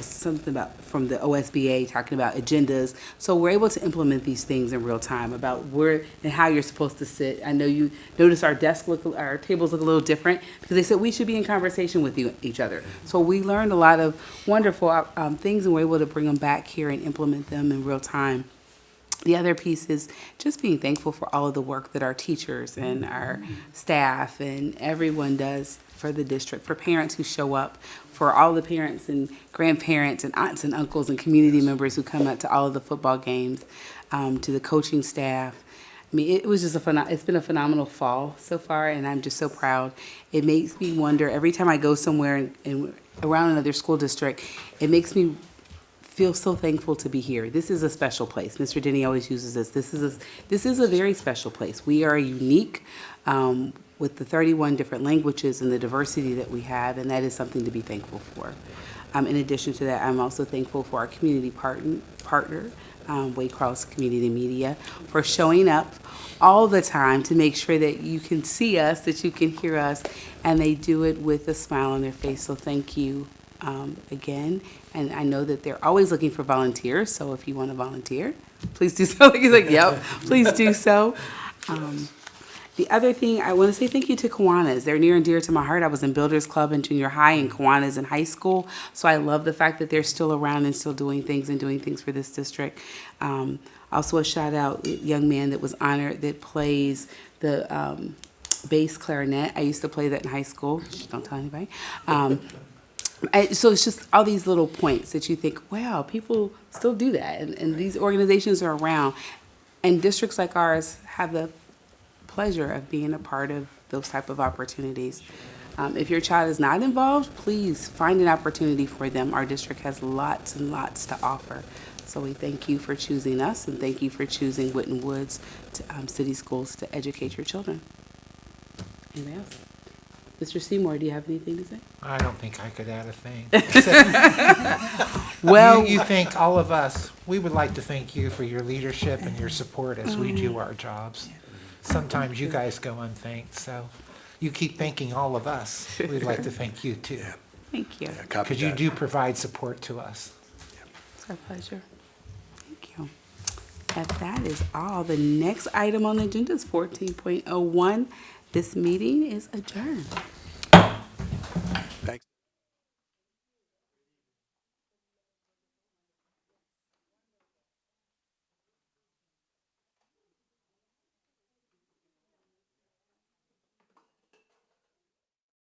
something about from the OSBA talking about agendas. So we're able to implement these things in real time about where and how you're supposed to sit. I know you notice our tables look a little different because they said we should be in conversation with each other. So we learned a lot of wonderful things, and we're able to bring them back here and implement them in real time. The other piece is just being thankful for all of the work that our teachers and our staff and everyone does for the district, for parents who show up, for all the parents and grandparents and aunts and uncles and community members who come out to all of the football games, to the coaching staff. I mean, it was just it's been a phenomenal fall so far, and I'm just so proud. It makes me wonder every time I go somewhere and around another school district, it makes me feel so thankful to be here. This is a special place. Mr. Denny always uses this. This is a very special place. We are unique with the 31 different languages and the diversity that we have, and that is something to be thankful for. In addition to that, I'm also thankful for our community partner, Waycross Community Media, for showing up all the time to make sure that you can see us, that you can hear us, and they do it with a smile on their face. So thank you again. And I know that they're always looking for volunteers, so if you want to volunteer, please do so. He's like, yep, please do so. The other thing, I want to say thank you to Kiwanis. They're near and dear to my heart. I was in Builders Club in junior high and Kiwanis in high school, so I love the fact that they're still around and still doing things for this district. Also a shout out, young man that was honored that plays the bass clarinet. I used to play that in high school. Don't tell anybody. So it's just all these little points that you think, wow, people still do that. And these organizations are around. And districts like ours have the pleasure of being a part of those type of opportunities. If your child is not involved, please find an opportunity for them. Our district has lots and lots to offer. So we thank you for choosing us, and thank you for choosing Winton Woods City Schools to educate your children. Anybody else? Mr. Seymour, do you have anything to say? I don't think I could add a thing. Well, you thank all of us. We would like to thank you for your leadership and your support as we do our jobs. Sometimes you guys go unthanked, so you keep thanking all of us. We'd like to thank you too. Thank you. Because you do provide support to us. It's our pleasure. Thank you. And that is all. The next item on the agenda is 14.01. This meeting is adjourned.